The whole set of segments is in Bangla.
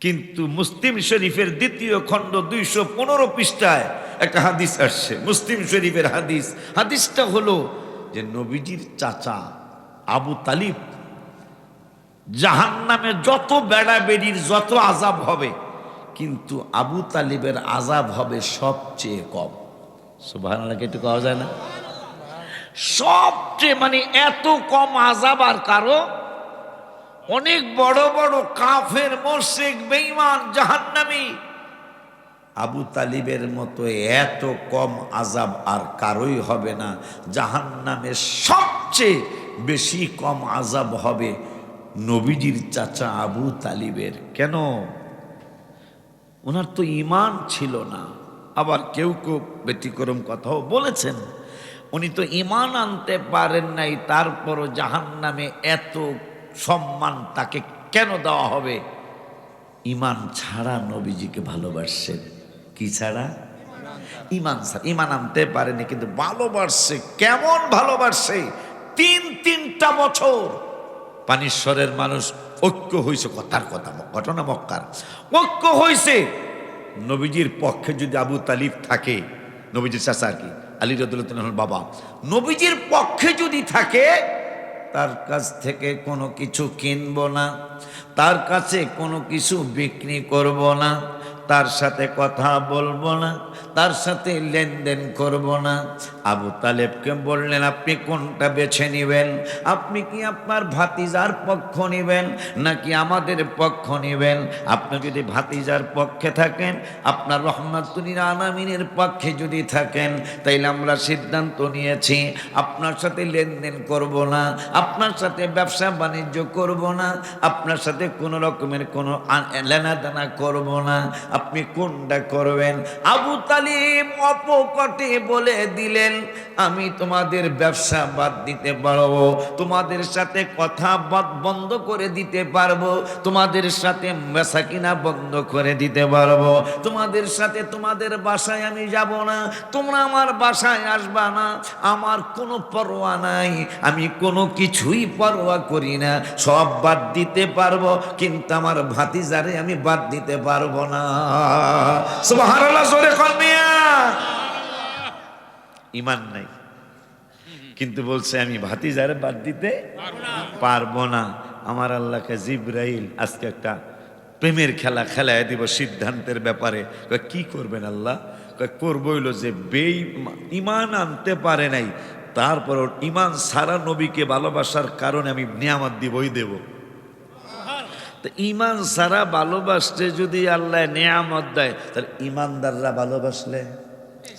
কিন্তু মুসলিম শরীফের দ্বিতীয় খণ্ড 215 পৃষ্ঠায় একটা হাদিস আসছে, মুসলিম শরীফের হাদিস। হাদিসটা হলো যে নবীজির চাচা আবু তালিব জাহান্নামে যত বেড়া বেড়ির যত আযাব হবে, কিন্তু আবু তালিবের আযাব হবে সবচেয়ে কম। সুবহানাল্লাহ, একটু পাওয়া যায় না? সবচেয়ে মানে এত কম আযাব আর কারো। অনেক বড় বড় কাফের, মুশরিক, বেঈমান, জাহান্নামী, আবু তালিবের মতো এত কম আযাব আর কারোই হবে না। জাহান্নামে সবচেয়ে বেশি কম আযাব হবে নবীজির চাচা আবু তালিবের। কেন? ওনার তো ঈমান ছিল না। আবার কেউ কেউ ব্যতিক্রম কথাও বলেছেন, উনি তো ঈমান আনতে পারেন নাই, তারপরও জাহান্নামে এত সম্মান তাকে কেন দেওয়া হবে? ঈমান ছাড়া নবীজিকে ভালোবাসছেন। কি ছাড়া? ঈমান ছাড়া। ঈমান আনতে পারেনি কিন্তু ভালোবাসছে। কেমন ভালোবাসছে? তিনটা বছর পানিশ্বরের মানুষ ঐক্য হয়েছে, কথার কথা, ঘটনা মক্কার ঐক্য হয়েছে। নবীজির পক্ষে যদি আবু তালিব থাকে, নবীজির চাচা আর কি, আলী রাদিয়াল্লাহু তাআলার বাবা, নবীজির পক্ষে যদি থাকে, তার কাছ থেকে কোনো কিছু কিনব না, তার কাছে কোনো কিছু বিক্রি করব না, তার সাথে কথা বলবো না, তার সাথে লেনদেন করব না। আবু তালেবকে বললেন, আপনি কোনটা বেছে নেবেন? আপনি কি আপনার ভাতিজার পক্ষ নেবেন নাকি আমাদের পক্ষ নেবেন? আপনি যদি ভাতিজার পক্ষে থাকেন, আপনার রহমাতুল আলামিনের পক্ষে যদি থাকেন, তাইলে আমরা সিদ্ধান্ত নিয়েছি আপনার সাথে লেনদেন করব না, আপনার সাথে ব্যবসা বাণিজ্য করব না, আপনার সাথে কোনো রকমের কোনো লেনাদেনা করব না। আপনি কোনটা করবেন? আবু তালিব অপকটে বলে দিলেন, আমি তোমাদের ব্যবসা বাদ দিতে পারবো, তোমাদের সাথে কথা বন্ধ করে দিতে পারবো, তোমাদের সাথে বেচাকিনা বন্ধ করে দিতে পারবো, তোমাদের সাথে তোমাদের বাসায় আমি যাব না, তোমরা আমার বাসায় আসবা না, আমার কোনো পরোয়া নাই, আমি কোনো কিছুই পরোয়া করি না, সব বাদ দিতে পারবো, কিন্তু আমার ভাতিজারে আমি বাদ দিতে পারবো না। সুবহানাল্লাহ, জোরে কর মিয়া। ঈমান নাই, কিন্তু বলছে আমি ভাতিজারে বাদ দিতে পারবো না। আমার আল্লাহকে জিবরাইল আজকে একটা প্রেমের খেলা খেলায় দিব সিদ্ধান্তের ব্যাপারে। কি করবেন আল্লাহ? করবো হইল যে ঈমান আনতে পারে নাই, তারপর ঈমান সারা নবীকে ভালোবাসার কারণে আমি নিয়ামত দিবই দেব। তো ঈমান সারা ভালোবাসতে যদি আল্লাহ নিয়ামত দেয়, তাহলে ঈমানদাররা ভালোবাসলে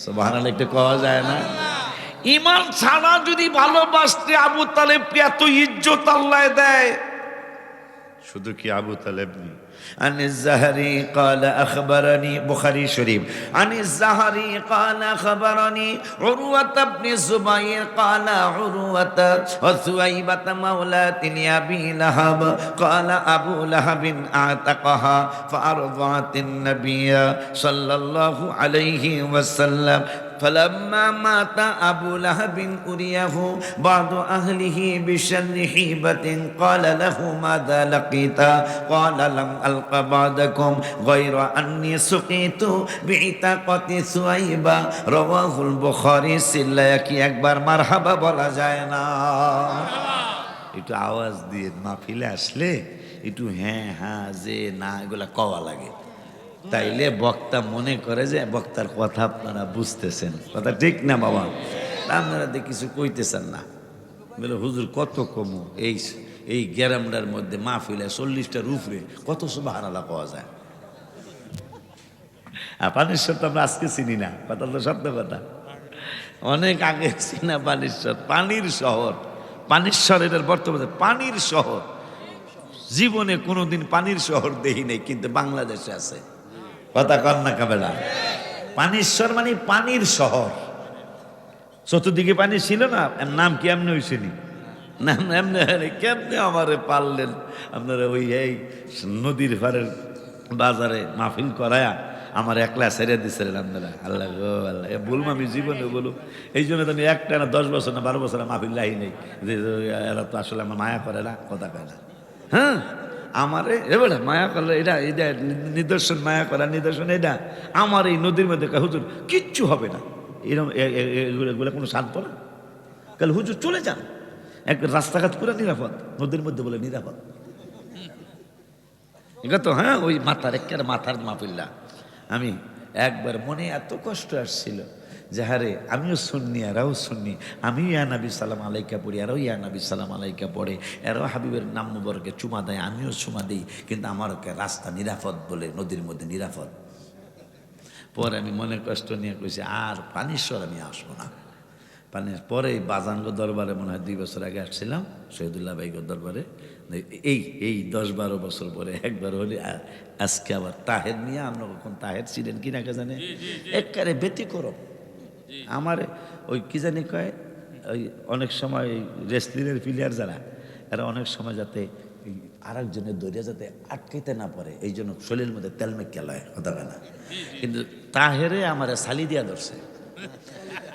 সুবহানাল্লাহ একটু কওয়া যায় না? ঈমান ছাড়া যদি ভালোবাসতে আবু তালেবকে এত ইজ্জত আল্লাহ দেয়, শুধু কি আবু তালেব নি? عن الزهري قال أخبرني بخاري شريف عن الزهري قال أخبرني عروة بن الزبير قال عروة وثويبة مولاة لأبي لهب قال أبو لهب أعتقها فأرضعت النبي صلى الله عليه وسلم فلما مات أبو لهب أريه بعض أهله بشر حيبة قال له ماذا لقيت؟ قال لم ألق بعدكم غير أني سقيت بعتاقة ثويبة رواه البخاري সিল্লাকি একবার মারহাবা বলা যায় না? একটু আওয়াজ দিয়ে মাহফিলে আসলে একটু হ্যাঁ হ্যাঁ যে না এগুলা কওয়া লাগে, তাইলে বক্তা মনে করে যে বক্তার কথা আপনারা বুঝতেছেন। কথা ঠিক না বাবা? আপনারা তো কিছু কইতেছেন না। বলে হুজুর কত কমু এই গ্যারামডার মধ্যে মাহফিলে 40টার উপরে কত সুবহানাল্লাহ পাওয়া যায়। পানিশ্বর তো আমরা আজকে চিনি না, কথা তো সত্য কথা, অনেক আগে চিনা পানিশ্বর, পানির শহর। পানিশ্বর এটার বর্তমানে পানির শহর। জীবনে কোনোদিন পানির শহর দেখি নাই, কিন্তু বাংলাদেশে আছে। কথা কর না কাবেলা? পানিশ্বর মানে পানির শহর। চতুর্দিকে পানি ছিল না, নাম কি এমনি হয়েছেনি? নাম এমনি কেমনি আমারে পারলেন আপনারা? ওই এই নদীর পাড়ের বাজারে মাহফিল করায়া আমার একলা ছেড়ে দিচ্ছিলেন আপনারা। আল্লাহ গো আল্লাহ, বলবো আমি জীবনে বলু। এই জন্য তো আমি একটা না 10 বছর না 12 বছর মাহফিল লাহি নেই, যে এরা তো আসলে আমার মায়া করে না, কথা কয় না। হ্যাঁ, আমারে এবার মায়া করলে এটা এটা নিদর্শন, মায়া করার নিদর্শন এটা। আমার এই নদীর মধ্যে হুজুর কিচ্ছু হবে না, এরকম এগুলো কোনো শান্ত না। কাল হুজুর চলে যান, এক রাস্তাঘাট পুরো নিরাপদ, নদীর মধ্যে বলে নিরাপদ। এটা তো হ্যাঁ ওই মাথার একের মাথার মাহফিল্লা। আমি একবার মনে এত কষ্ট আসছিল যে হারে আমিও শুননি, এরাও শুননি, আমিও ইয়া নবী সালাম আলাইকা পড়ি, এরাও ইয়া নবী সালাম আলাইকা পড়ে, এরাও হাবিবের নাম মুবারকে চুমা দেয়, আমিও চুমা দিই, কিন্তু আমার রাস্তা নিরাপদ বলে নদীর মধ্যে নিরাপদ। পরে আমি মনে কষ্ট নিয়ে কইছি আর পানিশ্বর আমি আসবো না। পানির পরে এই বাজানগো দরবারে মনে হয় 2 বছর আগে আসছিলাম, শহীদুল্লাহ ভাইগো দরবারে। এই 10-12 বছর পরে একবার হলে আজকে আবার তাহের নিয়ে, আমরা কখন তাহের ছিলেন কিনা কে জানে, একবারে ব্যতিক্রম। আমার ওই কি জানি কয়, ওই অনেক সময় রেসলিংয়ের প্লেয়ার যারা, এরা অনেক সময় যাতে আরেকজনের দরিয়া যাতে আটকাইতে না পারে, এই জন্য শরীরের মধ্যে তেল মেকে লয়, কথা না। কিন্তু তাহেরে আমার সালি দিয়া ধরছে,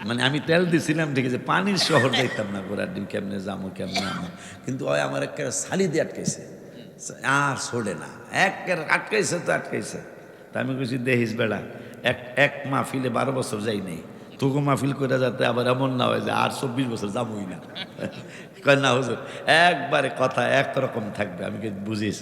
মানে আমি তেল দিছিলাম ঠিক আছে, পানির শহর যাইতাম না, ঘোরার ডিম কেমনে যাবো কেমনে আমো, কিন্তু ওই আমার একটা সালি দিয়ে আটকাইছে, আর ছোড়ে না, আটকাইছে তো আটকাইছে। তা আমি কইছি দেখিস বেড়া, এক মাহফিলে 12 বছর যাই নাই, তোকে মাহফিল করে যাতে আবার এমন না হয় যে আর 24 বছর যাবোই না। কয় না হুজুর একবারে কথা একরকম থাকবে। আমি বুঝিস,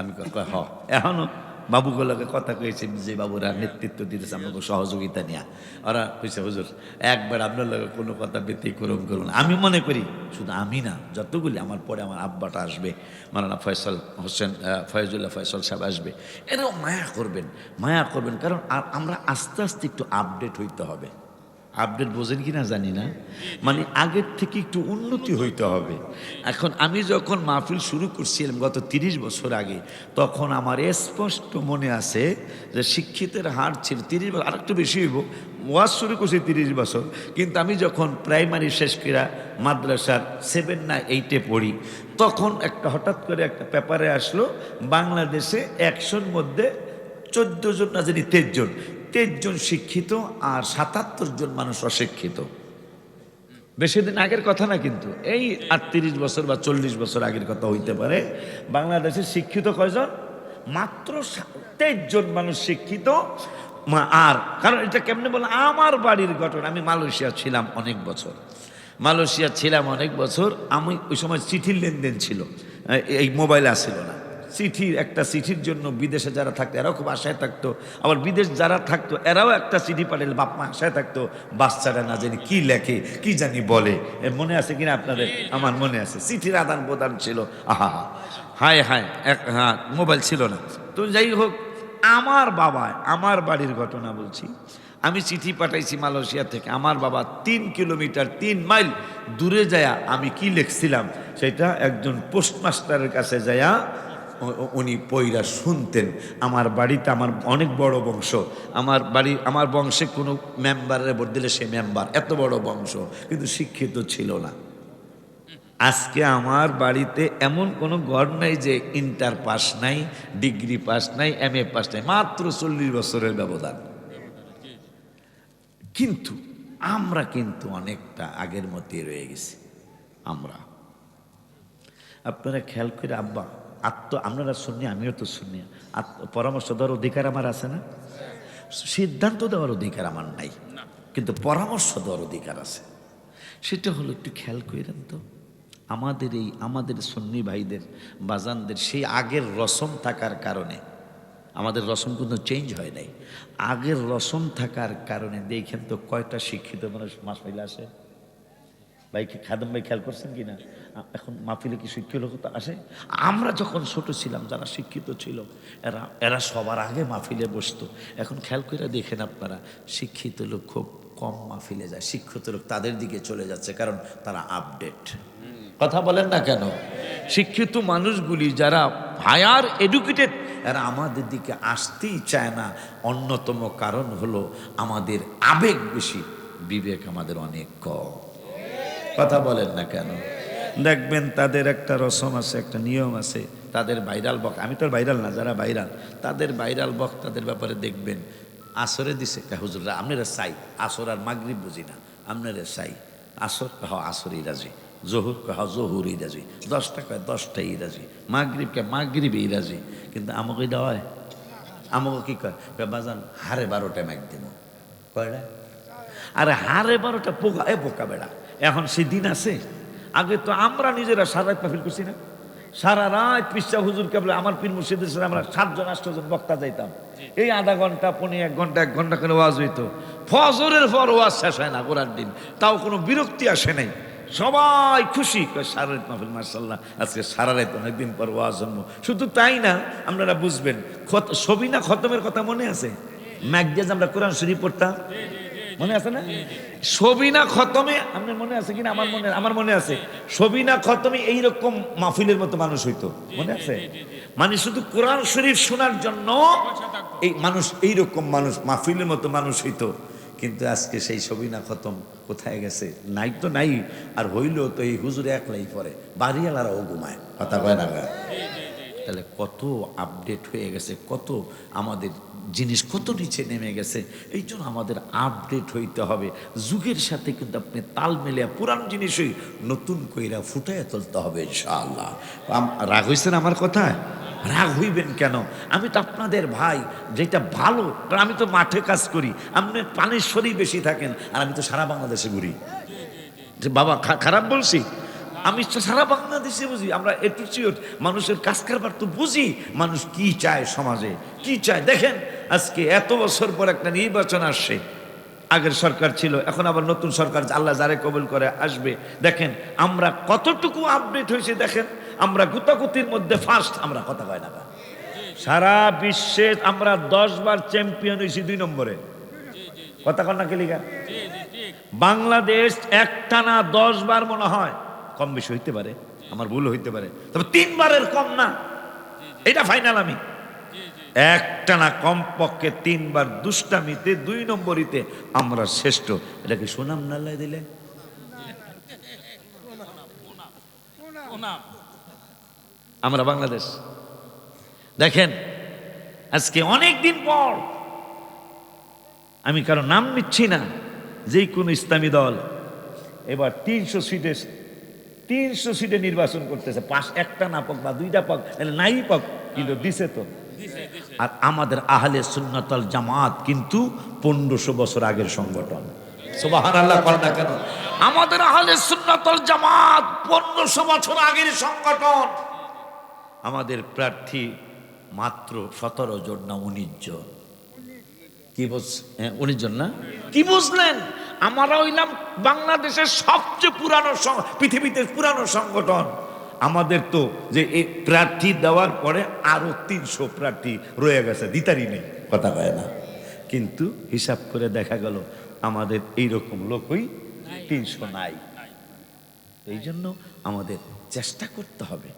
আমি কয় হ। এখনো বাবুগুলোকে কথা কয়েছে, যে বাবুরা নেতৃত্ব দিতেছে আমাকে সহযোগিতা নিয়ে, ওরা কইছে হুজুর একবার আপনার লগে কোনো কথা ব্যতিক্রম করুন। আমি মনে করি শুধু আমি না, যতগুলি আমার পরে আমার আব্বাটা আসবে, মাওলানা ফয়সাল হোসেন, ফয়জুল্লাহ ফয়সাল সাহেব আসবে, এরাও মায়া করবেন, মায়া করবেন। কারণ আমরা আস্তে আস্তে একটু আপডেট হইতে হবে। আপডেট বোঝেন কি না জানি না, মানে আগের থেকে একটু উন্নতি হইতে হবে। এখন আমি যখন মাহফিল শুরু করছিলাম গত 30 বছর আগে, তখন আমার স্পষ্ট মনে আছে যে শিক্ষিতের হার ছিল 30 বছর, আরেকটু বেশি হইব, ওয়াজ শুরু করছি 30 বছর, কিন্তু আমি যখন প্রাইমারি শেষ করা মাদ্রাসার 7 না 8-এ পড়ি, তখন একটা হঠাৎ করে একটা পেপারে আসলো বাংলাদেশে 100-র মধ্যে 14 জন না জানি 23 জন, 23 জন শিক্ষিত আর 77 জন মানুষ অশিক্ষিত। বেশি দিন আগের কথা না, কিন্তু এই 38 বছর বা 40 বছর আগের কথা হইতে পারে। বাংলাদেশে শিক্ষিত কয়জন? মাত্র 23 জন মানুষ শিক্ষিত। আর কারণ এটা কেমনে বলে, আমার বাড়ির ঘটনা। আমি মালয়েশিয়া ছিলাম অনেক বছর, আমি ওই সময় চিঠির লেনদেন ছিল, এই মোবাইল আসছিল না। একটা চিঠির জন্য বিদেশে যারা থাকতো এরাও খুব আশায় থাকতো, আবার বিদেশ যারা থাকতো এরাও একটা চিঠি পাঠালে বাপ মা আশায় থাকতো, বাচ্চারা না জানি কি লেখে কি জানি বলে। মনে আছে কিনা আপনাদের? আমার মনে আছে, চিঠির আদান প্রদান ছিল। আহা হায় হায়, হ্যাঁ মোবাইল ছিল না। তো যাই হোক, আমার বাড়ির ঘটনা বলছি। আমি চিঠি পাঠাইছি মালয়েশিয়া থেকে, আমার বাবা 3 কিলোমিটার 3 মাইল দূরে যায়া আমি কি লিখছিলাম সেটা একজন পোস্টমাস্টারের কাছে যায়া উনি পইরা শুনতেন। আমার বাড়িতে আমার অনেক বড় বংশ, আমার বংশে কোনো মেম্বারের ভোট দিলে সে মেম্বার, এত বড় বংশ, কিন্তু শিক্ষিত ছিল না। আজকে আমার বাড়িতে এমন কোনো ঘর নাই যে ইন্টার পাস নাই, ডিগ্রি পাস নাই, MA পাস নাই, মাত্র 40 বছরের ব্যবধান। কিন্তু আমরা কিন্তু অনেকটা আগের মতোই রয়ে গেছি। আপনারা খেয়াল করে, আব্বা আপনারা শুননি, আমিও তো শুননি, পরামর্শ দেওয়ার অধিকার আমার আছে না? সিদ্ধান্ত দেওয়ার অধিকার আমার নাই, কিন্তু পরামর্শ দেওয়ার অধিকার আছে। সেটা হলো একটু খেয়াল করেন তো, আমাদের সুন্নি ভাইদের বাজানদের সেই আগের রসম থাকার কারণে, আমাদের রসম কিন্তু চেঞ্জ হয় নাই, আগের রসম থাকার কারণে দেখেন তো কয়টা শিক্ষিত মানুষ মাহফিলে আসে। ভাই কি খাদেম ভাই খেয়াল করছেন কিনা? এখন মাহফিলে কি শিক্ষিত লোক তো আসে? আমরা যখন ছোট ছিলাম যারা শিক্ষিত ছিল এরা সবার আগে মাহফিলে বসতো। এখন খেয়াল করে দেখেন আপনারা, শিক্ষিত লোক খুব কম মাহফিলে যায়, শিক্ষিত লোক তাদের দিকে চলে যাচ্ছে, কারণ তারা আপডেট। কথা বলেন না কেন? শিক্ষিত মানুষগুলি যারা হায়ার এডুকেটেড, এরা আমাদের দিকে আসতেই চায় না। অন্যতম কারণ হলো আমাদের আবেগ বেশি, বিবেক আমাদের অনেক কম। কথা বলেন না কেন? দেখবেন তাদের একটা রসম আছে, একটা নিয়ম আছে, তাদের ভাইরাল বক্তা, আমি তো ভাইরাল না, যারা ভাইরাল তাদের ভাইরাল বক্তাদের ব্যাপারে দেখবেন আসরে দিছে হুজুররা আপনারা চাই, আসর আর মাগরিব বুঝি না, আপনারা চাই আসর, আসরই রাজি, জহুর কয় জহুরই রাজি, 10টা কয় 10টাই রাজি, মাগরিব কয় মাগরিবেই রাজি। কিন্তু আমাকে দেওয়া হয়, আমাকে কি কয় বাজান হারে 12টা ম্যাগ দিব, কয়টা? আরে হারে 12টা পোকা, এ পোকা বেড়া, এখন সেদিন আছে? আগে তো আমরা নিজেরা সারা রাত মাহফিল করছি না, সারা রাত পিসা হুজুর কেবল আমার পীর মুর্শিদের সাথে আমরা 7জন 8জন বক্তা যাইতাম, এই আধা ঘন্টা পৌনে 1 ঘন্টা করে ওয়াজ হইতো। ফজরের পর ওয়াজ শেষ হয় না গোড়ার দিন, তাও কোনো বিরক্তি আসে নাই, সবাই খুশি, সারা রাত মাহফিল মাশাআল্লাহ, আজকে সারা রাত অনেকদিন পর ওয়াজ জন্ম। শুধু তাই না, আপনারা বুঝবেন সবিনা খতমের কথা মনে আছে? ম্যাগজেজ আমরা কোরআন শরীফ পড়তাম, মনে আছে না? সবিনা খতমে আপনার মনে আছে কিনা? আমার মনে আছে, সবিনা খতমে এইরকম মাহফিলের মতো মানুষ হইতো, মনে আছে? মানে শুধু কোরআন শরীফ শোনার জন্য এই মানুষ, এইরকম মানুষ মাহফিলের মতো মানুষ হইতো। কিন্তু আজকে সেই সবিনা খতম কোথায় গেছে? নাই তো নাই, আর হইলেও তো এই হুজুরে একলাই পড়ে, বাড়িওয়ালারাও ঘুমায়, কথা কয় না? তাহলে কত আপডেট হয়ে গেছে, কত আমাদের জিনিস কত নিচে নেমে গেছে। এই জন্য আমাদের আপডেট হইতে হবে যুগের সাথে, কিন্তু আপনি তাল মিলিয়ে পুরান জিনিসই নতুন কইরা ফুটাইয়া তুলতে হবে ইনশাআল্লাহ। রাগ হইছেন আমার কথায়? রাগ হইবেন কেন? আমি তো আপনাদের ভাই, যেটা ভালো, আমি তো মাঠে কাজ করি, আপনি পানেশ্বরেই বেশি থাকেন, আর আমি তো সারা বাংলাদেশে ঘুরি। যে বাবা খারাপ বলছি? আমি সারা বাংলাদেশে বুঝি, আমরা এটুচিওর মানুষের কাজ কারবার তো বুঝি, মানুষ কি চায়, সমাজে কি চায়। দেখেন আজকে এত বছর পর একটা নির্বাচন আসছে, আগের সরকার ছিল, এখন আবার নতুন সরকার আল্লাহ যারে কবুল করে আসবে। দেখেন আমরা কতটুকু আপডেট হয়েছে, দেখেন আমরা গুতাগুতির মধ্যে ফার্স্ট, আমরা কথা কয় না, সারা বিশ্বে আমরা 10 বার চ্যাম্পিয়ন হয়েছি 2 নম্বরে, কথা কন না কেলিগা? বাংলাদেশ একটানা 10 বার মনে হয়, কম বেশি হইতে পারে, আমার ভুল হইতে পারে, তবে 3 বারের কম না, এটা ফাইনাল। আমি একটানা কমপক্ষে 3 বার দুষ্টামিতে 2 নম্বরিতে আমরা শ্রেষ্ঠ। এটা কি সুনাম না দিলে? আমরা বাংলাদেশ দেখেন আজকে অনেক দিন পর, আমি কারো নাম নিচ্ছি না, যে কোনো ইসলামী দল এবার 300 সিটে নির্বাচন করতেছে, 1টা না পাক বা 2টা পাক, নাই পাক, কিন্তু দিছে তো। আর আমাদের আহলে সুন্নাত ওয়াল জামাত কিন্তু 1500 বছর আগের সংগঠন, সুবহানাল্লাহ বলেন না কেন? আমাদের আহলে সুন্নাত ওয়াল জামাত 1500 বছর আগের সংগঠন। আমাদের প্রার্থী মাত্র 17 জন না 19 জন, কি বুঝ? 19 জন না? কি বুঝলেন? আমরা হইলাম বাংলাদেশের সবচেয়ে পুরানো, পৃথিবীতে পুরানো সংগঠন। আমাদের তো যে এই প্রার্থী দেওয়ার পরে আরো 300 প্রার্থী রয়ে গেছে, দিতারই নেই, কথা কয় না। কিন্তু হিসাব করে দেখা গেল আমাদের এইরকম লোকই 300 নাই। এই জন্য আমাদের চেষ্টা করতে হবে।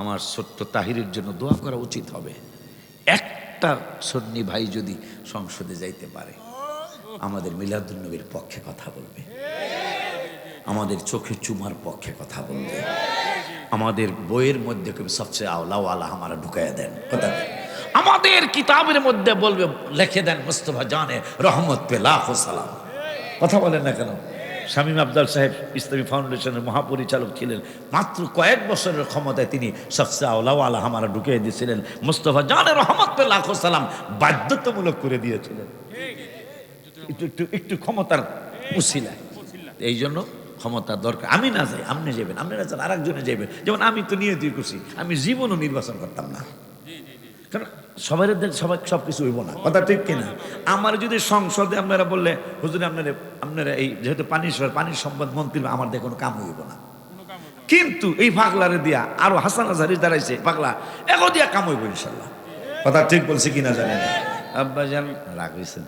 আমার ছোট্ট তাহিরের জন্য দোয়া করা উচিত হবে। একটা সুন্নি ভাই যদি সংসদে যাইতে পারে, আমাদের মিলাদুন নবীর পক্ষে কথা বলবে, আমাদের চোখে চুমার পক্ষে কথা বলবে, আমাদের বইয়ের মধ্যে সবচেয়ে আওলাওয়ালা আমারা ঢুকাইয়া দেন, কথা আমাদের কিতাবের মধ্যে বলবে, লিখে দেন মুস্তফা জানে রহমত পে লাখো সালাম, কথা বলেন না কেন? শামীম আফজাল সাহেব ইসলামী ফাউন্ডেশনের মহাপরিচালক ছিলেন, মাত্র কয়েক বছরের ক্ষমতায় তিনি সবচেয়ে আওলাওয়ালা আমারা ঢুকিয়ে দিয়েছিলেন, মুস্তফা জানে রহমত পে লাখো সালাম বাধ্যতামূলক করে দিয়েছিলেন, একটু ক্ষমতার উছিলায়। এই জন্য ক্ষমতার দরকার। আমি না যাই, আপনি যাবেন, আপনি না যান আরেকজনে যাবেন। যেমন আমি তো নিয়ত করছি, আমি জীবনও নির্বাচন করতাম না, কারণ সবাই সব কিছু হইব না, কথা ঠিক কিনা? আমার যদি সংসদে আপনারা বললে হুজুর আপনারা এই যেহেতু পানির সম্পদ মন্ত্রী, আমার দিয়ে কোনো কাম হইব না। কিন্তু এই পাগলারে দিয়া আরো হাসান আজহারি দাঁড়াইছে, পাগলা এগো দিয়া কাম হইব ইনশাল্লাহ, কথা ঠিক বলছি কিনা জানেন? আব্বাজান রাগ হয়েছেন,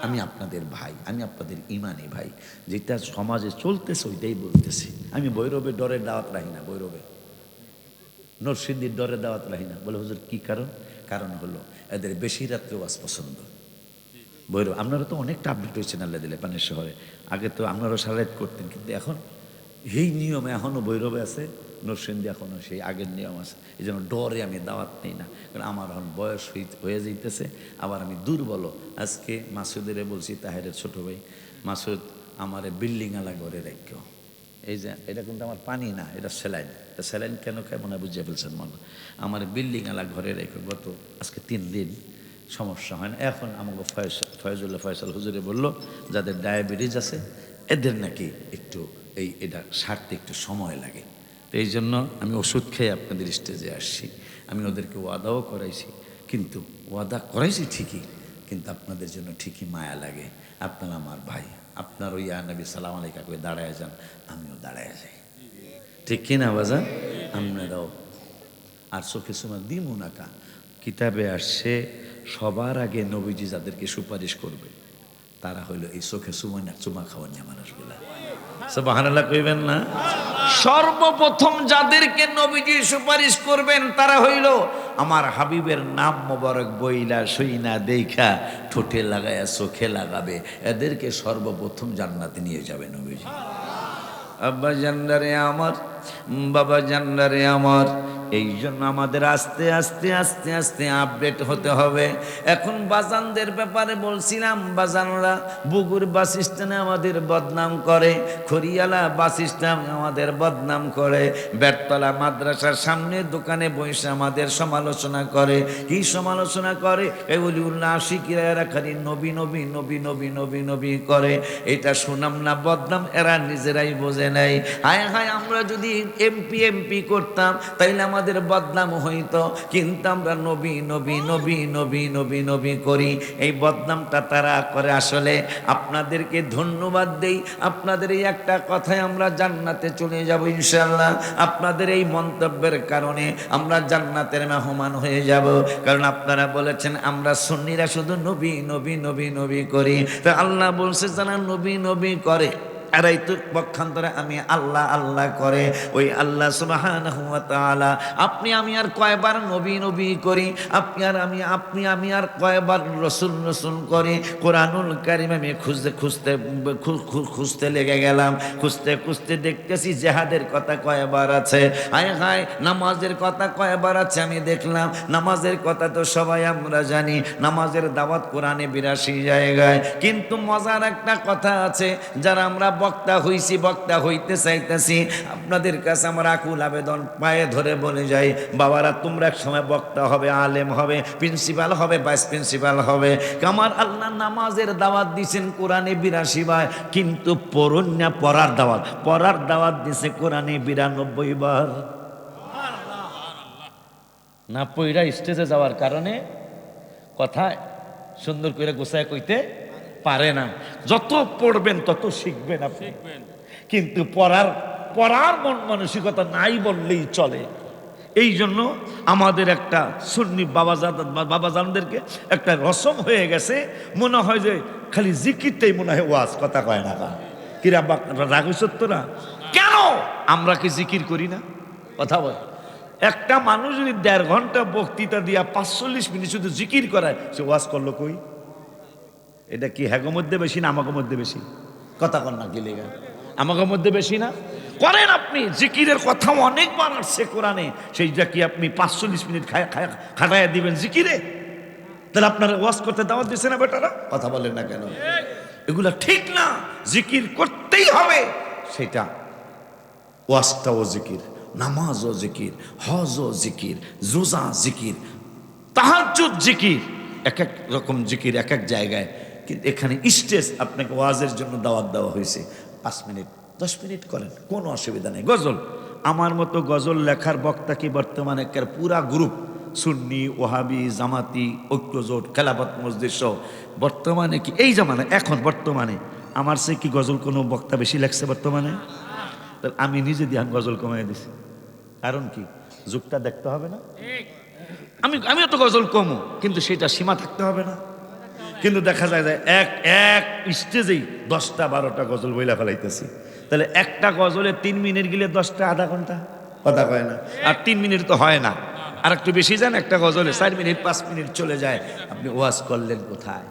আমি আপনাদের ভাই, আমি আপনাদের ইমানি ভাই, যেটা সমাজে চলতেছে ওইটাই বলতেছি। আমি ভৈরবের ডরের দাওয়াত রাখি না, ভৈরবে নরসিংদীর ডরের দাওয়াত রাখি না। বলে হুজুর কি কারণ? কারণ হলো এদের বেশি রাত্রে ওয়াজ পছন্দ। ভৈরব আপনারা তো অনেকটা আপডেট হয়েছেন আল্লাহ দিলে পানির শহরে, আগে তো আপনারাও সারাইট করতেন, কিন্তু এখন এই নিয়ম এখনও ভৈরবে আছে, নরসিংদী এখনও সেই আগের নিয়ম আছে। এই জন্য ডরে আমি দাওয়াত নেই না, কারণ আমার এখন বয়স হয়ে যাইতেছে, আবার আমি দুর্বল। আজকে মাসুদের বলছি, তাহেরের ছোট ভাই মাসুদ, আমারে বিল্ডিং আলা ঘরে রাখো, এই যে এটা কিন্তু আমার পানি না, এটা স্যালাইন। এটা স্যালাইন কেন খায় মনে হয় বুঝিয়ে ফেলছেন মনে। আমার বিল্ডিং এলা ঘরে রেখে গত আজকে 3 দিন সমস্যা হয় না। এখন আমাকে ফয়জুল্লাহ ফয়সাল হুজুরে বলল যাদের ডায়াবেটিস আছে এদের নাকি একটু এটা সারতে একটু সময় লাগে। তো এই জন্য আমি ওষুধ খেয়ে আপনাদের স্টেজে আসছি। আমি ওদেরকে ওয়াদাও করাইছি, কিন্তু ওয়াদা করাইছি ঠিকই, কিন্তু আপনাদের জন্য ঠিকই মায়া লাগে। আপনারা আমার ভাই, আপনার ওই নবী সালাম আলাইকা করে দাঁড়ায় যান, আমিও দাঁড়ায় যাই, ঠিক কিনা বাজান? আপনারাও আর চোখে সুমা দিমু নাকা। কিতাবে আসছে সবার আগে নবীজি যাদেরকে সুপারিশ করবে তারা হইল এই চোখে চুমা খাওয়ার নিয়ে মানুষগুলা। সুবহানাল্লাহ কইবেন না? সর্বপ্রথম যাদেরকে নবীজি সুপারিশ করবেন তারা হইল আমার হাবিবের নাম মোবারক বইলা সইনা দেখা ঠোঁটে লাগায়া চোখে লাগাবে, এদেরকে সর্বপ্রথম জান্নাতে নিয়ে যাবে নবীজি। আব্বা জান্নারে আমার, বাবা জান্নারে আমার, এই জন্য আমাদের আস্তে আস্তে আস্তে আস্তে আপডেট হতে হবে। এখন বাজানদের ব্যাপারে বলছিলাম, বাজানরা বুগুর বাস স্ট্যান্ডে আমাদের বদনাম করে, খড়িয়ালা বাস স্ট্যান্ড আমাদের বদনাম করে, বেততলা মাদ্রাসার সামনে দোকানে বসে আমাদের সমালোচনা করে। কি সমালোচনা করে? এগুলি উল্লাহ আশিকিরা এরা খালি নবী নবী নবী নবী নবী নবী করে। এটা সুনাম না বদনাম এরা নিজেরাই বোঝে নাই। হায় হায়, আমরা যদি এমপি করতাম তাইলে আমাদের বদনাম হইতো, কিন্তু আমরা নবী নবী নবী নবী নবী নবী করি, এই বদনামটা তারা করে। আসলে আপনাদেরকে ধন্যবাদ দেই, আপনাদের এই একটা কথায় আমরা জান্নাতে চলে যাব ইনশাআল্লাহ। আপনাদের এই মন্তব্যের কারণে আমরা জান্নাতের মেহমান হয়ে যাব, কারণ আপনারা বলেছেন আমরা সুন্নিরা শুধু নবী নবী নবী নবী করি। তো আল্লাহ বলছে যারা নবী নবী করে এরাই তো পক্ষান্তরে আমি আল্লাহ আল্লাহ করে। ওই আল্লাহ সুবহানাহু ওয়া তাআলা আপনি আমি আর কয়বার নবী নবী করি, আপনি আমি আর কয়বার রসুল রসুল করি। কোরআনুল কারীম আমি খুঁজতে লেগে গেলাম, খুঁজতে দেখতেছি জেহাদের কথা কয়বার আছে, হায় হায় নামাজের কথা কয়বার আছে। আমি দেখলাম নামাজের কথা তো সবাই আমরা জানি, নামাজের দাওয়াত কোরআনে 82 জায়গায়। কিন্তু মজার একটা কথা আছে, যারা আমরা বক্তা হইছি, বক্তা হইতে চাইতেছি, আপনাদের কাছে আমার আকুল আবেদন পায়ে ধরে বলে যাই, বাবারা তোমরা এক সময় বক্তা হবে, আলেম হবে, প্রিন্সিপাল হবে, ভাইস প্রিন্সিপাল হবে। আমার আল্লাহ নামাজের দাওয়াত দিয়েছেন কোরআনে 82 বার, কিন্তু পড়ুন না, পড়ার দাওয়াত দিছে কোরআনে 92 বার। না পইরা স্টেজে যাওয়ার কারণে কথা সুন্দর করে গোছায় কইতে পারে না। যত পড়বেন তত শিখবেন আপনি, কিন্তু পড়ার মন মানসিকতা নাই বললেই চলে। এই জন্য আমাদের একটা সুন্নি বাবাজানদেরকে একটা রসম হয়ে গেছে, মনে হয় যে খালি জিকিরটাই মনে হয় ওয়াজ, কথা কয় না। কিরা রাগ সত্যরা কেন আমরা কি জিকির করি না? কথা বল। একটা মানুষ যদি 1.5 ঘন্টা বক্তৃতা দিয়া 45 মিনিট শুধু জিকির করায়, সে ওয়াজ করলো কই? এটা কি হ্যাগো মধ্যে বেশি না আমাকে মধ্যে বেশি? কথা কন না, কি লেগা আমাকে মধ্যে বেশি না? করেন আপনি জিকিরের কথা অনেকবার আসছে কোরআনে, সেইটা কি আপনি 45 মিনিট খাটাইয়া দিবেন জিকিরে? তাহলে আপনারা ওয়াজ করতে দাওয়াত দিচ্ছে না বেটারা? কথা বলেন না কেন? এগুলা ঠিক না। জিকির করতেই হবে, সেটা ওয়াজটাও জিকির, নামাজও জিকির, হজও জিকির, রোজা জিকির, তাহাজ্জুদ জিকির, এক এক রকম জিকির এক এক জায়গায়। কিন্তু এখানে স্টেজ আপনাকে ওয়াজের জন্য দাওয়াত দেওয়া হয়েছে, 5 মিনিট 10 মিনিট করেন, কোনো অসুবিধা নেই। গজল, আমার মতো গজল লেখার বক্তা কি বর্তমানে পুরা গ্রুপ সুন্নি, ওহাবি, জামাতি, ঐক্যজোট, খেলাফত মজলিস সহ বর্তমানে কি এই জামানায় এখন বর্তমানে আমার সে কি গজল কোনো বক্তা বেশি লেখছে বর্তমানে? তাহলে আমি নিজে দিয়ে গজল কমাই দিছি। কারণ কি? যুগটা দেখতে হবে না? আমিও তো গজল কমো, কিন্তু সেটা সীমা থাকতে হবে না? কিন্তু দেখা যায় যে এক স্টেজেই 10টা 12টা গজল বইলা ফেলাইতেছি। তাহলে একটা গজলে 3 মিনিট গেলে 10টা আধা ঘন্টা, কথা কয় না? আর 3 মিনিট তো হয় না, আর একটু বেশি যান, একটা গজলে 4 মিনিট 5 মিনিট চলে যায়। আপনি ওয়াজ করলেন কোথায়?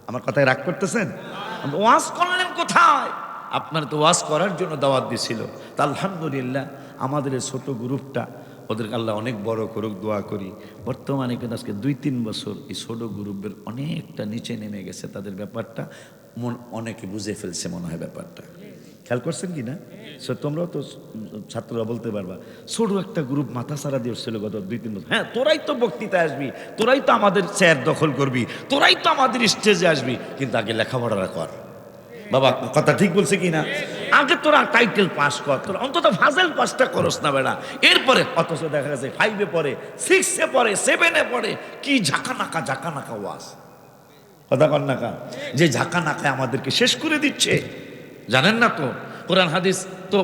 আমার কথায় রাগ করতেছেন? ওয়াজ করলেন কোথায়? আপনার তো ওয়াজ করার জন্য দাওয়াত দিছিল। তা আলহামদুলিল্লাহ আমাদের এই ছোট গ্রুপটা, ওদেরকে আল্লাহ অনেক বড় করুক, দোয়া করি। বর্তমানে কিন্তু আজকে 2-3 বছর এই ছোট গ্রুপের অনেকটা নিচে নেমে গেছে তাদের ব্যাপারটা, অনেকে বুঝে ফেলছে মনে হয় ব্যাপারটা। খেয়াল করছেন কি না? তোমরাও তো ছাত্ররা বলতে পারবা, ছোট একটা গ্রুপ মাথা সারা দিয়ে ছিল গত 2-3 বছর। হ্যাঁ, তোরাই তো বক্তৃতা আসবি, তোরাই তো আমাদের চেয়ার দখল করবি, তোরাই তো আমাদের স্টেজে আসবি, কিন্তু আগে লেখাপড়াটা কর। বাবা কথা ঠিক বলছে কি না? আগে তোরা টাইটেল পাস কর, তোরা অন্তত ফাজেল পাসটা করস না বেড়া। এরপরে অথচ দেখা গেছে 5-এ পড়ে, 6-এ পড়ে, 7-এ পড়ে, কি ঝাঁকা নাকা ওয়াজ, কথা কর নাকা, যে ঝাঁকা নাকায় আমাদেরকে শেষ করে দিচ্ছে। জানেন না তো কোরআন হাদিস তো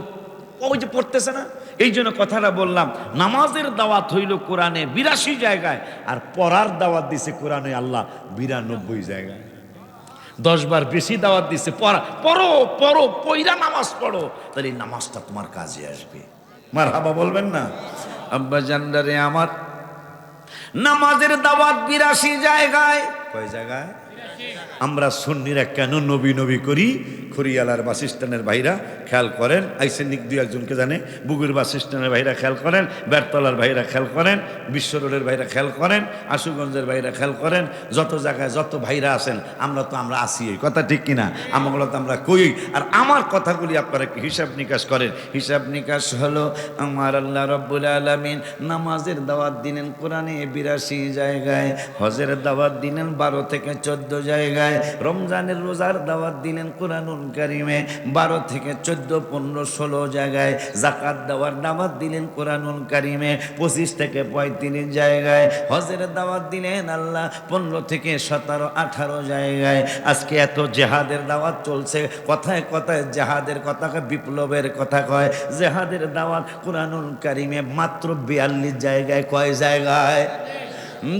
ওই যে পড়তেছে না। এই জন্য কথাটা বললাম, নামাজের দাওয়াত হইল কোরআনে 82 জায়গায়, আর পড়ার দাওয়াত দিছে কোরআনে আল্লাহ 92 জায়গায়। 10 বার বেশি দাওয়াত দিছে পড়া, পড়ো পড়ো, পয়রা নামাজ পড়ো, তাহলে এই নামাজটা তোমার কাজে আসবে। মারহাবা বলবেন না? আব্বা জানদারে আমার, নামাজের দাওয়াত 82 জায়গায়। কয় জায়গায়? আমরা সুন্নিরা কেন নবী নবী করি? খড়িয়ালার বাস স্ট্যান্ডের ভাইরা খেয়াল করেন, আইসেনিক 2-1জনকে জানে, বুগুর বাস স্ট্যান্ডের ভাইরা খেয়াল করেন, বেরতলার ভাইরা খেয়াল করেন, বিশ্ব রোডের ভাইরা খেয়াল করেন, আশুগঞ্জের ভাইরা খেয়াল করেন, যত জায়গায় যত ভাইরা আছেন, আমরা আসি, এই কথা ঠিক কিনা? আমগুলো তো আমরা কই। আর আমার কথাগুলি আপনারা একটু হিসাব নিকাশ করেন। হিসাব নিকাশ হলো, আমার আল্লাহ রব্বুল আলামিন নামাজের দাওয়াত দিলেন কোরআনে 82 জায়গায়, হজের দাওয়াত দিলেন 12 থেকে 14 জায়গায়, রমজানের রোজার দাওয়াত দিলেন কোরআনুল কারিমে 12 থেকে 14, 15, 16 জায়গায়, যাকাত দেওয়ার দাওয়াত দিলেন কোরআনুল কারিমে 25 থেকে 35 জায়গায়, হজের দাওয়াত দিলেন আল্লাহ 15 থেকে 17, 18 জায়গায়। আজকে এত জেহাদের দাওয়াত চলছে, কথায় কথায় জেহাদের কথা কয়, বিপ্লবের কথা কয়, জেহাদের দাওয়াত কোরআনুল কারিমে মাত্র 42 জায়গায়। কয় জায়গায়?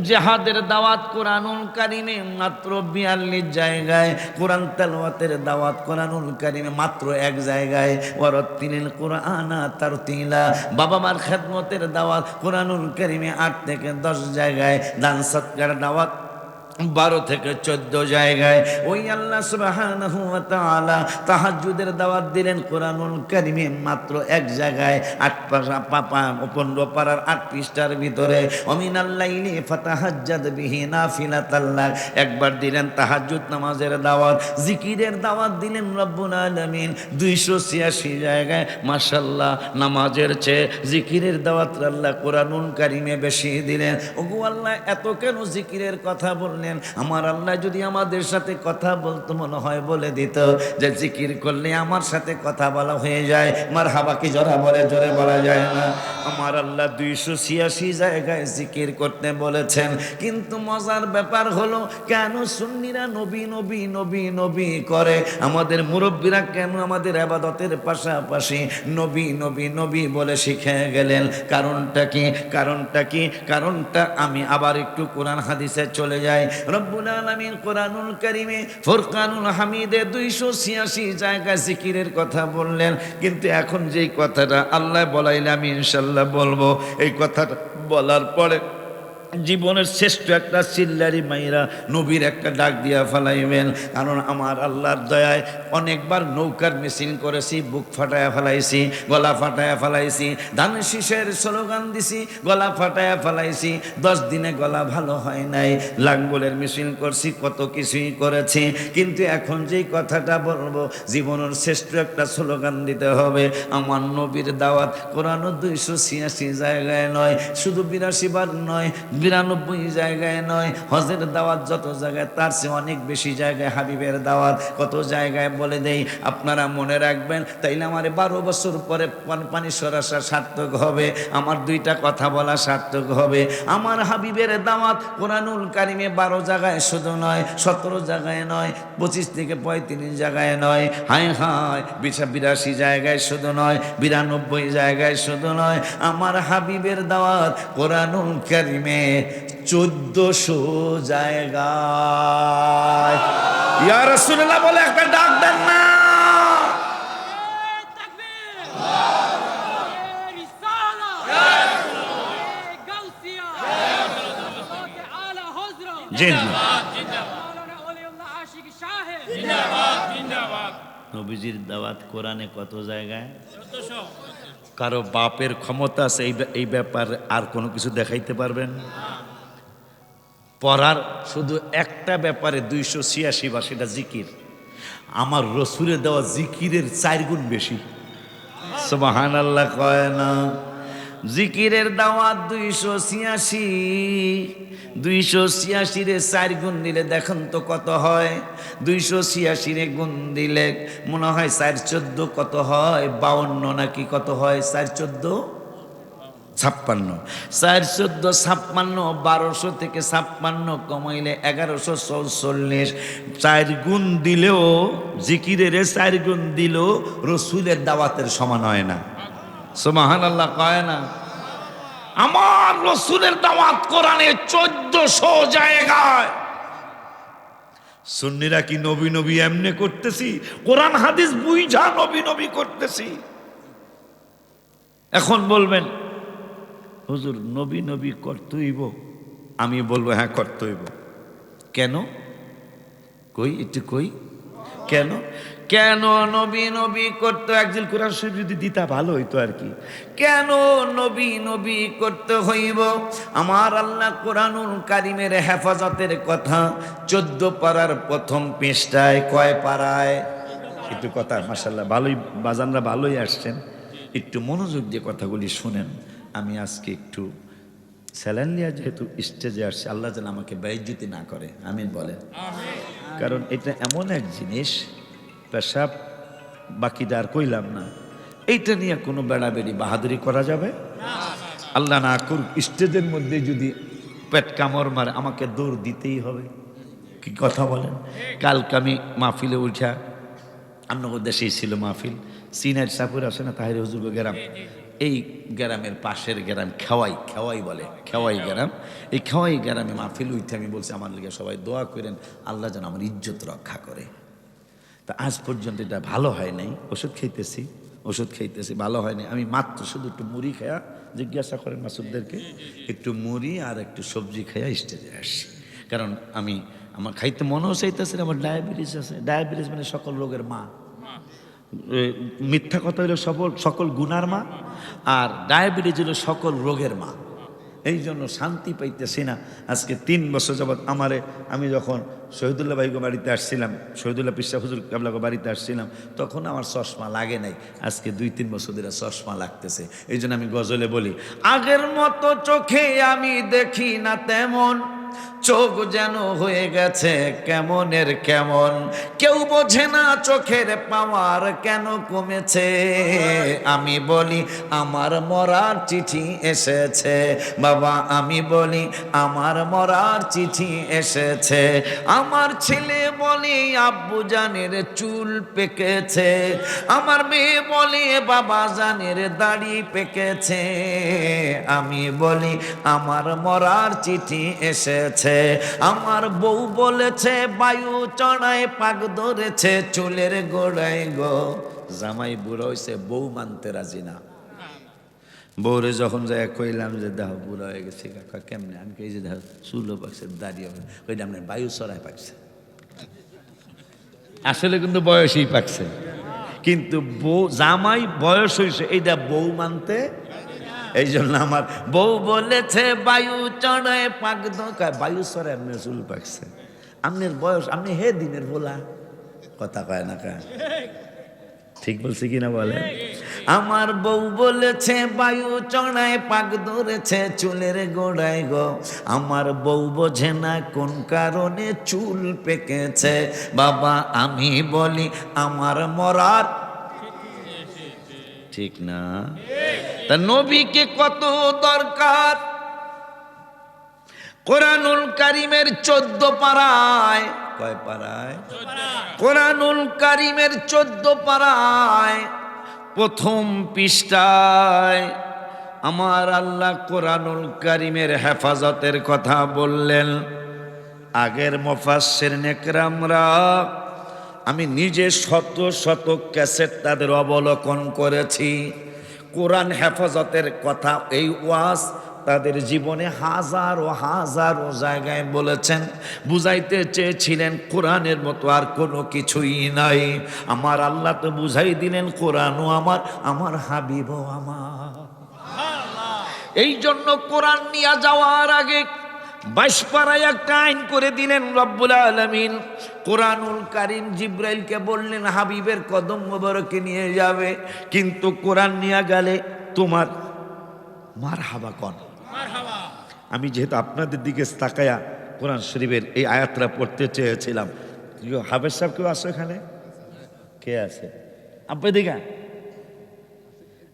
জেহাদের দাওয়াত কোরআনুল কারিমে মাত্র 42 জায়গায়। কোরআন তেলাওয়াতের দাওয়াত কোরআনুল কারিমে মাত্র 1 জায়গায়। ওয়ারাত্তিলিল কুরআনা তারতিলা, বাবা মার খেদমতের দাওয়াত কোরআনুল কারিমে 8 থেকে 10 জায়গায়। দান সৎকার দাওয়াত 12 থেকে 14 জায়গায়। ওই আল্লাহ সুবহানাহু ওয়া তাআলা তাহাজ্জুদের দাওয়াত দিলেন কোরআনুল কারিমে মাত্র 1 জায়গায়, 8 15 পারার 8 পৃষ্ঠার ভিতরে। অমিনাল লাইলি ফাতাহাজ্জাদ বিহি নাফিলাতাল লাক, একবার দিলেন তাহাজ্জুদ নামাজের দাওয়াত। জিকিরের দাওয়াত দিলেন রব্বুল আলামিন 286 জায়গায়। মাশাআল্লাহ, নামাজের চেয়ে জিকিরের দাওয়াত আল্লাহ কোরআনুল কারিমে বেশি দিলেন। ওগো আল্লাহ, এত কেন জিকিরের কথা বললেন? আমার আল্লাহ যদি আমাদের সাথে কথা বলতো, মনে হয় বলে দিত যে জিকির করলে আমার সাথে কথা বলা হয়ে যায়। মারহাবা কি জোরে বলে? জোরে বলা যায় না? আমার আল্লাহ 286 জায়গায় জিকির করতে বলেছেন। কিন্তু মজার ব্যাপার হলো, কেন সুন্নিরা নবী নবী নবী নবী করে? আমাদের মুরব্বীরা কেন আমাদের ইবাদতের পাশাপাশি নবী নবী নবী বলে শিখে গেলেন? কারণটা কি? কারণটা আমি আবার একটু কোরআন হাদিসে চলে যাই। রব্বুল আলামিন কোরআনুল কারিমে ফুরকানুল হামিদে 286 জায়গায় জিকিরের কথা বললেন। কিন্তু এখন যেই কথাটা আল্লাহ বলাইলে আমি ইনশাল্লাহ বলবো, এই কথাটা বলার পরে জীবনের শ্রেষ্ঠ একটা চিল্লারি মাইরা নবীর একটা ডাক দিয়া ফেলাইবেন। কারণ আমার আল্লাহর দয়ায় অনেকবার নৌকার মিছিল করেছি, বুক ফাটায়া ফেলাইছি, গলা ফাটায়া ফেলাইছি, ধান শীষের স্লোগান দিছি, গলা ফাটায়া ফেলাইছি, 10 দিনে গলা ভালো হয় নাই, লাঙ্গলের মিছিল করছি, কত কিছুই করেছি। কিন্তু এখন যেই কথাটা বলবো, জীবনের শ্রেষ্ঠ একটা স্লোগান দিতে হবে। আমার নবীর দাওয়াত কোরআন 286 জায়গায় নয়, শুধু 82 বার নয়, 92 জায়গায় নয়, হজের দাওয়াত যত জায়গায় তার চেয়ে অনেক বেশি জায়গায় হাবিবের দাওয়াত কত জায়গায় বলে দেই, আপনারা মনে রাখবেন। তাইলে আমার 12 বছর পরে পানি সরাসা সার্থক হবে, আমার 2টা কথা বলা সার্থক হবে। আমার হাবিবের দাওয়াত কোরআনুল কারিমে 12 জায়গায় শুধু নয়, 17 জায়গায় নয়, 25 থেকে 35 জায়গায় নয়, হায় হায় 82 জায়গায় শুধু নয়, 92 জায়গায় শুধু নয়, আমার হাবিবের দাওয়াত কোরআনুল কারিমে 1400 জায়গায়। ইয়া রাসূলুল্লাহ বলে একটা ডাক দেন না। নবীজির দাওয়াত কোরআনে কত জায়গায়? কারো বাপের ক্ষমতা আছে এই ব্যাপারে আর কোনো কিছু দেখাইতে পারবেন? পড়ার শুধু একটা ব্যাপারে 286 বার, সেটা জিকির। আমার রসুলের দেওয়া জিকিরের 4 গুণ বেশি। সুবহানাল্লাহ কয় না? জিকিরের দাওয়াত 286, 286 রে 4 গুণ দিলে দেখেন তো কত হয়। 286 রে গুণ দিলে মনে হয় 4 14 কত হয়, 52 নাকি কত হয়, 4 14 56, 4 14 56, 1200 থেকে 56 কমাইলে 1144। 4 গুণ দিলেও জিকিরের 4 গুণ দিলেও রসুলের দাওয়াতের সমান হয় না। সুবহানাল্লাহ কয় না? আমার রসুলের দাওয়াত কোরআনে 1400 জায়গায়। সুন্নিরা কি নবী নবী এমনি করতেছি, কোরআন হাদিস বুঝা নবী নবী করতেছি। এখন বলবেন হুজুর নবী নবী করতে হইব, আমি বলবো হ্যাঁ করতে হইব। কেন কই একটু কই কেন কেন নবী নবী করতে? একদিন কোরআন শরীফ যদি দিতা ভালো হইতো আর কি। কেন নবী নবী করতে হইব? আমার আল্লাহ কোরআনুল কারিমের হেফাজতের কথা 14 পারার প্রথম পৃষ্ঠায়, কয় পারায়? একটু কথা মাশাআল্লাহ ভালোই বাজানরা ভালোই আসছেন, একটু মনোযোগ দিয়ে কথাগুলি শুনেন। আমি আজকে একটু স্যালান নিয়ে যেহেতু স্টেজে আসছে, আল্লাহ যেন আমাকে বেইজ্জতি না করে, আমিন বলেন। কারণ এটা এমন এক জিনিস, পেশাব বাকিটা আর কইলাম না, এইটা নিয়ে কোনো বেড়াবেড়ি বাহাদুরি করা যাবে আল্লাহ না করুক। স্টেজের মধ্যে যদি পেট কামড় মারে আমাকে দৌড় দিতেই হবে। কি কথা বলেন? কালকে আমি মাহফিলে উঠা, আপনার দেশেই ছিল মাহফিল, সিনাইট সাপুর আছে না তাহির হুজুর গ্রাম, এই গ্রামের পাশের গ্রাম খেওয়াই বলে, খেওয়াই গ্রাম। এই খেওয়াই গ্রামে মাহফিল উঠে আমি বলছি আমার লিগে সবাই দোয়া করেন আল্লাহ যেন আমার ইজ্জত রক্ষা করে। তা আজ পর্যন্ত এটা ভালো হয় নাই, ওষুধ খাইতেছি ভালো হয় নাই। আমি মাত্র শুধু একটু মুড়ি খায়া, জিজ্ঞাসা করেন মাসুদদেরকে, একটু মুড়ি আর একটু সবজি খাইয়া স্টেজে আসছি। কারণ আমার খাইতে মনেও চাইতেছে, আমার ডায়াবেটিস আছে। ডায়াবেটিস মানে সকল রোগের মা, মিথ্যা কথা হইল সকল গুনার মা, আর ডায়াবেটিস হলো সকল রোগের মা। এই জন্য শান্তি পাইতেছি না। আজকে 3 বছর যাবৎ আমি যখন শহীদুল্লাহ ভাইগো বাড়িতে আসছিলাম, শহীদুল্লাহ পিসা হুজুর কাবলাগো বাড়িতে আসছিলাম, তখন আমার চশমা লাগে নাই। আজকে 2-3 বছর ধরে চশমা লাগতেছে। এই জন্য আমি গজলে বলি, আগের মতো চোখে আমি দেখি না তেমন, চোখ যেন হয়ে গেছে কেমনের কেমন, কেউ বোঝে না চোখের পাওয়ার কেন কমেছে। আমি বলি আমার মরার চিঠি এসেছে বাবা, আমি বলি আমার মরার চিঠি এসেছে। আমার ছেলে বলে আব্বু জানের চুল পেকেছে, আমার মেয়ে বলে বাবা জানের দাড়ি পেকেছে। আমি বলি আমার মরার চিঠি এসেছে। আমার বউ বলেছে বায়ু চড়ায় পাক ধরেছে চুলের গোড়ায় গো। জামাই বুড়ো হয়েছে, বউ মানতে রাজি না। বউরে যখন যায় কইলাম যে দেখো বুড়ো হয়ে গেছে, কাকা কেমনে? আমি কই যে দেখো চুলও পাকছে, দাঁড়িয়ে ওইটা আপনার বায়ু চড়ায় পাকছে। আসলে কিন্তু বয়সেই পাকছে, কিন্তু বউ জামাই বয়স হয়েছে, এইটা বউ মানতে। এই জন্য আমার বউ বলেছে বায়ু চড়ায় পাক ধোকায়, বায়ু চড়ায় আপনার চুল পাকছে। আপনার বয়স, আপনি হে দিনের বলা কথা কয় না কা, ঠিক বলছি কিনা বলে? আমার বউ বলেছে বায়ু চড়ায় পাক ধরেছে চুলের গোড়ায় গো। আমার বউ বোঝে না কোন কারণে চুল পেকেছে বাবা। আমি বলি আমার মরার ঠিক না। তা নবীকে কত দরকার। কোরআনুল কারিমের 14 পারায়, কয় পারায়? কোরআনুল কারিমের 14 পারায় প্রথম পৃষ্ঠায় আমার আল্লাহ কোরআনুল কারিমের হেফাজতের কথা বললেন। আগের মুফাসসির নেকরামরা, আমি নিজে শত শত ক্যাসেট তাদের অবলোকন করেছি। কোরআন হেফাজতের কথা, এই ওয়াজ তাদের জীবনে হাজারো হাজারো জায়গায় বলেছেন। বুঝাইতে চেয়েছিলেন কোরআনের মতো আর কোনো কিছুই নাই। আমার আল্লাহ তো বুঝাই দিলেন কোরআনও আমার, আমার হাবিবও আমার। এই জন্য কোরআন নিয়ে যাওয়ার আগে 22 পারায় একটা আইন করে দিলেন রব্বুল আলামিন। কোরআনুল কারীম জিব্রাইলকে বললেন হাবিবের কদম মোবারকে নিয়ে যাবে, কিন্তু কোরআন নিয়ে গেলে তোমার মারহাবা কোন। আমি যেহেতু আপনাদের দিকে তাকায়া কোরআন শরীফের এই আয়াতটা পড়তে চেয়েছিলাম, হাফেজ সাহেব কেউ আছে এখানে? কে আছে? আপনি দিকে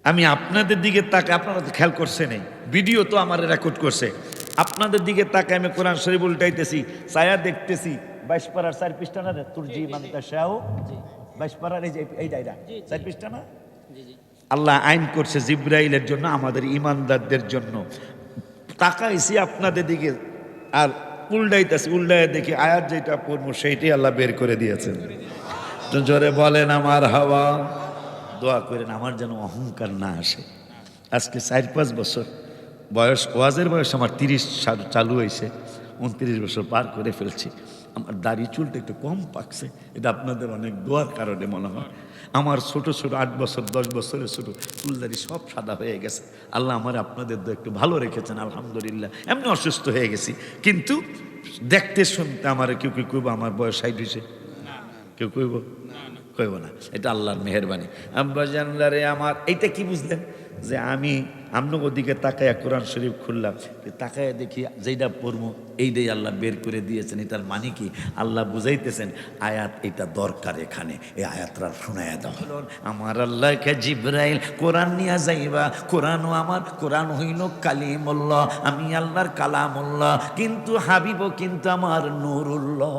আমি আপনাদের দিকে তাকায়, আপনারা তো খেয়াল করছেন, এই ভিডিও তো আমার রেকর্ড করছে, আপনাদের দিকে তাকায় আমি কোরআন শরীফ উল্টাইতেছি, ছায়া দেখতেছি 22 পারার 4 পৃষ্ঠা না তুরজি মানতা শাও, 22 পারার এই দায়রা 4 পৃষ্ঠা না। আল্লাহ আইন করছে জিব্রাইলের জন্য, আমাদের ইমানদারদের জন্য। তাকাইছি আপনাদের দিকে আর উল্টাইতেছি, উল্টায় দেখি আয়াত যেটা পড়বো সেইটাই আল্লাহ বের করে দিয়েছেন। তো জোরে বলেন আমার হাওয়া। দোয়া করেন আমার যেন অহংকার না আসে। আজকে 4-5 বছর বয়স, ওয়াজের বয়স আমার 30 চালু হয়েছে, 29 বছর পার করে ফেলছি। আমার দাড়ি চুলটা একটু কম পাকছে, এটা আপনাদের অনেক দোয়ার কারণে মনে হয়। আমার ছোট ছোট 8 বছর 10 বছরের ছোট চুল দাড়ি সব সাদা হয়ে গেছে। আল্লাহ আমার আপনাদের তো একটু ভালো রেখেছেন আলহামদুলিল্লাহ। এমনি অসুস্থ হয়ে গেছি, কিন্তু দেখতে শুনতে আমার কেউ কেউ কইব আমার বয়স 60 হয়েছে, কেউ কইব কইব না, এটা আল্লাহর মেহেরবানি। আব্বাজানরা আমার এইটা কি বুঝলেন যে আমি আপনার দিকে তাকায় কোরআন শরীফ খুললাম, তাকায় দেখি যেইটা পড়বো এইটাই আল্লাহ বের করে দিয়েছেন। এটার মানে কি আল্লাহ বুঝাইতেছেন আয়াত এটা দরকার, এখানে এই আয়াতটা শোনায়া দাও। আমার আল্লাহকে জিব্রাইল কোরআন নিয়ে যাইবা, কোরআনও আমার, কোরআন হইল কালিমুল্লাহ, আমি আল্লাহর কালামুল্লাহ, কিন্তু হাবিবও কিন্তু আমার নূরুল্লাহ।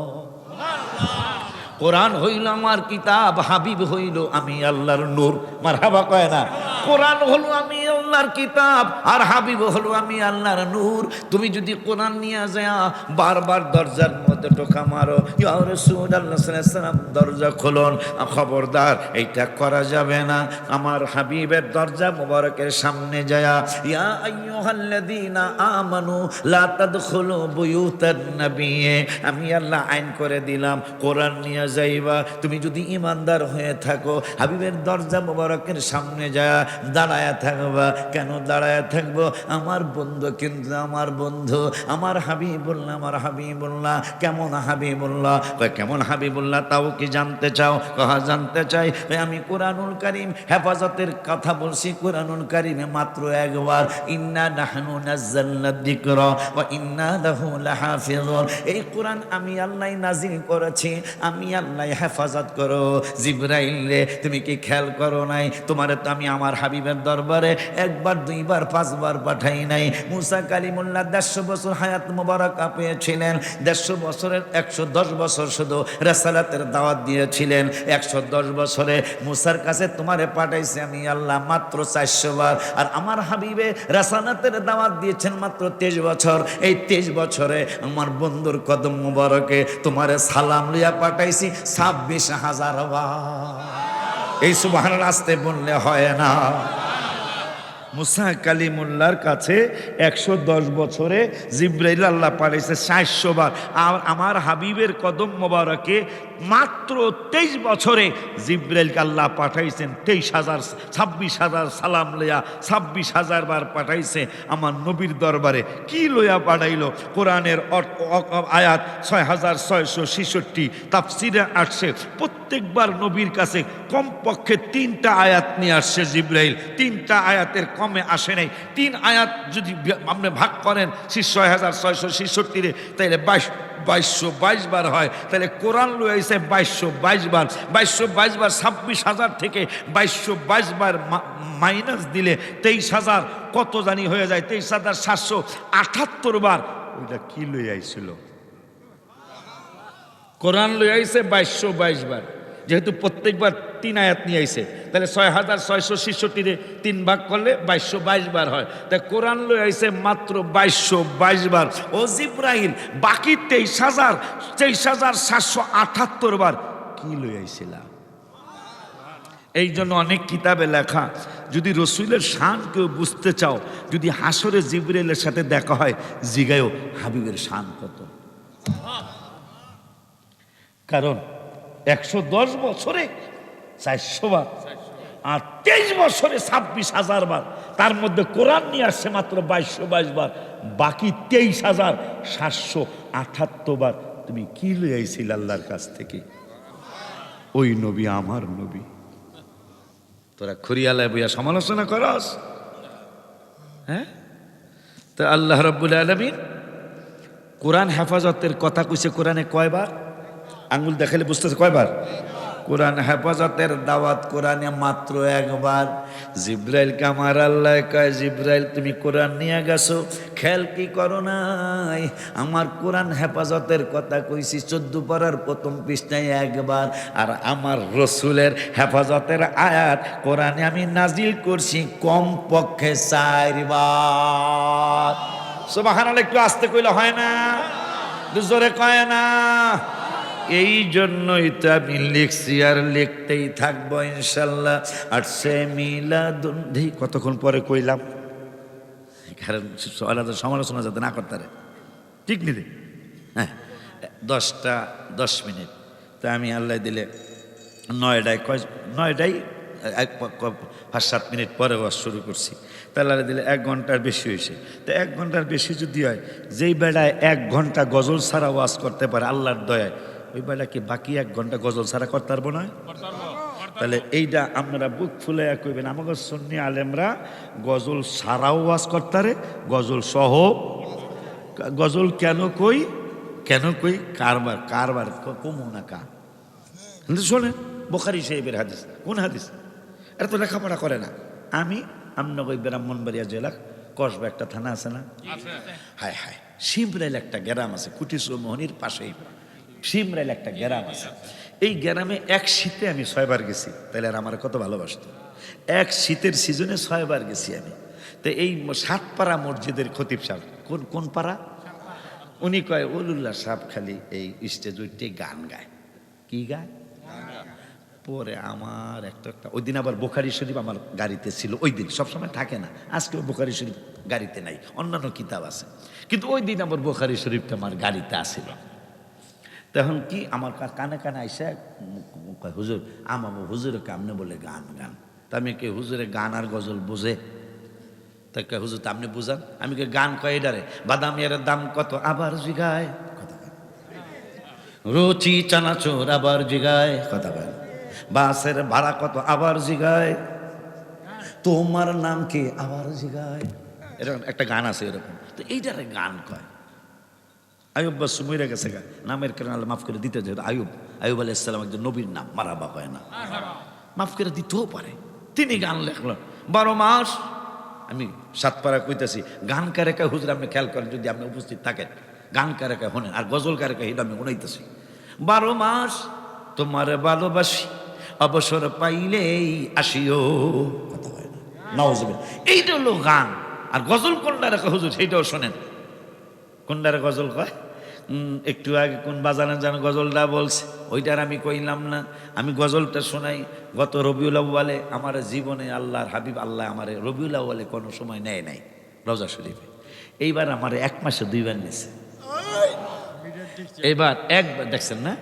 কোরআন হইল আমার কিতাব, হাবিব হইল আমি আল্লাহর নূর। মারহাবা কয় না? কোরআন হলো আমি আল্লাহর কিতাব আর হাবিব হলো আমি আল্লাহর নূর। তুমি যদি কোরআন নিয়ে যায় বারবার দরজার মধ্যে টোকা মারো, ইয়া রাসূলুল্লাহ সাল্লাল্লাহু আলাইহি ওয়াসাল্লাম দরজা খুলুন, খবরদার এইটা করা যাবে না। আমার হাবিবের দরজা মোবারকের সামনে যায়, ইয়া আইয়ুহাল্লাযীনা আমানু লা তাদখুলু বুয়ুতান নবী, আমি আল্লাহ আইন করে দিলাম কোরআন নিয়ে যাইবা। তুমি যদি ইমানদার হয়ে থাকো হাবিবের দরজা মোবারকের সামনে যায় দাঁড়ায়া থাকবা। কেন দাঁড়ায়া থাকবো? আমার বন্ধু কিন্তু আমার বন্ধু, আমার হাবিবুল্লাহ, আমার হাবিবুল্লাহ। কেমন হাবিবুল্লাহ? কেমন হাবিবুল্লাহ তাও কি জানতে চাও? কহা জানতে চাই। আমি কোরআনুল কারীম হেফাজতের কথা বলছি, কোরআনুল কারীমে মাত্র একবার ইন্না নাহনু নাযালনা যিকরা ওয়া ইন্না লাহু লাহাফিজুন, এই কোরআন আমি আল্লাহ নাযিল করেছি, আমি আল্লাহ হেফাজত করো। জিবরাইল রে তুমি কি খেয়াল করো নাই? তোমারে তো আমি আমার হাবিবের দরবারে 1 বার 2 বার 5 বার পাঠাই নাই। মুসা কালিমুল্লাহ 150 বছর হায়াত মুবারাকা পেয়েছিলেন, 150 বছরের 110 বছর শুধু রিসালাতের দাওয়াত দিয়েছিলেন। 110 বছরে মুসার কাছে তোমারে পাঠাইছে আমি আল্লাহ মাত্র 400 বার, আর আমার হাবিবে রিসালাতের দাওয়াত দিয়েছেন মাত্র 23 বছর। এই 23 বছরে আমার বন্ধুর কদম মুবারকে তোমারে সালাম লইয়া পাঠাইছি 26,000 বার। এই সুবহানাল্লাহ আস্তে বললে হয় না? মুসা কালিমুল্লাহর কাছে 110 বছরে জিব্রাইল আল্লাহ পাঠাইছে 400 বার, আর আমার হাবিবের কদম মোবারকে মাত্র 23 বছরে জিব্রাইলকে আল্লাহ পাঠাইছেন 26,000 সালাম লইয়া 26,000 বার পাঠাইছে আমার নবীর দরবারে। কি লইয়া পাঠাইল? কোরআনের আয়াত 6,666, তাফসিরে আসছে প্রত্যেকবার নবীর কাছে কমপক্ষে 3টা আয়াত নিয়ে আসছে জিব্রাইল, 3টা আয়াতের কমে আসে নাই। 3 আয়াত যদি আপনি ভাগ করেন 6,666 তাইলে 2222 বার হয়, তাহলে কোরআন লইছে 2222 বার। 2222 বার 26,000 থেকে 2222 বার মাইনাস দিলে 23,000 কত জানি হয়ে যায়, 23,778 বার। ওইটা কি লই আইছিল? কোরআন লই আইছে 2222 বার, যেহেতু প্রত্যেকবার 3 আয়াত নিয়ে আইছে, তাহলে 6,666 3 ভাগ করলে 2222 বার হয়। তাই কোরআন লই আইছে মাত্র 2222 বার। ও জিব্রাইল বাকি 23,778 বার কি লই আইছিলা? এই জন্য অনেক কিতাবে লেখা, যদি রসুলের শান কেউ বুঝতে চাও, যদি হাসরে জিব্রাইলের সাথে দেখা হয় জিগায়ও হাবিবের শান কত। কারণ 110 বছরে 400 বার, আর 23 বছরে 26,000 বার, তার মধ্যে কোরআন নিয়ে আসছে মাত্র 2222 বার, বাকি 23,778 বার তুমি কি লই আইছিল আল্লাহর কাছ থেকে? ওই নবী আমার নবী, তোরা খড়িয়ালায় বইয়া সমালোচনা করস? হ্যাঁ, তো আল্লাহ রাব্বুল আলামিন কোরআন হেফাজতের কথা কইছে কোরআনে কয়বার? আঙ্গুল দেখালে বুঝতেছে কয়বার? কোরআন হেফাজতের দাওয়াত কোরআনে মাত্র একবার। জিব্রাইলকে আমার আল্লাহ কয়, জিব্রাইল তুমি কোরআন নিয়ে গেছো, খেয়াল কি করো নাই? আমার কোরআন হেফাজতের কথা কইছি 14 পারার প্রথম পৃষ্ঠায় একবার, আর আমার রসুলের হেফাজতের আয়াত কোরআনে আমি নাজিল করছি কমপক্ষে 4 বার। সুবহানাল্লাহ, একটু আস্তে কইলে হয় না? জোরে কয় না? এই জন্যই তো আমি লিখছি আর লিখতেই থাকবো ইনশাল্লাহ। আর সে মিলাদুন্নবী কতক্ষণ পরে কইলাম, কারণ আলাদা সমালোচনা যাতে না করতে পারে, ঠিক নি রে? হ্যাঁ, 10টা 10 মিনিট, তা আমি আল্লাহ দিলে 9টায় 5-7 মিনিট পরে ওয়াজ শুরু করছি, তাহলে আল্লাহ দিলে 1 ঘন্টার বেশি হয়েছে। তো 1 ঘন্টার বেশি যদি হয়, যেই বেড়ায় 1 ঘন্টা গজল ছাড়া ওয়াজ করতে পারে আল্লাহর দয়ায়, ওই বেলা কি বাকি 1 ঘন্টা গজল ছাড়া করতে পারবো না? তাহলে এইটা আপনারা বুক ফুলে কইবেন, আমাকে সুন্নি আলেমরা গজল ছাড়াও ওয়াজ করতারে, গজল সহ। গজল কেন কই কারবার কমু না কা। কিন্তু শোনেন, বুখারী শরীফের হাদিস। কোন হাদিস? এটা তো লেখাপড়া করে না। আমি আমনগর ব্রাহ্মণবাড়িয়া জেলা কসবা একটা থানা আছে না? হায় হায়, শিমরাইল একটা গ্রাম আছে, কুটিচৌমোহনীর পাশেই শিমরাইল একটা গ্রাম আছে। এই গ্রামে এক শীতে আমি 6 বার গেছি, তাহলে আর আমার কত ভালোবাসতো। এক শীতের সিজনে 6 বার গেছি আমি। তো এই 7 পাড়া মসজিদের খতিব সাহেব, কোন পাড়া? উনি কয় ওলুল্লাহ সাহেব খালি এই স্টেজ উঠতে গান গায়। কি গায়? পরে আমার একটা ওই দিন আবার বুখারী শরীফ আমার গাড়িতে ছিল। ওই দিন সবসময় থাকে না, আজকেও বুখারী শরীফ গাড়িতে নাই, অন্যান্য কিতাব আছে, কিন্তু ওই দিন আবার বুখারী শরীফটা আমার গাড়িতে আসিল। তখন কি আমার কানে কানে আইসা হুজুর, আমার হুজুরে কামনে বলে গান গান। তা আমি কে হুজুরে গান আর গজল বুঝে? তা কে হুজুর তা আপনি বুঝান। আমি কে গান কয় এটারে, বাদামের দাম কত আবার জিগায়, কথা কয়। রুচি চানাচুর আবার জিগায়, কথা কয়। বাসের ভাড়া কত আবার জিগায়, তোমার নাম কি আবার জিগায়। এরকম একটা গান আছে এরকম। তো এইটারে গান কয়। আয়ুব বা সুমইরা গেছে গা, নামের কারণে আল্লাহ মাফ করে দিতে। যেহেতু আয়ুব আলাইহিস সালাম একজন নবীর নাম, মারাবা হয় না, মাফ করে দিতেও পারে। তিনি গান লেখলেন 12 মাস। আমি 7 পারা কইতাছি, গান কারে কায় হুজুর আপনি খেয়াল করেন, যদি আপনি উপস্থিত থাকেন, গান কারে কায় শোনেন, আর গজল কারে কায় এটা আমি শুনাইতেছি। 12 মাস তোমারে ভালোবাসি, অবসর পাইলেই আসিও, কথা হয় না, নাউজুবিল্লাহ। এইটা হলো গান। আর গজল কোনটা রেখা হুজুর সেইটাও শোনেন। কোনটারে গজল কয়? একটু আগে কোন বাজানে যেন গজলটা বলছে, ওইটার আমি কইলাম না। আমি গজলটা শোনাই। গত রবিউল আউয়ালে আমার জীবনে আল্লাহর হাবিব আল্লাহ আমার রবিউল আউয়ালে কোনো সময় নেয় নাই রওজা শরীফে। এইবার আমার 1 মাসে 2 বার নিছে। এইবার একবার দেখছেন না,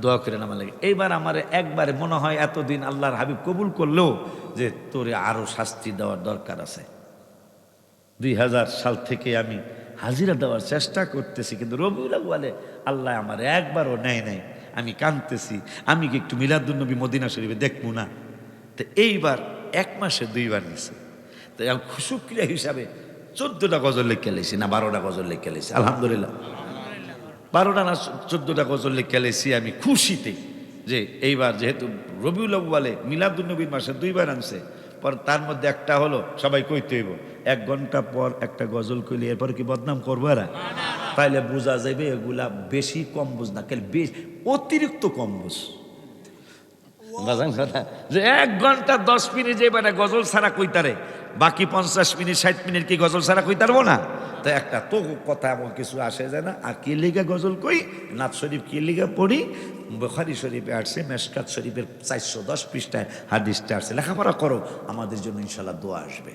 দোয়া করেন আমার লাগে। এইবার আমার একবারে মনে হয় এতদিন আল্লাহর হাবিব কবুল করলেও যে তোরে আরো শাস্তি দেওয়ার দরকার আছে। 2000 সাল থেকে আমি হাজিরা দেওয়ার চেষ্টা করতেছি, কিন্তু রবিউল আউয়ালে আল্লাহ আমার একবারও নেয় নাই। আমি কাঁদতেছি, আমি কি একটু মিলাদুন্নবী মদিনা শরীফে দেখবো না? তো এইবার 1 মাসে 2 বার নিছে। তো শুকরিয়া হিসাবে 14টা গজল লিখে লেছি, না 12টা গজল লিখে লেছি। আলহামদুলিল্লাহ, 12টা না 14টা গজল লিখে লেছি আমি খুশিতে, যে এইবার যেহেতু রবিউল আউয়ালে মিলাদুন্নবীর মাসে 2 বার আনছে। পর তার মধ্যে একটা হলো সবাই কইতে হইব 1 ঘন্টা পর একটা গজল কইলে এরপর কি বদনাম করবো এরা? তাইলে বোঝা যাবে এগুলা বেশি কম বুঝ না, অতিরিক্ত কম বুঝ। বাজান কথা যে 1 ঘন্টা 10 মিনিট যে বেটা গজল ছাড়া কইতারে, বাকি 50 মিনিট 60 মিনিট কি গজল ছাড়া কইতারবো না? তো একটা তো কথা এমন কিছু আসে যায় না। আর কি লিগা গজল কই, নাথ শরীফ কি লিগা পড়ি, বুখারী শরীফে আসছে, মেশকাত শরীফের 410 পৃষ্ঠায় হাদিসটা আসছে। লেখাপড়া করো, আমাদের জন্য ইনশাল্লাহ দোয়া আসবে।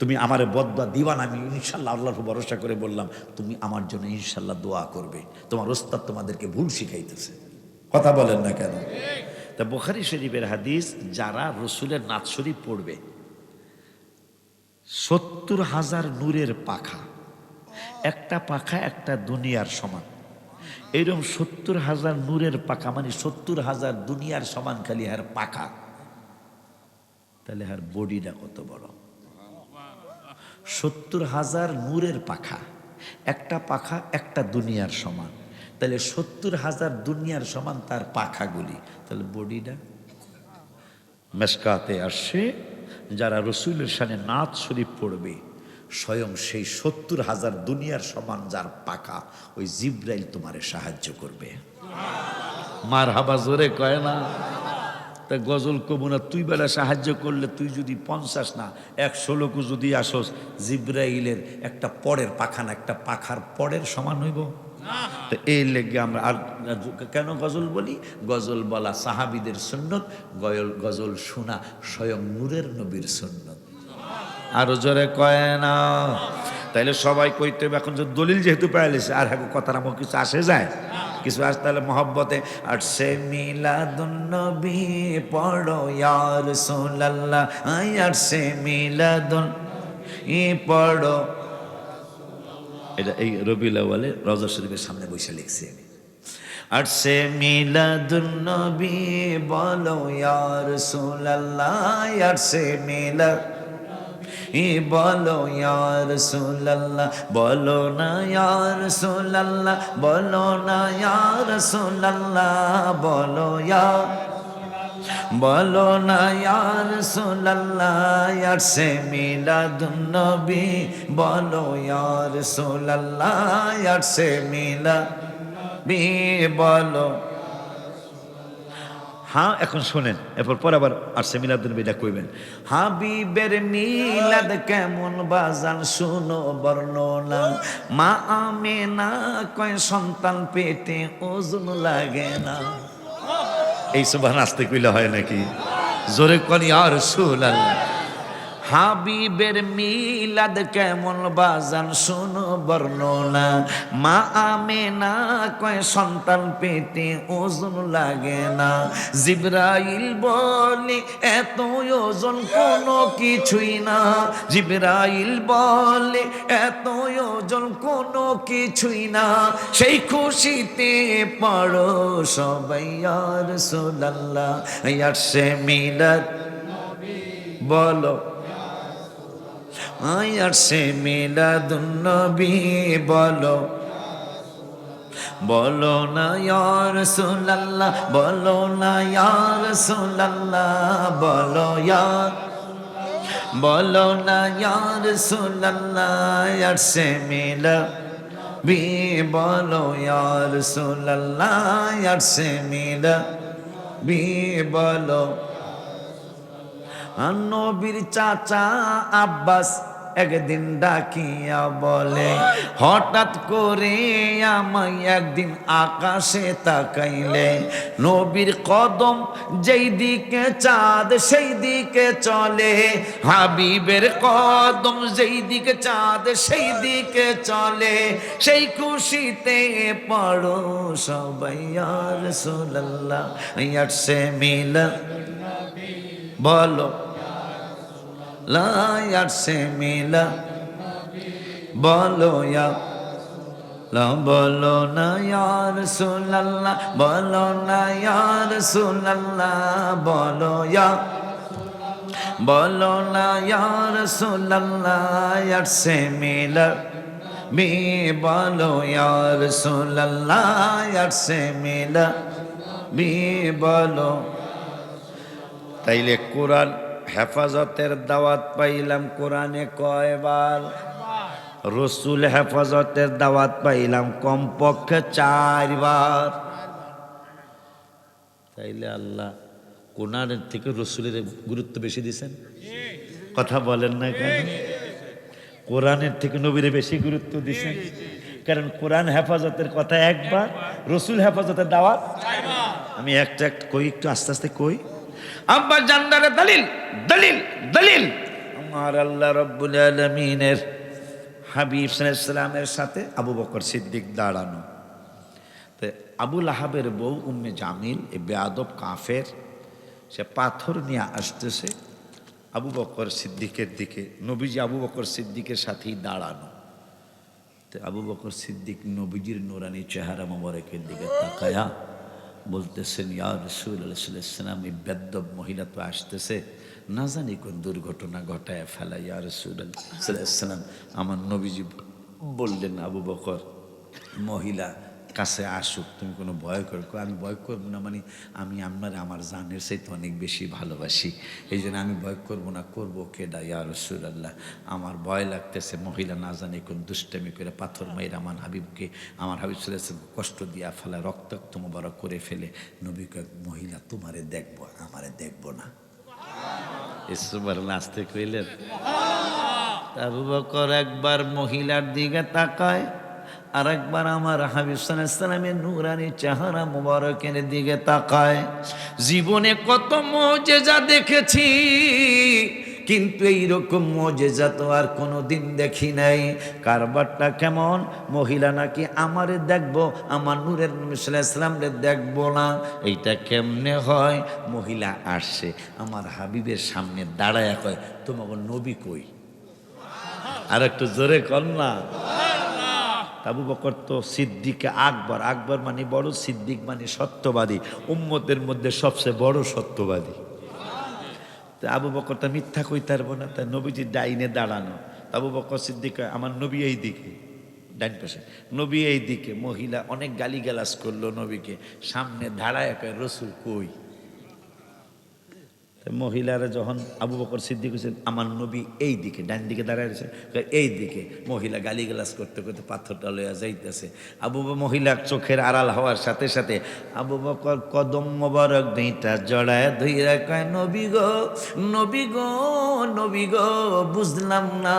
তুমি আমারে বদদোয়া দিবা না, আমি ইনশাল্লাহ আল্লাহর উপর ভরসা করে বললাম, তুমি আমার জন্য ইনশাল্লাহ দোয়া করবে। তোমার ওস্তাদ তোমাদেরকে ভুল শিখাইতেছে, কথা বলেন না কেন? তা বুখারী শরীফের হাদিস, যারা রসুলের নাত শরীফ পড়বে 70,000 নূরের পাখা, একটা পাখা একটা দুনিয়ার সমান। এইরকম 70,000 নূরের পাখা মানে 70,000 দুনিয়ার সমান খালি হার পাখা, তাহলে হার বডিটা কত বড়। 70,000 নূরের পাখা, একটা পাখা একটা দুনিয়ার সমান, তাহলে 70,000 দুনিয়ার সমান তার পাখাগুলি, তাহলে বডিটা। মেশকাতে আসছে যারা রসুলের শানে নাত শরীফ পড়বে, স্বয়ং সেই 70,000 দুনিয়ার সমান যার পাকা, ওই জিব্রাইল তোমারে সাহায্য করবে। মার হাবা জোরে কয় না। তা গজল কবু না, তুই বেলা সাহায্য করলে তুই যদি 50 না 100 লোক যদি আসস, জিব্রাইলের একটা পরের পাখা না, একটা পাখার পরের সমান হইব। তো এই লেগে আমরা আর কেন গজল বলি? গজল বলা সাহাবীদের সুন্নত, গজল শোনা স্বয়ং নূরের নবীর সুন্নত। আরো জোরে কয় না। তাইলে সবাই কইতে হবে, এখন যে দলিল যেহেতু পাইলেছে, আর হ্যাঁ কথার আমার কিছু আসে যায়, কিছু আসে, তাহলে মহব্বতে আর সে মিলাদুন নবী পড়ো ইয়া রাসূলুল্লাহ, আর সে মিলাদুন পড়ো। এটা এই রবিউল আউয়ালে রওজা শরীফের সামনে বসে লিখছি আমি। আর সে মিলাদুন নবী বলো ইয়া রাসূলুল্লাহ, আর সে মিলাদ বলো ইয়া রাসূলুল্লাহ, বলো না ইয়া রাসূলুল্লাহ, বলো না ইয়া রাসূলুল্লাহ, বলো না ইয়া রাসূলুল্লাহ, আর সে মিলাদুন নবী বলো ইয়া রাসূলুল্লাহ, আর সে মিলাদুন বলো। হ্যাঁ, এখন শোনেন, এরপর পর আবার আসছে মিলাদুন নবীটা কইবেন। হাবিবের মিলাদ কেমন বাজান শুনো বর্ণনা, মা আমেনা কয় সন্তান পেটে ওজন লাগে না। এই সুবহান আস্তে কইলে হয় নাকি? জোরে কোন ইয়া রাসূলুল্লাহ। হাবিবের মিলাদ কেমন বাজান শুনো বর্ণনা, মা আমেনা কয় সন্তান পেটে ওজন লাগে না। জিবরাইল বলে এত ওজন কোনো কিছুই না, জিবরাইল বলে এত ওজন কোনো কিছুই না। সেই খুশিতে পড়ো সবাই ইয়া রাসূলুল্লাহ, আর সে মিলাদ বলো, আর সে মিলাদুন নবী বলো, বলো না ইয়া রাসূলুল্লাহ, বলো না ইয়া রাসূলুল্লাহ, বলো না ইয়া রাসূলুল্লাহ, আর সে মিলাবি বলো ইয়া রাসূলুল্লাহ, আর সে মিলাবি বলো। নবীর চাচা আব্বাস একদিন ডাকিয়া বলে, হঠাৎ করে আমায় একদিন আকাশে তাকাইলে, নবীর কদম যেই দিকে চাঁদ সেই দিকে চলে, হাবিবের কদম যেই দিকে চাঁদ সেই দিকে চলে। সেই খুশিতে পড়ো সবাই ইয়া রাসূলুল্লাহ, আর সে মিলাদ বলো, আর সে মিলাদ বলো বলো না ইয়া রাসূলুল্লাহ, বলো না ইয়া রাসূলুল্লাহ, বলো না ইয়া রাসূলুল্লাহ, আর সে মিলাদ বলো ইয়া রাসূলুল্লাহ, আর সে মিলাদ বলো। তাইলে কোরআন হেফাজতের দাওয়াত পাইলাম কোরআনে কয়বার? রসুল হেফাজতের দাওয়াত পাইলাম কমপক্ষে 4 বার। তাইলে আল্লাহ কোরআনের থেকে রসুলের গুরুত্ব বেশি দিয়েছেন। কথা বলেন না কেন? কোরআনের থেকে নবীরে বেশি গুরুত্ব দিয়েছেন, কারণ কোরআন হেফাজতের কথা একবার, রসুল হেফাজতের দাওয়াত। আমি একটা কই, একটু আস্তে আস্তে কই। আব্বা জান্নারে দলিল দলিল দলিল। আমার আল্লাহ রাব্বুল আলামিনের হাবিব সাল্লাল্লাহু আলাইহি ওয়াসাল্লামের সাথে আবু বকর সিদ্দিক দাঁড়ানো, তো আবুল আহাবের বউ উম্মে জামিল এ বেয়াদব কাফের, সে পাথর নিয়ে আসতেছে আবু বকর সিদ্দিকের দিকে। নবীজি আবু বকর সিদ্দিকের সাথেই দাঁড়ানো। তো আবু বকর সিদ্দিক নবীজির নুরানি চেহারা মোবারকের দিকে তাকায়া বলতেছেন, ইয়া রাসূলুল্লাহ সাল্লাল্লাহু আলাইহি ওয়াসাল্লাম, এই বেয়াদব মহিলা তো আসতেছে, না জানি কোন দুর্ঘটনা ঘটায় ফেলা। ইয়া রাসূলুল্লাহ সাল্লাল্লাহু আলাইহি ওয়াসাল্লাম, আমার নবীজি বললেন, আবু বকর মহিলা কাছে আসুক, তুমি কোনো ভয় করো? আমি ভয় করবো না, মানে আমি আপনার আমার জানের চাইতে অনেক বেশি ভালোবাসি, এই জন্য আমি ভয় করবো না। করবো কেডা ইয়া রাসূলুল্লাহ, আমার ভয় লাগতেছে মহিলা না জানি কোন দুষ্টামি করে পাথর মাইর আমার হাবিবকে, আমার হাবিব সাল্লাল্লাহু আলাইহি ওয়াসাল্লাম কষ্ট দিয়া ফেলা, রক্তাক্ত মোবারক করে ফেলে। নবী কয়, মহিলা তোমারে দেখবো, আমারে দেখবো না। সুবহানাল্লাহ, আসতে কইলেন। আবু বকর একবার মহিলার দিকে তাকায়, আর একবার আমার হাবিব সাল্লাল্লাহু আলাইহি ওয়াসাল্লামের নূরানি চেহারা মুবারকের দিকে তাকায়। জীবনে কত মুজিজা দেখেছি, কিন্তু এইরকম মুজিজা তো আর কোনোদিন দেখি নাই। কারবারটা কেমন? মহিলা নাকি আমারে দেখবো, আমার নূরের নবী সাল্লাল্লাহু আলাইহি ওয়াসাল্লামরে দেখবো না। এইটা কেমনে হয়? মহিলা আসছে আমার হাবিবের সামনে দাঁড়ায় কয়, তোমাকে নবী কই? আর একটু জোরে কর না। আবু বকর তো সিদ্দিকে আকবর, আকবর মানে বড়, সিদ্দিক মানে সত্যবাদী, উম্মতের মধ্যে সবচেয়ে বড় সত্যবাদী। তা আবু বকর তা মিথ্যা কইতে পারবো না, তাই নবীজির ডাইনে দাঁড়ানো। আবু বকর সিদ্দিক আমার নবী এই দিকে, ডাইন পাশে, নবী এই দিকে। মহিলা অনেক গালিগালাজ করলো নবীকে, সামনে দাঁড়ায় কয়, রসুল কই? মহিলারা যখন আবু বকর সিদ্দিক হোসেন আমার নবী এই দিকে, ডান দিকে দাঁড়ায় রয়েছে, এই দিকে, মহিলা গালিগালাজ করতে করতে পাথরটা লইয়া যাইতেছে। মহিলার চোখের আড়াল হওয়ার সাথে সাথে আবু বকর কদম মোবারক দুইটা জড়ায় ধইরা কয়, নবী গো, নবী গো, নবী গো, বুঝলাম না,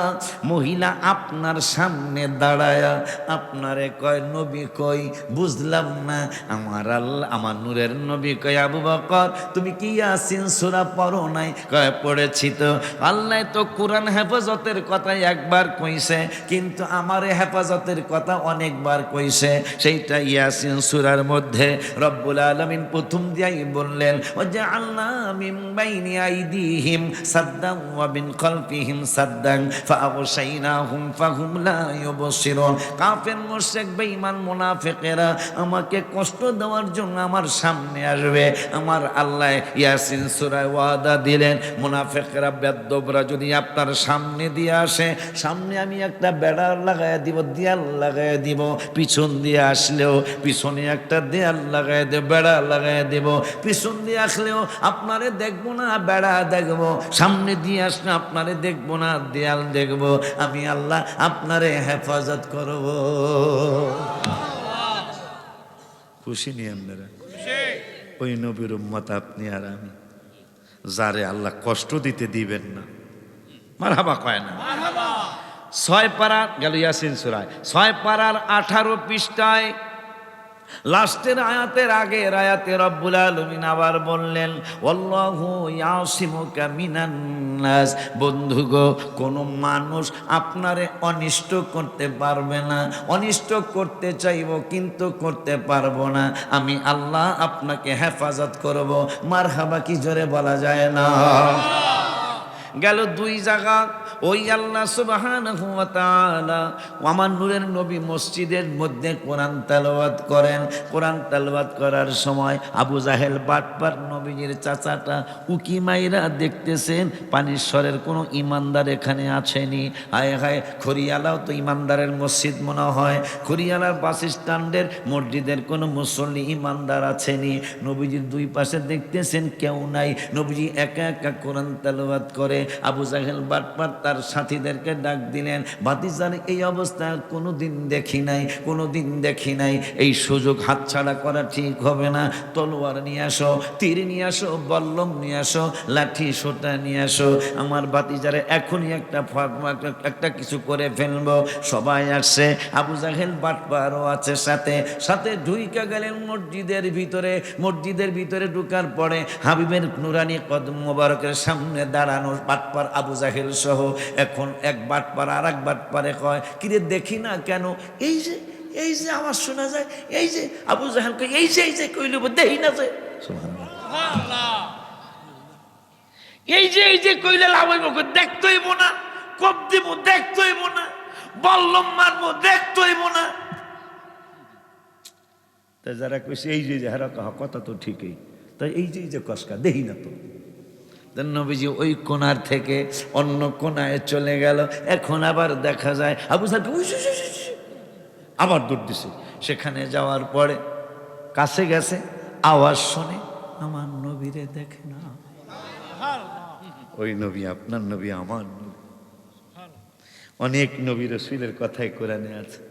মহিলা আপনার সামনে দাঁড়ায়া আপনারে কয় নবী কই, বুঝলাম না। আমার আল্লাহ, আমার নূরের নবী কয়, আবু বকর তুমি কি ইয়াসিন সূরা পড়ো নাই? কয় পড়েছি তো। আল্লাহ তো কোরআন হেফাজতের কথা একবার কইছে, কিন্তু আমার হেফাজতের কথা অনেকবার কইছে। সেইটা ইয়াসিন সূরার মধ্যে রব্বুল আলামিন প্রথম দিয়াই বললেন, ওয়াজআলনা মিন বাইনি আইদিহিম সাদ্দান ওয়া মিন খালফিহিম সাদ্দান ফাআগশাইনাহুম ফাহুম লা ইউবসিরুন। কাফের, মুশরিক, বেঈমান, মুনাফিকেরা আমাকে কষ্ট দেওয়ার জন্য আমার সামনে আসবে। আমার আল্লাহ ইয়াসিন সূরায় ওয়াদা দিলেন, মুনাফিকরা, বেদ্যবরা যদি আপনার সামনে দিয়ে আসে, সামনে আমি একটা বেড়া লাগাইয়া দিব, দেয়াল লাগাইয়া দিব। পিছন দিয়ে আসলেও পিছনে একটা দেয়াল লাগাইয়া দেব, বেড়া লাগাইয়া দেব। পিছন দিয়ে আসলেও আপনারে দেখবো না, বেড়া দেখবো। সামনে দিয়ে আসলে আপনারে দেখবো না, দেয়াল দেখবো। আমি আল্লাহ আপনারে হেফাজত করব। খুশি নিয়ে আপনারা? ওই নবীর উম্মত আপনি আর আমি, যারে আল্লাহ কষ্ট দিতে দিবেন না। মারহাবা কয় না? 6 পারা গেল ইয়াসিন সূরা, 6 পারার 18 পৃষ্ঠায় লাস্টের আয়াতের আগের আয়াতে রব্বুল আলামিন আবার বললেন, আল্লাহু ইয়াসিমুকা মিনান নাস। বন্ধু গো, কোনো মানুষ আপনারে অনিষ্ট করতে পারবে না। অনিষ্ট করতে চাইব কিন্তু করতে পারবো না। আমি আল্লাহ আপনাকে হেফাজত করব। মারহাবা কি জোরে বলা যায় না? গেল 2 জায়গা। ওই আল্লাহ সুবহানাহু ওয়া তাআলা আমার নূরের নবী মসজিদের মধ্যে কোরআন তেলাওয়াত করেন। কোরআন তেলাওয়াত করার সময় আবু জাহেল বাটপার নবীজির চাচাটা উকি মাইরা দেখতেছেন পানিশ্বরের কোনো ইমানদার এখানে আছেনি। হায় হায়, খড়িয়ালাও তো ইমানদারের মসজিদ মনে হয়, খড়িয়ালার বাস স্ট্যান্ডের মসজিদের কোনো মুসল্লি ইমানদার আছেনি। নবীজির 2 পাশে দেখতেছেন কেউ নাই। নবীজি একা একা কোরআন তেলাওয়াত করে। আবু জাহেল বাটপার তার সাথীদেরকে ডাক দিলেন, ভাতিজার এই অবস্থা কোনোদিন দেখি নাই, কোনোদিন দেখি নাই। এই সুযোগ হাতছাড়া করা ঠিক হবে না। তলোয়ার নিয়ে আসো, তীর নিয়ে আসো, বল্লম নিয়ে আসো, লাঠি সোটা নিয়ে আসো। আমার ভাতিজারে এখনই একটা কিছু করে ফেলবো। সবাই আসছে, আবু জাহেল বাটপারও আছে সাথে সাথে। ঢুইকা গেলেন মসজিদের ভিতরে। মসজিদের ভিতরে ঢুকার পরে হাবিবের নুরানি কদম মোবারকের সামনে দাঁড়ানো বাটপার আবু জাহেল সহ। এখন এক বাটপার আর এক বাটপারে কয়, কিরে দেখি না কেন? এই যে এই যে আওয়াজ শোনা যায়, এই যে আবু জাহেল কই এই যে কইল দেই না যে সুবহানাল্লাহ, এই যে কইলে লাভ হইব, দেখতে হইব না, কব দিব দেখতে হইব না, বল্লম মারবো দেখতে হইব না। তা যারা কইছে এই যে হারা কথা তো ঠিকই, তাই এই যে কসকা দেই না তো। নবীজি ওই কোণার থেকে অন্য কোণায় চলে গেল। এখন আবার দেখা যায় আবু জাহেল আবার দৌড় দিছে। সেখানে যাওয়ার পরে কাছে গেছে, আওয়াজ শুনে আমার নবীরে দেখে না। ওই নবী আপনার নবী, আমার নবী। অনেক নবী রসুলের কথাই কোরআনে আছে,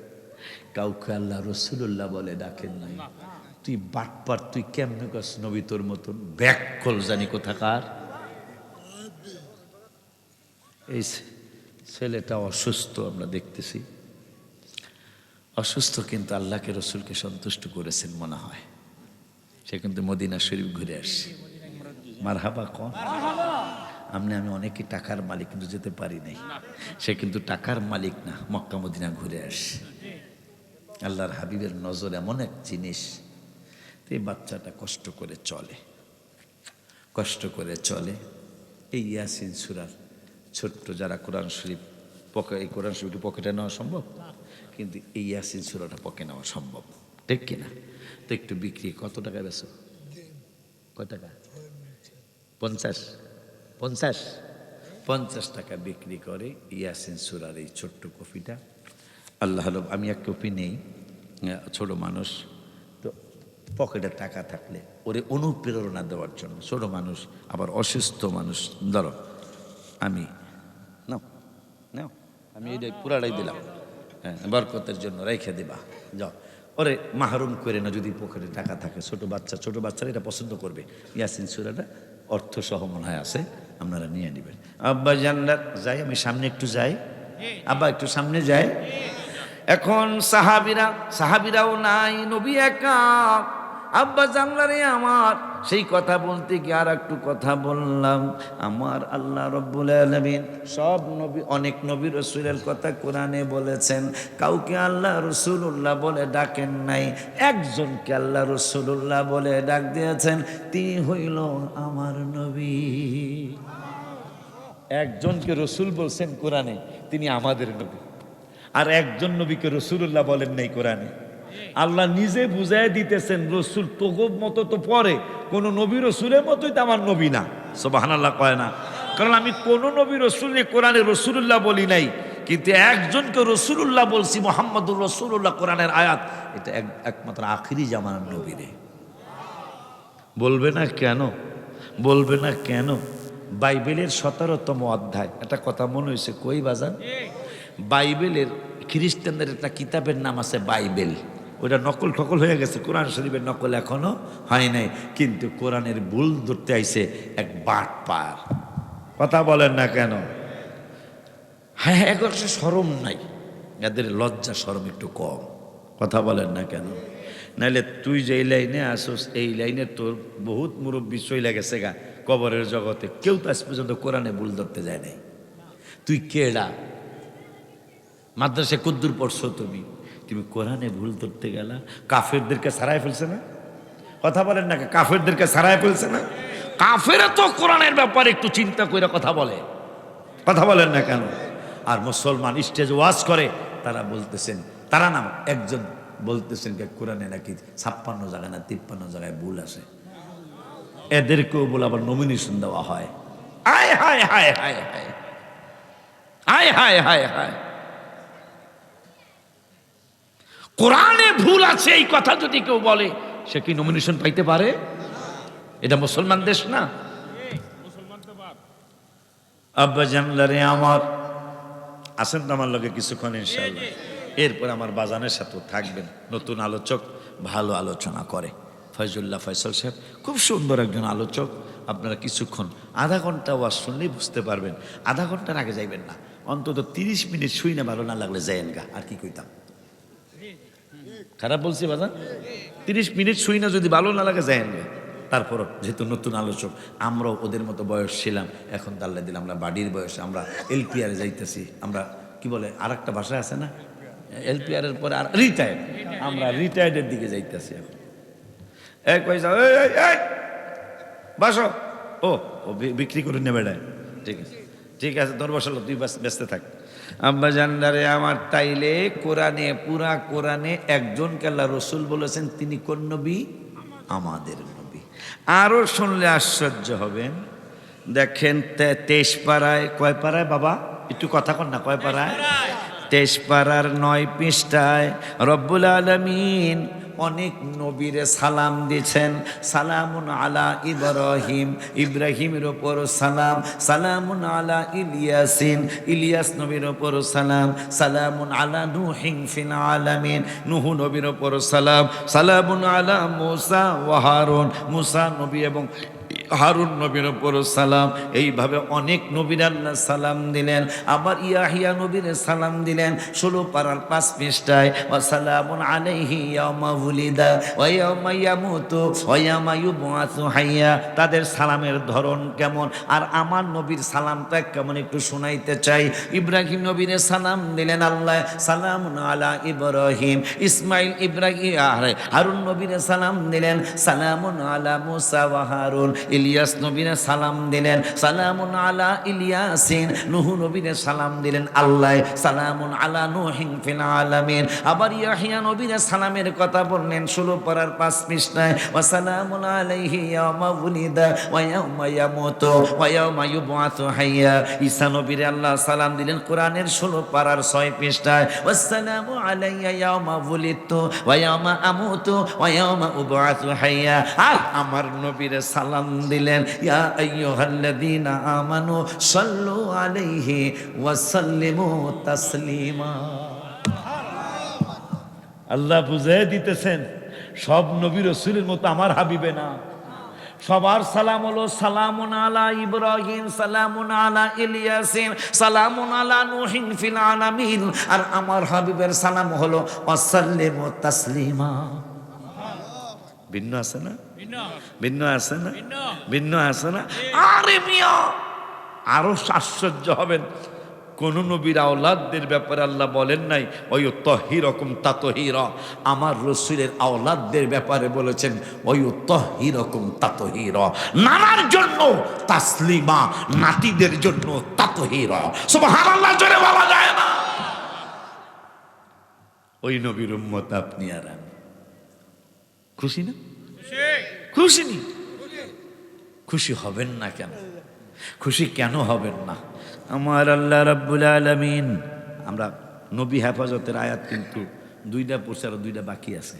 কাউকে আল্লাহ রসুল্লাহ বলে ডাকেন নাই। তুই বাটপার, তুই কেমনে কাছ নবী তোর মতন ব্যাককল জানি কোথাকার। এই ছেলেটা অসুস্থ, আমরা দেখতেছি অসুস্থ, কিন্তু আল্লাহকে রসুলকে সন্তুষ্ট করেছেন মনে হয়। সে কিন্তু মদিনা শরীফ ঘুরে আসছে। মারহাবা কম। আমি অনেকই টাকার মালিক, কিন্তু যেতে পারি নাই। সে কিন্তু টাকার মালিক না, মক্কা মদিনা ঘুরে আসছে। আল্লাহর হাবিবের নজর এমন এক জিনিস। এই বাচ্চাটা কষ্ট করে চলে। এই ইয়াসিন সূরার ছোট্ট যারা কোরআন শরীফ এই কোরআন শরীফটি পকেটে নেওয়া সম্ভব, কিন্তু এই ইয়াসিন সূরাটা পকেটে নেওয়া সম্ভব, ঠিক কিনা? তো একটু বিক্রি কত টাকা বেচো? কত টাকা? 50 টাকা বিক্রি করে ইয়াসিন সূরার এই ছোট্ট কপিটা। আল্লাহ, আমি এক কপি নেই, ছোট মানুষ তো পকেটে টাকা থাকলে ওরে অনুপ্রেরণা দেওয়ার জন্য, ছোট মানুষ আবার অসুস্থ মানুষ, ধরো আমি নাও আমি এটা পুরাটাই দিলাম, হ্যাঁ, বরকতের জন্য রেখে দিবা, যাও। ওরে মাহরুম করে না, যদি পকেটে টাকা থাকে। ছোট বাচ্চারা এটা পছন্দ করবে। ইয়াসিন সূরাটা অর্থ সহ মনে হয় আছে, আপনারা নিয়ে নেবেন। আব্বা জান্নাত যাই, আমি সামনে একটু যাই, আব্বা একটু সামনে যাই। এখন সাহাবিরাও নাই, নবী একা। আব্বা জানলারে আমার সেই কথা বলতে গিয়ে আর একটু কথা বললাম। আমার আল্লাহ রব্বুল আলামিন সব নবী, অনেক নবী রসুলের কথা কোরআনে বলেছেন, কাউকে আল্লাহ রসুল্লাহ বলে ডাকেন নাই। একজনকে আল্লাহ রসুল্লাহ বলে ডাক দিয়েছেন, তিনি হইল আমার নবী। একজনকে রসুল বলছেন কোরআনে, তিনি আমাদের নবী। আর একজন নবীকে রসুল্লাহ বলেন নাই কোরআনে। আল্লাহ নিজে বুঝাই দিতেছেন, রসুল তোগব মতো তো পরে, কোন নবী রসুলের মতোই তো আমার নবী না। সুবহানাল্লাহ কয় না? কারণ আমি কোন নবী রসুলের কোরআনে রসুল্লাহ বলি নাই, কিন্তু একজনকে রসুল্লাহ বলছি, মুহাম্মদুর রসুল্লাহ, কোরআনের আয়াত। এটা একমাত্র আখিরি জামানার নবীরে। বলবে না কেন? বাইবেলের 17তম অধ্যায়, একটা কথা মনে হয়েছে, কই বাজান? বাইবেলের খ্রিস্টানদের একটা কিতাবের নাম আছে বাইবেল। ওটা নকল হয়ে গেছে, কোরআন শরীফের নকল এখনো হয় নাই। কিন্তু কোরআনের ভুল ধরতে আইছে এক বাটপার। কথা বলেন না কেন? হ্যাঁ, এগুলো শরম নাই, এদের লজ্জা শরম একটু কম। কথা বলেন না কেন? নাইলে তুই যে লাইনে আসোস, এই লাইনে তোর বহুত মুরব্বী চইলা গেছে গা কবরের জগতে, কেউ তো আজ পর্যন্ত কোরআনে ভুল ধরতে যায় নাই। তুই কেডা? মাদ্রাসায় কদ্দুর পড়ছো তুমি কোরআনে ভুল ধরতে গেলা? কাফেরদেরকে সারায় ফেলছে না? কথা বলেন না, কাফেরদেরকে সারায় ফেলছে না? কাফেরা তো কোরআনের ব্যাপারে একটু চিন্তা করে কথা বলে। কথা বলেন না কেন? আর মুসলমান স্টেজ ওয়াজ করে, তারা বলতেছেন, তারা না একজন বলতেছেন কোরআনে নাকি 56 জায়গায় না 53 জায়গায় ভুল আছে। এদেরকেও বলে আবার নমিনেশন দেওয়া হয়। হায় হায় হায় হায় হায় হায় হায় হায় হায়। কোরআনে ভুল আছে এই কথা যদি কেউ বলে, সে কি নমিনেশন পাইতে পারে? এটা মুসলমান দেশ না? আব্বা জানলারে আমার, আসেন তো আমার লগে কিছুক্ষণ ইনশাআল্লাহ। এরপর আমার বাজানের সাথেও থাকবেন নতুন আলোচক, ভালো আলোচনা করে ফয়জুল্লাহ ফয়সাল সাহেব, খুব সুন্দর একজন আলোচক। আপনারা কিছুক্ষণ আধা ঘন্টা ওয়াজ শুনলেই বুঝতে পারবেন। আধা ঘন্টার আগে যাইবেন না, অন্তত 30 মিনিট শুই না, ভালো না লাগলে যাইয়েন গা। আর কি কইতাম? খারাপ বলছি বাজান? 30 মিনিট শুই না, যদি ভালো না লাগে যাইয়েন গা। তারপরও যেহেতু নতুন আলোচক, আমরাও ওদের মতো বয়স ছিলাম, এখন তাল্লা দিলাম আমরা বাড়ির বয়সে, আমরা এলপিআরে যাইতেছি। আমরা কি বলে আর একটা ভাষা আছে না, এলপিআর এর পরে আর রিটায়ার্ড, আমরা রিটায়ার্ডের দিকে যাইতেছি এখন। এক পয়সা বাসো, ও ও বিক্রি করে নেবে না, ঠিক আছে ঠিক আছে, তোর বসালো, তুই ব্যস্ত থাক। আব্বা জানদারে আমার, তাইলে কোরআনে, পুরা কোরআনে একজনকে আল্লাহ রসুল বলেছেন, তিনি কোন নবী? আমাদের নবী। আরো শুনলে আশ্চর্য হবেন, দেখেন 23 পাড়ায়, কয় পাড়ায় বাবা একটু কথা কন না, কয় পাড়ায়? 23 পাড়ার 9 পৃষ্ঠায় রব্বুল আলামিন অনেক নবীরে সালাম দিয়েছেন। সালামুন আলা ইব্রাহিম, ইব্রাহিমের ওপর সালাম। সালামুন আলা ইলিয়াসিন, ইলিয়াস নবীর ওপর সালাম। সালামুন আলা নূহিন ফিল আলামিন, নূহ নবীর ওপর সালাম। সালামুন আলা মূসা ওয়া হারুন, মূসা নবী এবং হারুন নবীর ওপর সালাম। এইভাবে অনেক নবীর আল্লাহ সালাম দিলেন। আবার ইয়াহিয়া নবীর সালাম দিলেন 16 পারার 5 পৃষ্ঠায়, ওয়া সালামুন আলাইহি ইয়াউমা উলিদা ওয়া ইয়াউমা ইয়ামুতু ওয়া ইয়াউমা ইউবআসু হাইয়া। তাদের সালামের ধরন কেমন, আর আমার নবীর সালামটা কেমন একটু শোনাইতে চাই। ইব্রাহিম নবীর সালাম দিলেন আল্লাহ, সালামুন আলা ইব্রাহিম। ইসমাইল ইব্রাহিম হারুন নবীর সালাম দিলেন, সালামুন আলা মূসা ওয়া হারুন। ইলিয়াস নবীরে সালাম দিলেন, সালামুন আলা ইলিয়াসিন। নূহ নবীরে সালাম দিলেন আল্লাহ, সালামুন আলা নূহিন ফিল আলামিন। আবার ইয়াহিয়া নবীরে সালামের কথা বললেন 16 পারার 5 পৃষ্ঠায়, ওয়া সালামুন আলাইহি ইয়াউমা উলিদা ওয়া ইয়াউমা ইয়ামুতু ওয়া ইয়াউমা ইউবআসু হাইয়া। ঈসা নবীরে আল্লাহ সালাম দিলেন কোরআনের 16 পারার 6 পৃষ্ঠায়, ওয়াসসালামু আলাইয়া ইয়াউমা উলিদতু ওয়া ইয়াউমা আমুতু ওয়া ইয়াউমা উবআসু হাইয়া। আর আমার নবীরে সালাম দিলেন, ইয়া আইয়ুহাল্লাযীনা আমানু সাল্লু আলাইহি ওয়া সাল্লিমু তাসলিমা। আল্লাহ বুঝিয়ে দিতেছেন সব নবী রাসূলের মতো আমার হাবিবে না। সবার সালাম হলো সালামুন আলা ইব্রাহিম, সালামুন আলা ইলিয়াসিন, সালামুন আলা নূহিন ফিল আলামিন। আর আমার হাবিবের সালাম হলো ওয়াসাল্লিমু তাসলিমা। ভিন্ন আছে না? ভিন্ন আছে না? ভিন্ন আছে না? আরে মিয়া, আরো আশ্চর্য হবেন, কোন নবীর আওলাদদের ব্যাপারে আল্লাহ বলেন নাই ওই তহিরকম তাতহিরা। আমার রসুলের আওলাদদের ব্যাপারে বলেছেন ওই তহিরকম তাতহিরা। নানার জন্য তাসলিমা, নাতিদের জন্য তাতহিরা। সুবহানাল্লাহ, জোরে বলা যায় না? ওই নবীর উম্মত আপনি আর আমি। খুশি না? খুশি নি? খুশি হবেন না কেন? খুশি কেন হবেন না? আমার আল্লাহ রাব্বুল আলামিন, আমরা নবী হেফাজতের আয়াত কিন্তু 2টা পড়ছে, আর 2টা বাকি আছে।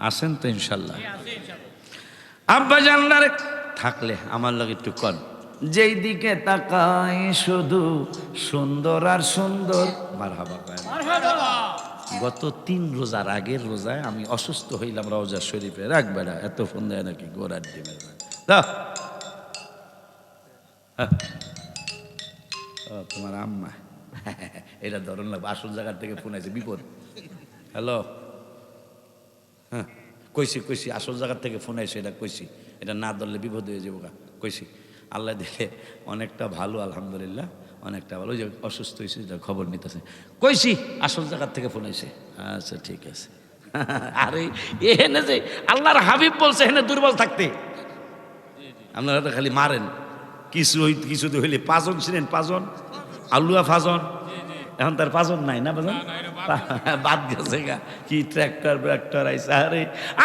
আসেন তো ইনশাল্লাহ? আব্বা জানলার থাকলে আমার লাগে একটু কন। যেই দিকে তাকাই শুধু সুন্দর আর সুন্দর। মারহাবা কয়। গত 3 রোজার আগের রোজায় আমি অসুস্থ হইলাম রওজা শরীফে। রাখবে না, এত ফোন দেয় নাকি গোড়ার ডিমের। তোমার আম্মা এটা ধরন লাগবে, আসল জায়গার থেকে ফোন আছে, বিপদ। হ্যালো, হ্যাঁ কইছি আসল জায়গার থেকে ফোন আছে, এটা কইছি, এটা না ধরলে বিপদ হয়ে যাবো। কইছি আল্লাহ দিলে অনেকটা ভালো, আলহামদুলিল্লাহ অনেকটা ভালো। ওই যে অসুস্থ হয়েছে, এটা খবর নিতেছে। কইছি আসল জায়গার থেকে ফোন আছে। আচ্ছা ঠিক আছে। আরে এখানে যে আল্লাহর হাবিব বলছে এখানে দুর্বল থাকতে, আপনারা তো খালি মারেন। কিছু তো হইলে 5 জন ছিলেন, 5 জন আলুয়া ফাজন, এখন তার 5 জন নাই না, বাজন বাদ গেছে গা। কি ট্র্যাক্টর আইসা।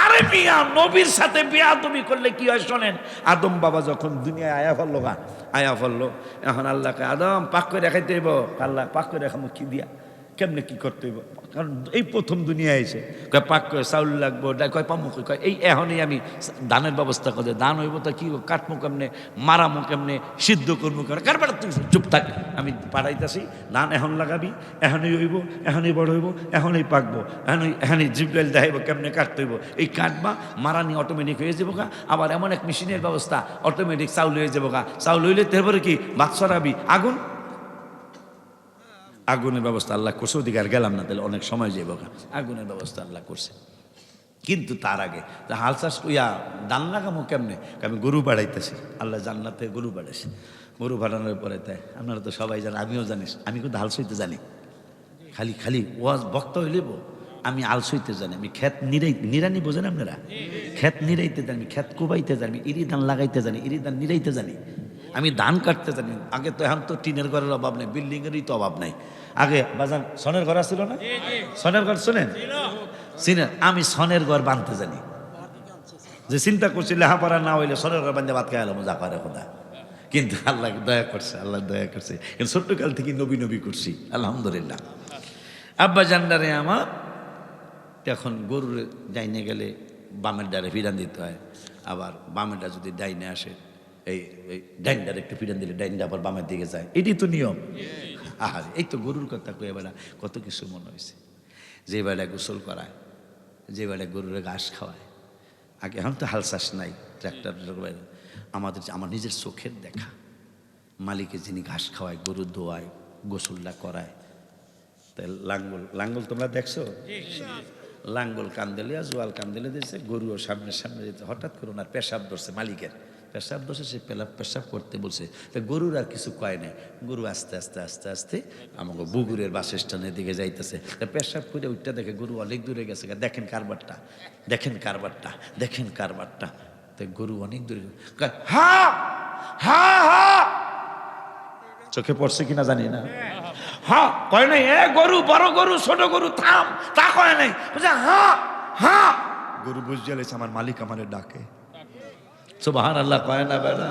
আরে মিয়া, নবীর সাথে বেয়াদবি করলে কি হয় শোনেন। আদম বাবা যখন দুনিয়ায় আয়া ফেললো, এখন আল্লাহকে আদম পাক করে দেখাইতে হইব। আল্লাহ পাক করে দেখাবো কি দিয়া, কেমনে কি করতে হইব? কারণ এই প্রথম দুনিয়ায় এসে কয় পাক করে চাউল লাগবো, কয় পামুক, কয় এই এখনই আমি ধানের ব্যবস্থা করে। ধান হইব তা কি কাটমু কেমনে, মারামু কেমনে, সিদ্ধ করবো কেমনে? কারবার তুই চুপ থাক, আমি পাঠাইতাছি। ধান এখন লাগাবি, এখনই হইব, এখনই বড় হইব, এখনই পাকবো, এখনই জিব্রাইল দেখাইব কেমনে কাটতে হইব। এই কাটবা, মারানি অটোমেটিক হয়ে যাবো গা। আবার এমন এক মেশিনের ব্যবস্থা, অটোমেটিক চাউল হয়ে যাবো গা। চাউল হইলে তারপরে কি ভাত সরাবি, আগুনের ব্যবস্থা আল্লাহ করছে। ওদিকে আর গেলাম না, তাহলে অনেক সময় যাইব। আগুনের ব্যবস্থা আল্লাহ করছে। কিন্তু তার আগে হাল চাষ ধান লাগামো কেমনে? আমি গরু বাড়াইতেছি। আল্লাহ জান্নাতে গরু বাড়াইছে। গরু বাড়ানোর পরে তাই আপনারা তো সবাই জানেন, আমিও জানিস, আমি কিন্তু হাল সইতে জানি। খালি খালি ওয়াজ বক্তা হইলেব আমি আলসইতে জানি, আমি ক্ষেত নিরানি বোঝেন আপনারা, ক্ষেত নিরাইতে জানি, ক্ষেত কুবাইতে জানি, ইরি ধান লাগাইতে জানি, ইরি ধান নিরাইতে জানি, আমি ধান কাটতে জানি। আগে তো এখন তো টিনের ঘরের অভাব নেই, বিল্ডিং এরই তো অভাব নাই। আগে বাজান সনের ঘর ছিল না, সনের ঘর শোনেন চিনেন, আমি সনের ঘর বাঁধতে জানি। যে চিন্তা করছি লেহাপড়া না হইলে সনের ঘর বাঁধতে ভাত খাই এলাম যা করে খোদা। কিন্তু আল্লাহ দয়া করছে, আল্লাহ দয়া করছে, কিন্তু ছোট্টকাল থেকে নবী নবী করছি আলহামদুলিল্লাহ। আব্বা জান্ডারে আমার এখন গরুর ডাইনে গেলে বামের ডারে ফিরান দিতে হয়, আবার বামের ডা যদি ডাইনে আসে এই ডাইনডারে একটু ফিরান দিলে ডাইনটা আবার বামের দিকে যায়, এটি তো নিয়ম। আর এই তো গরুর কথা কয়ে বেড়া কত কিছু মনে হয়েছে। যে বেড়ায় গোসল করায়, যে বেড়ায় গরুর ঘাস খাওয়ায়, আগে এখন তো হাল চাষ নাই, ট্র্যাক্টর, আমার নিজের চোখের দেখা মালিকে যিনি ঘাস খাওয়ায়, গরু দোয়ায়, গোসলটা করায়। তাই লাঙ্গল তোমরা দেখছো, লাঙ্গল কান্দেলে জোয়াল কান্দেলে দিয়েছে, গরুও সামনে সামনে যেতে, হঠাৎ করে ওনার পেশাব ধরছে, মালিকের পেশাব ধরছে, সে পেশাব করতে বলছে। তা গরুর আর কিছু কয় নাই, গরু আস্তে আস্তে আস্তে আস্তে আমাকে বুগুরের বাস স্ট্যান্ডের দিকে যাইতেছে। তা পেশাব করে উঠতে দেখে গরু অনেক দূরে গেছে, দেখেন কারবারটা, দেখেন কারবারটা, দেখেন কারবারটা। তাই গরু অনেক দূরে, হা হা হা, চোখে পড়ছে কিনা জানি না, হ্যাঁ কয় নাই, এ গরু বড় গরু ছোট গরু থাম, তা কয় নাই, হা হা। গরু বুঝে লেছে আমার মালিক আমারে ডাকে, সুবহানাল্লাহ কয় না বেড়া।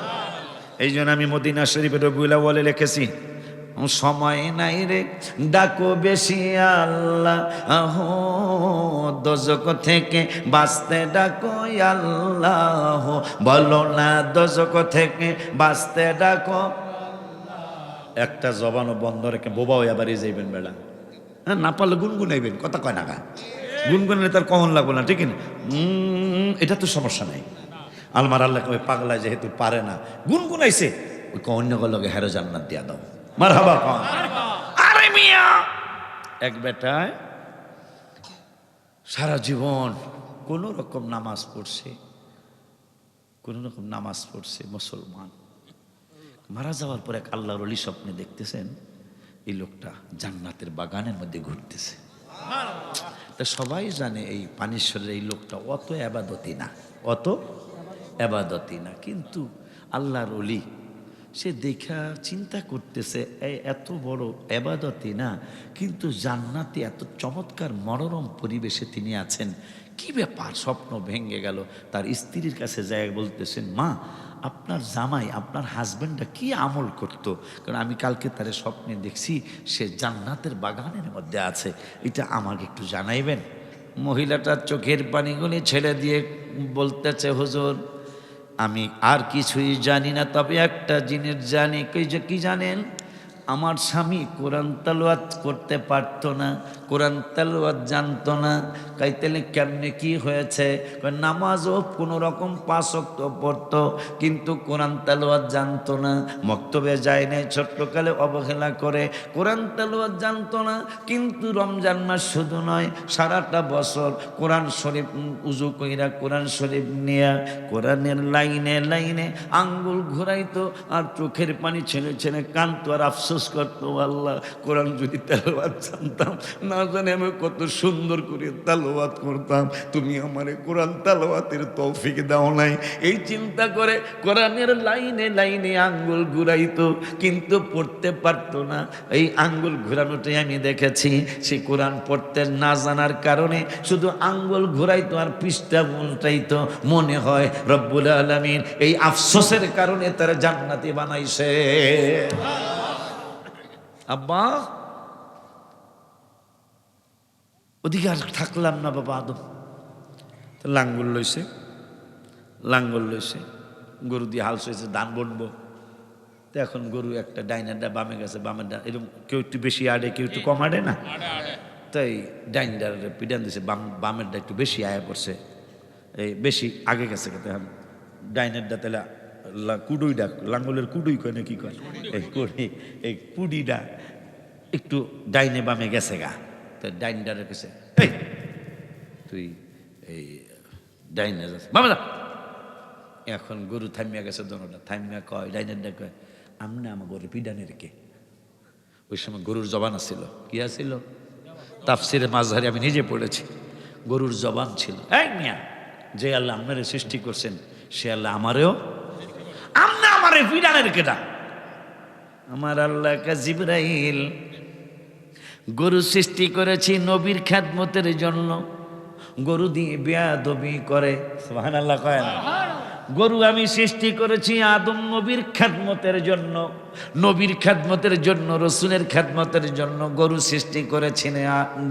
এই জন্য আমি মদিনা শরীফের রবিউল বলে লিখেছি, সময় নাই রে ডাকো বেশি আল্লাহ, আহো দোজক থেকে বাঁচতে ডাকো আল্লাহ, বলো না দোজক থেকে বাঁচতে ডাকো। একটা জবানও বন্ধ রেখে বোবা হয়ে আবার যাইবেন বেড়া, হ্যাঁ না পারলে গুনগুনাইবেন, কথা কয় না গা, গুনগুনালে তার কখন লাগবো না, ঠিক না, এটা তো সমস্যা নাই। আলমার আল্লাহ ওই পাগলায় যেহেতু পারে না, গুনগুনাইছে, ওই অন্য লগে হেরো জান্নাত দিয়া দাও, মারহাবা কন। আরে মিয়া এক বেটায় সারা জীবন কোন রকম নামাজ পড়ছে, কোন রকম নামাজ পড়ছে, মুসলমান, মারা যাওয়ার পর এক আল্লাহর ওলি স্বপ্নে দেখতেছেন এই লোকটা জান্নাতের বাগানের মধ্যে ঘুরতেছে। তা সবাই জানে এই পানিশ্বরের এই লোকটা অত এবাদতি না, অত এবাদতি না, কিন্তু আল্লাহর ওলি সে দেখা চিন্তা করতেছে এত বড় এবাদতি না, কিন্তু জান্নাতে এত চমৎকার মনোরম পরিবেশে তিনি আছেন, কি ব্যাপার। স্বপ্ন ভেঙে গেল, তার স্ত্রীর কাছে যায় বলতেছেন, মা আপনার জামাই আপনার হাজব্যান্ডটা কি আমল করতো, কারণ আমি কালকে তার স্বপ্নে দেখছি সে জান্নাতের বাগানের মধ্যে আছে, এটা আমাকে একটু জানাইবেন। মহিলাটার চোখের পানিগুলি ছেড়ে দিয়ে বলতেছে, হুজুর আমি আর কিছুই জানি না, তবে একটা জিনিস জানি। কি জানেন? আমার স্বামী কোরআন তেলাওয়াত করতে পারতো না, কোরআন তেলাওয়াত জানতো না। তাইলে কেমনে কি হয়েছে? নামাজও কোনো রকম 5 ওয়াক্ত পড়তো, কিন্তু কোরআন তেলাওয়াত জানতো না, মক্তবে যায় নাই, ছোট্টকালে অবহেলা করে কোরআন তেলাওয়াত জানতো না। কিন্তু রমজান মাস শুধু নয়, সারাটা বছর কোরআন শরীফ উজু কইরা কোরআন শরীফ নিয়া কোরআনের লাইনে লাইনে আঙ্গুল ঘুরাইতো, আর চোখের পানি ছেড়ে ছেড়ে কাঁদতো, আর আফসোস করতো, আল্লাহ কোরআন যদি তেলাওয়াত জানতাম, না জানি আমি কত সুন্দর করে তেলাওয়াত করতাম, তুমি আমারে কোরআন তেলাওয়াতের তৌফিক দাও নাই। এই চিন্তা করে কোরআনের লাইনে লাইনে আঙ্গুল ঘুরাইতো, কিন্তু পড়তে পারতো না। এই আঙ্গুল ঘুরানোটাই আমি দেখেছি, সে কোরআন পড়তে না জানার কারণে শুধু আঙ্গুল ঘুরাইতো আর পৃষ্ঠা উল্টাইতো। মনে হয় রব্বুল আলামিন এই আফসোসের কারণে তার জান্নাতি বানাইছে। আব্বা ওদিকে আর থাকলাম না বাবা আদম, লাঙ্গল লইছে, লাঙ্গল লইছে, গরু দিয়ে হাল সইছে, ধান বনবো। তো এখন গরু একটা ডাইনারটা বামে গেছে, বামের ডান এরকম কেউ একটু বেশি আড়ে, কেউ একটু কম আড়ে না, তাই ডাইনার পিটান দিছে, বামেরটা একটু বেশি আয়া পড়ছে, এই বেশি আগে গেছে। এখন ডাইনারটা তাহলে কুডুইটা, লাঙ্গলের কুডুই কয় না কি কয়, এই কুড়ি, এই পুডিটা একটু ডাইনে বামে গেছে গা। তো ডাইনটার কাছে, এই তুই এই ডাইনে যাচ্ছে বামে যা। এখন গরু থামিয়া গেছে, দোনোটা থামিয়া কয়, ডাইনারটা কয়, আমনে আমার গরু পিডানের কে? ওই সময় গরুর জবান আসছিল, কি আসছিল? তাফসিরে মাযহারি আমি নিজে পড়েছি। গরুর জবান ছিল, এই মিয়া, যে আল্লাহ আপনারে সৃষ্টি করছেন সে আল্লাহ আমারেও, আমনা আমারে বিড়ানের কেটা, আমার আল্লাহ কা জিবরাইল গরু সৃষ্টি করেছি নবীর খেদমতের জন্য। গরু দিয়ে বেয়াদবি করে, সুবহানাল্লাহ কয় না? গরু আমি সৃষ্টি করেছি আদম নবীর খেদমতের জন্য, নবীর খেদমতের জন্য, রসুলের খেদমতের জন্য গরু সৃষ্টি করেছেন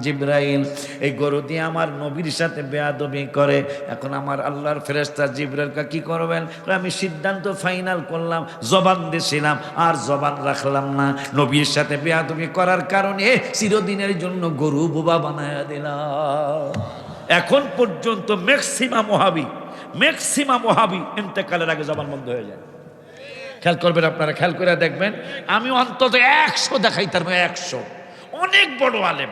জিবরাইল। এই গরু দিয়ে আমার নবীর সাথে বেয়াদবি করে। এখন আমার আল্লাহর ফেরেশতা জিবরাইলকে কি করবেন? আমি সিদ্ধান্ত ফাইনাল করলাম, জবান দিয়েছিলাম আর জবান রাখলাম না। নবীর সাথে বেয়াদবি করার কারণে চিরদিনের জন্য গরু বোবা বানায়া দিলাম। এখন পর্যন্ত ম্যাক্সিমাম ওহাবি ইন্তেকালের আগে জবান বন্ধ হয়ে যায়। খেয়াল করবেন আপনারা, খেয়াল করে দেখবেন, আমি অন্তত 100 দেখাই তার 100 অনেক বড় আলেম,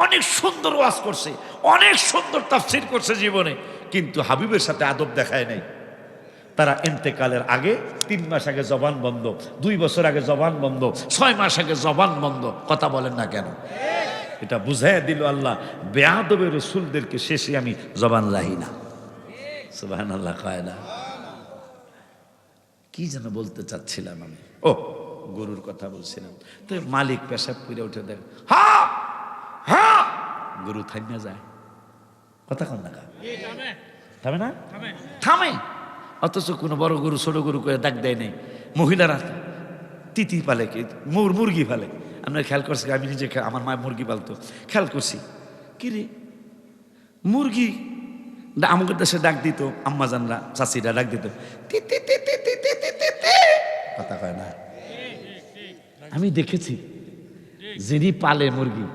অনেক সুন্দর ওয়াজ করছে, অনেক সুন্দর তাফসীর করছে জীবনে, কিন্তু হাবিবের সাথে আদব দেখায় নাই। তারা ইন্তেকালের আগে 3 মাস আগে জবান বন্ধ, 2 বছর আগে জবান বন্ধ, 6 মাস আগে জবান বন্ধ। কথা বলেন না কেন? এটা বুঝাইয়া দিল আল্লাহ, বেয়াদবের রাসূলদেরকে শেষে আমি জবান রাখি না। সুবহানাল্লাহ কয় না? কি যেন বলতে চাচ্ছিলাম আমি, ও গরুর কথা বলছিলাম। তো মালিক পেশাব করে উঠে দেখ, হা হা, গরু থামিয়া যায়। কথা কন না, থামে না? থামে। অথচ কোনো বড় গরু ছোট গরু করে ডাক দেয় নাই। মহিলারা তিতি পালে, কি মুরগি পালে। আমরা খেয়াল করছি, আমি নিজে আমার মা মুরগি পালতো, খেয়াল করছি, কি রে মুরগি আমাদের দেশে ডাক দিত, আম্মা জানরা চাচিরা ডাক দিত, কথা কয় না? আমি দেখেছি যিনি পালে মুরগি,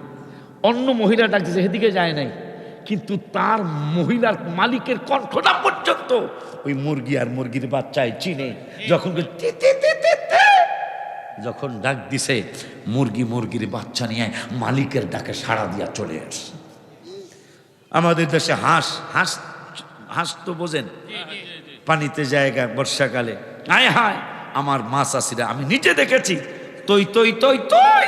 অন্য মহিলা ডাক দিচ্ছে, সেদিকে যায় নাই, কিন্তু তার মহিলার মালিকের কণ্ঠটা পর্যন্ত ওই মুরগি আর মুরগির বাচ্চায় চিনে। যখন ডাক দিছে, মুরগির বাচ্চা নিয়ে মালিকের ডাকে সাড়া দিয়া চলে আসছে। আমাদের দেশে হাঁস তো বোঝেন, পানিতে জায়গা বর্ষাকালে, হায় হায় আমার মাছ আসিরা, আমি নিজে দেখেছি, তৈ তৈ তৈ তৈ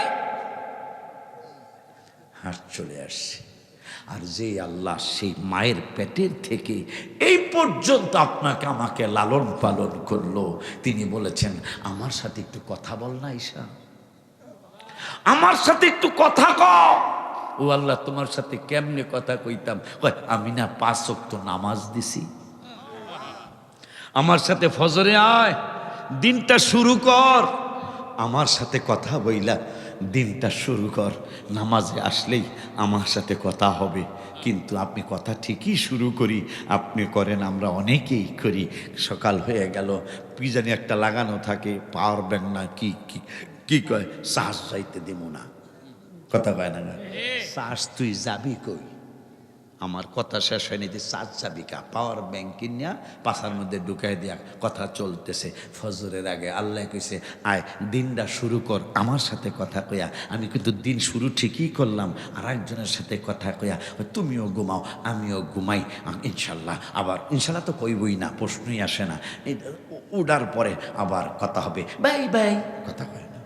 হাঁস চলে আসছে। আর যে আল্লাহ সেই মায়ের পেটের থেকে এই পর্যন্ত আপনাকে আমাকে লালন পালন করলো, তিনি বলেছেন আমার সাথে একটু কথা বল না ঈশা, আমার সাথে একটু কথা কও। ও আল্লাহ, তোমার সাথে কেমনে কথা কইতাম? আমি না 5 ওয়াক্ত নামাজ দিছি, আমার সাথে ফজরে আয়, দিনটা শুরু কর, আমার সাথে কথা বইলা দিনটা শুরু কর, নামাজে আসলেই আমার সাথে কথা হবে। কিন্তু আপনি কথা ঠিকই শুরু করি, আপনি করেন, আমরা অনেকেই করি। সকাল হয়ে গেল, কি জানি একটা লাগানো থাকে, পাওয়ার ব্যাংক না কি কি কয়, শ্বাস যাইতে দিব না। কথা কয় না, শ্বাস তুই যাবি কই? আমার কথা শেষ হয়নি, যে চার চাবিকা পাওয়ার ব্যাংক কিনিয়া পাশার মধ্যে ঢুকাই দিয়া কথা চলতেছে। ফজরের আগে আল্লাহ কইছে, আয় দিনটা শুরু কর আমার সাথে কথা কইয়া। আমি কিন্তু দিন শুরু ঠিকই করলাম, আর একজনের সাথে কথা কইয়া, তুমিও ঘুমাও আমিও ঘুমাই, ইনশাল্লাহ। আবার ইনশাল্লাহ তো কইবই না, প্রশ্নই আসে না। উড়ার পরে আবার কথা হবে, বাই বাই, কথা কয় না।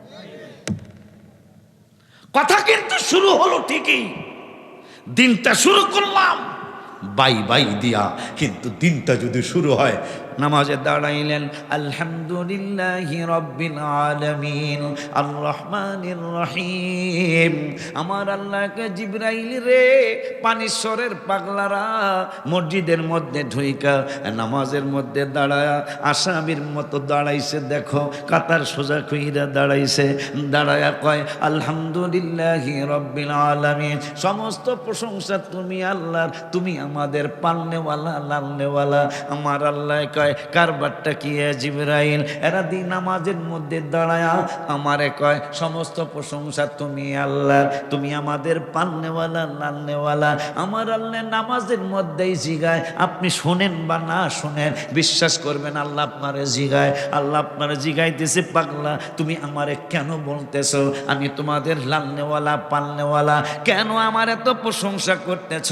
কথা কিন্তু শুরু হলো ঠিকই, দিনটা শুরু করলাম বাই বাই দিয়া, কিন্তু দিনটা যদি শুরু হয়, নামাজে দাঁড়াইলেন আলহামদুলিল্লাহি রাব্বিল আলামিন আর রহমানির রহিম। আমার আল্লাহকে জিবরাইল রে, পানিশ্বরের পাগলারা মসজিদের মধ্যে ঢুইকা নামাজের মধ্যে দাঁড়ায়া আসামির মতো দাঁড়াইছে। দেখো কাতার সোজা কইরা দাঁড়াইছে, দাঁড়ায়া কয় আলহামদুলিল্লাহি রাব্বিল আলামিন, সমস্ত প্রশংসা তুমি আল্লাহর, তুমি আমাদের পালনেওয়ালা লালনেওয়ালা। আমার আল্লাহ কয় কারবারটা কি জিবরাইল? এরা দিন নামাজের মধ্যে দাঁড়ায়া আমারে কয় সমস্ত প্রশংসা তুমি আল্লাহর, তুমি আমাদের পালনেওয়ালা লালনেওয়ালা। আমার আল্লাহ নামাজের মধ্যেই জিগায়, আপনি শোনেন বা না শোনেন, বিশ্বাস করবেন আল্লাহ আপনারে জিগায়। আল্লাহ আপনারে জিগাইতেছে, পাগলা তুমি আমারে কেন বলতেছো আমি তোমাদের লালনেওয়ালা পালনেওয়ালা? কেন আমার এত প্রশংসা করতেছ?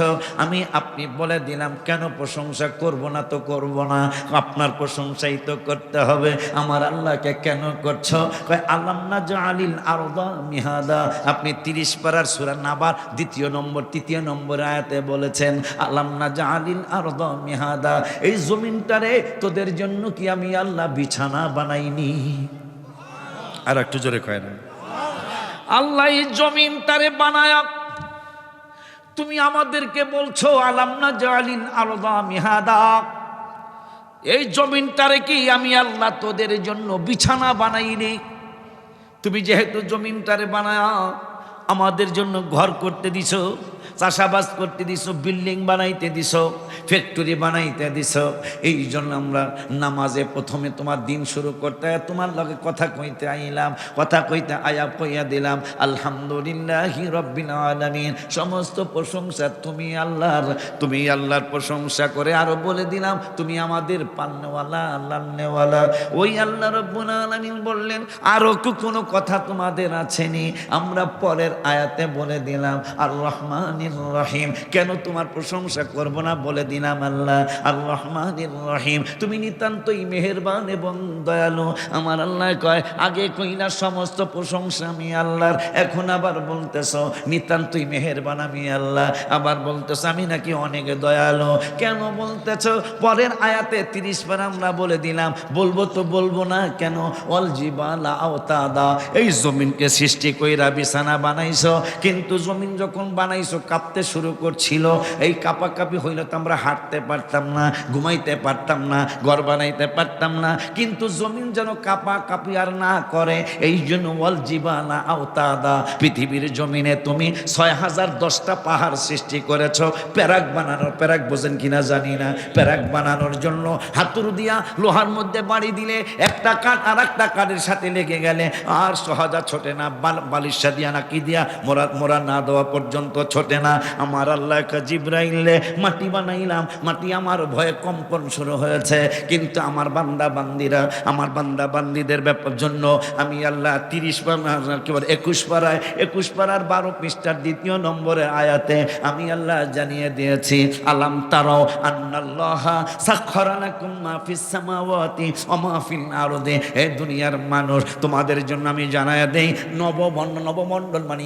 আপনি বলে দিলাম কেন প্রশংসা করব না তো করব না। আপনার প্রশংসাই তো করতে হবে। আমার আল্লাহকে কেন করছো? কয় আলাম নাজআলিল আরদা মিহাদা। আপনি 30 পারার সূরা নাবার 3 নম্বর আয়াতে বলেছেন আলাম নাজআলিল আরদা মিহাদা, এই জমিনটারে তোদের জন্য কি আমি আল্লাহ বিছানা বানাইনি? আর একটু জোরে কয় না। আল্লাহ এই জমিনটারে বানায়া তুমি আমাদেরকে বলছো আলাম নাজআলিল আরদা মিহাদা, এই জমিনটারে কি আমি আল্লাহ তোদের জন্য বিছানা বানাইনি? তুমি যেহেতু জমিনটারে বানায়া আমাদের জন্য ঘর করতে দিছো, চাষাবাস করতে দিছো, বিল্ডিং বানাইতে দিছো, ফ্যাক্টরি বানাইতে দিছো, এই জন্য আমরা নামাজে প্রথমে তোমার দিন শুরু করতে তোমার লগে কথা কইতে আইলাম, কথা কইতে আয়া কইয়া দিলাম আলহামদুলিল্লাহি রাব্বিল আলামিন। সমস্ত প্রশংসা তুমি আল্লাহর, তুমি আল্লাহর প্রশংসা করে আরো বলে দিলাম তুমি আমাদের পালনেওয়ালা লালনেওয়ালা। ওই আল্লাহ রাব্বুল আলামিন বললেন আরো কোনো কথা তোমাদের আছেনি? আমরা পরের আয়াতে বলে দিলাম আর রহমানির রহিম। কেন তোমার প্রশংসা করব না? বলে দিলাম আল্লাহ আর রহমানির রহিম, তুমি নিতান্তই মেহেরবান এবং দয়ালু। আমার আল্লাহ কয় আগে কইলা সমস্ত প্রশংসা আমি আল্লাহর, এখন আবার বলতেছ নিতান্তই মেহেরবান আমি আল্লাহ, আবার বলতেছ আমি নাকি অনেক দয়ালু। কেন বলতেছ? পরের আয়াতে 30 বার আমরা বলে দিলাম, বলবো তো বলবো না কেন? ওয়াল জিবালা আওতাদা, এই জমিনকে সৃষ্টি কইরা বিছানা বানাইছো, কিন্তু জমিন যখন বানাইছো কাঁপতে শুরু করছিল। এই কাঁপাকাঁপি হইলে তো আমরা হাঁটতে পারতাম না, ঘুমাইতে পারতাম না, ঘর বানাইতে পারতাম না, কিন্তু জমিন যেন কাঁপাকাঁপি আর না করে এই জন্য ওয়াল জিবালা আওতাদা, পৃথিবীর জমিনে তুমি 6010টা পাহাড় সৃষ্টি করেছো প্যারাক বানানোর। প্যারাক বোঝেন কিনা জানি না। প্যারাক বানানোর জন্য হাতুড় দিয়া লোহার মধ্যে বাড়ি দিলে একটা কাঠ আর একটা কাঠের সাথে লেগে গেলে আর সহজা ছোটে না, বালিশা দিয়া না কি দিয়া মোরা না দেওয়া পর্যন্ত ছোটে না। আমার আল্লাহ জিব্রাইলে মাটি বানাইলাম, মাটি আমার ভয়ে কম্পন শুরু হয়েছে, কিন্তু আমার বান্দা বান্দিরা, আমার বান্দা বান্দিদের ব্যাপার জন্য আমি আল্লাহ 30 পারা 21 পারার 12 পৃষ্ঠার 2 নম্বরের আয়াতে আমি আল্লাহ জানিয়ে দিয়েছি আলাম তারাও আন্নাল্লাহা সাখখারা লাকুম মা ফিস সামাওয়াতি ওয়া মা ফিল আরদি। এই দুনিয়ার মানুষ তোমাদের জন্য আমি জানায়া দেই নবমণ্ডল মানে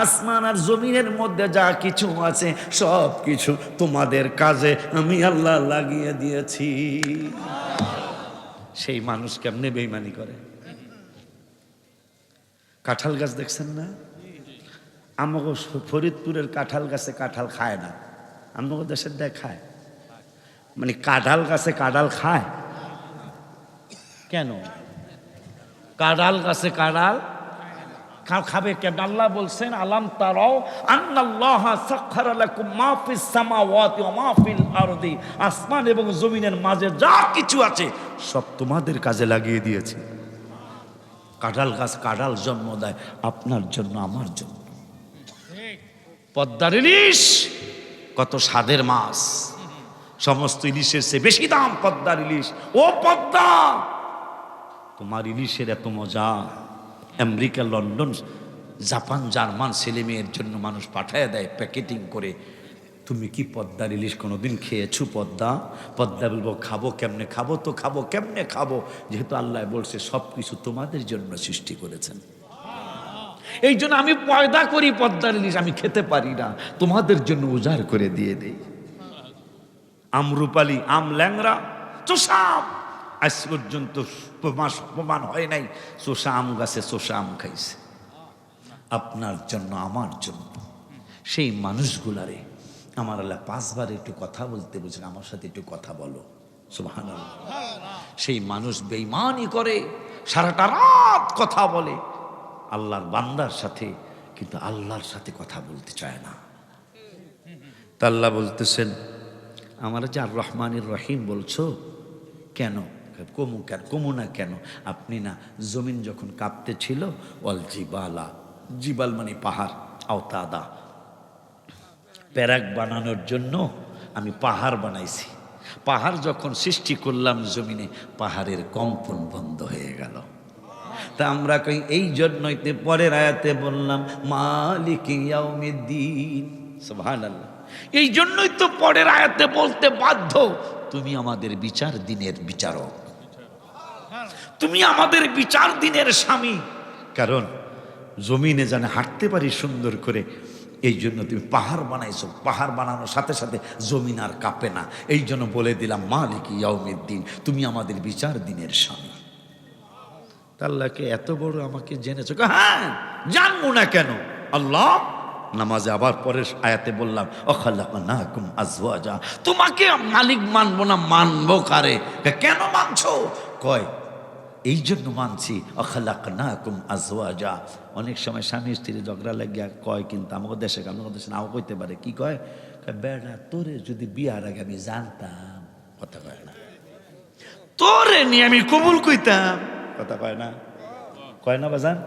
আসমান আর জমিনের মধ্যে যা কিছু আছে সব কিছু তোমাদের কাজে আমি আল্লাহ লাগিয়ে দিয়েছি। সেই মানুষ কেমনে বেঈমানি করে? কাঁঠাল গাছ দেখছেন না? আমাকে ফরিদপুরের কাঁঠাল গাছে কাঁঠাল খায় না, আমাকে দেশের দেখায় মানে কাঁঠাল গাছে কাঁঠাল খায় কেন? কাঁঠাল গাছে কাঁঠাল খাবে কেন? আল্লাহ বলছেন আলাম তারাও আন্নাল্লাহা সাখখারা লাকুম মা ফিস সামাওয়াতি ওয়া মা ফিল আরদি, আসমান এবং জমিনের মাঝে যা কিছু আছে সব তোমাদের কাজে লাগিয়ে দিয়েছি। কাঁঠাল গাছ কাঁঠাল জন্ম দেয় আপনার জন্য আমার জন্য। পদ্মার ইলিশ কত স্বাদের মাছ, সমস্ত ইলিশের চেয়ে বেশি দাম পদ্মার ইলিশ। ও পদ্মা, তোমার ইলিশের এত মজা, আমেরিকা, লন্ডন, জাপান, জার্মান ছেলে মেয়ের জন্য মানুষ পাঠায় দেয় প্যাকেটিং করে। তুমি কি পদ্মার ইলিশ কোনোদিন খেয়েছো? পদ্মা বলবো খাবো কেমনে? খাবো তো খাবো কেমনে খাবো, যেহেতু আল্লাহ বলছে সব কিছু তোমাদের জন্য সৃষ্টি করেছেন, এই জন্য আমি পয়দা করি পদ্মার ইলিশ, আমি খেতে পারি না, তোমাদের জন্য উজাড় করে দিয়ে দেই। আমরুপালি, আম ল্যাংরা, চোষা আম, আজ পর্যন্ত প্রমাণ হয় নাই চোষা আম গাছে চোষা আম খাইছে। আপনার জন্য আমার জন্য সেই মানুষগুলারে আমার আল্লাহ 5 বার একটু কথা বলতে বলছেন, আমার সাথে একটু কথা বলো। সুবহানাল্লাহ। সেই মানুষ বেঈমানি করে, সারাটা রাত কথা বলে আল্লাহর বান্দার সাথে, কিন্তু আল্লাহর সাথে কথা বলতে চায় না। তা আল্লাহ বলতেছেন আমার যে আর রহমানির রহিম বলছো কেন? কমু না কেন? আপনি না জমিন যখন কাঁপতে ছিল ওয়াল জিবালা, জিবাল মানে পাহাড়, আওতাদা, প্যারাক বানানোর জন্য আমি পাহাড় বানাইছি। পাহাড় যখন সৃষ্টি করলাম জমিনে, পাহাড়ের কম্পন বন্ধ হয়ে গেল। তা আমরা কই এই জন্যই পরের আয়াতে বললাম মালিক ইয়াউমিদ্দিন। সুবহানাল্লাহ। এই জন্যই তো পরের আয়াতে বলতে বাধ্য তুমি আমাদের বিচার দিনের বিচারক, তুমি আমাদের বিচার দিনের স্বামী। কারণ জমিনে যেন হাঁটতে পারি সুন্দর করে, এই জন্য তুমি পাহাড় বানাইছো। পাহাড় বানানোর সাথে সাথে জমিন আর কাঁপে না। এই জন্য বলে দিলাম মালিক ইয়াউমিদ্দিন, তুমি আমাদের বিচার দিনের স্বামী। আল্লাহকে এত বড় আমাকে জেনেছো? হ্যাঁ, জানবো না কেন? আল্লাহ নামাজে আবার পরের আয়াতে বললাম অখালাকনাকুম আজওয়াজা, তোমাকে মালিক মানবো না, মানবো কারে? কেন মানছো? কয় এই জন্য মানছি অখালাকনাকুম আজওয়াজা। অনেক সময় স্বামী স্ত্রী ঝগড়া লাগিয়া কয়, কিন্তু আমাদের দেশে নাও কইতে পারে, কি কয়? বেড়া তোরে যদি বিয়ার আগে আমি জানতাম, কথা কয় না, তোরে নিয়ে আমি কবুল কইতাম, কথা কয় না, কয় না বাজান?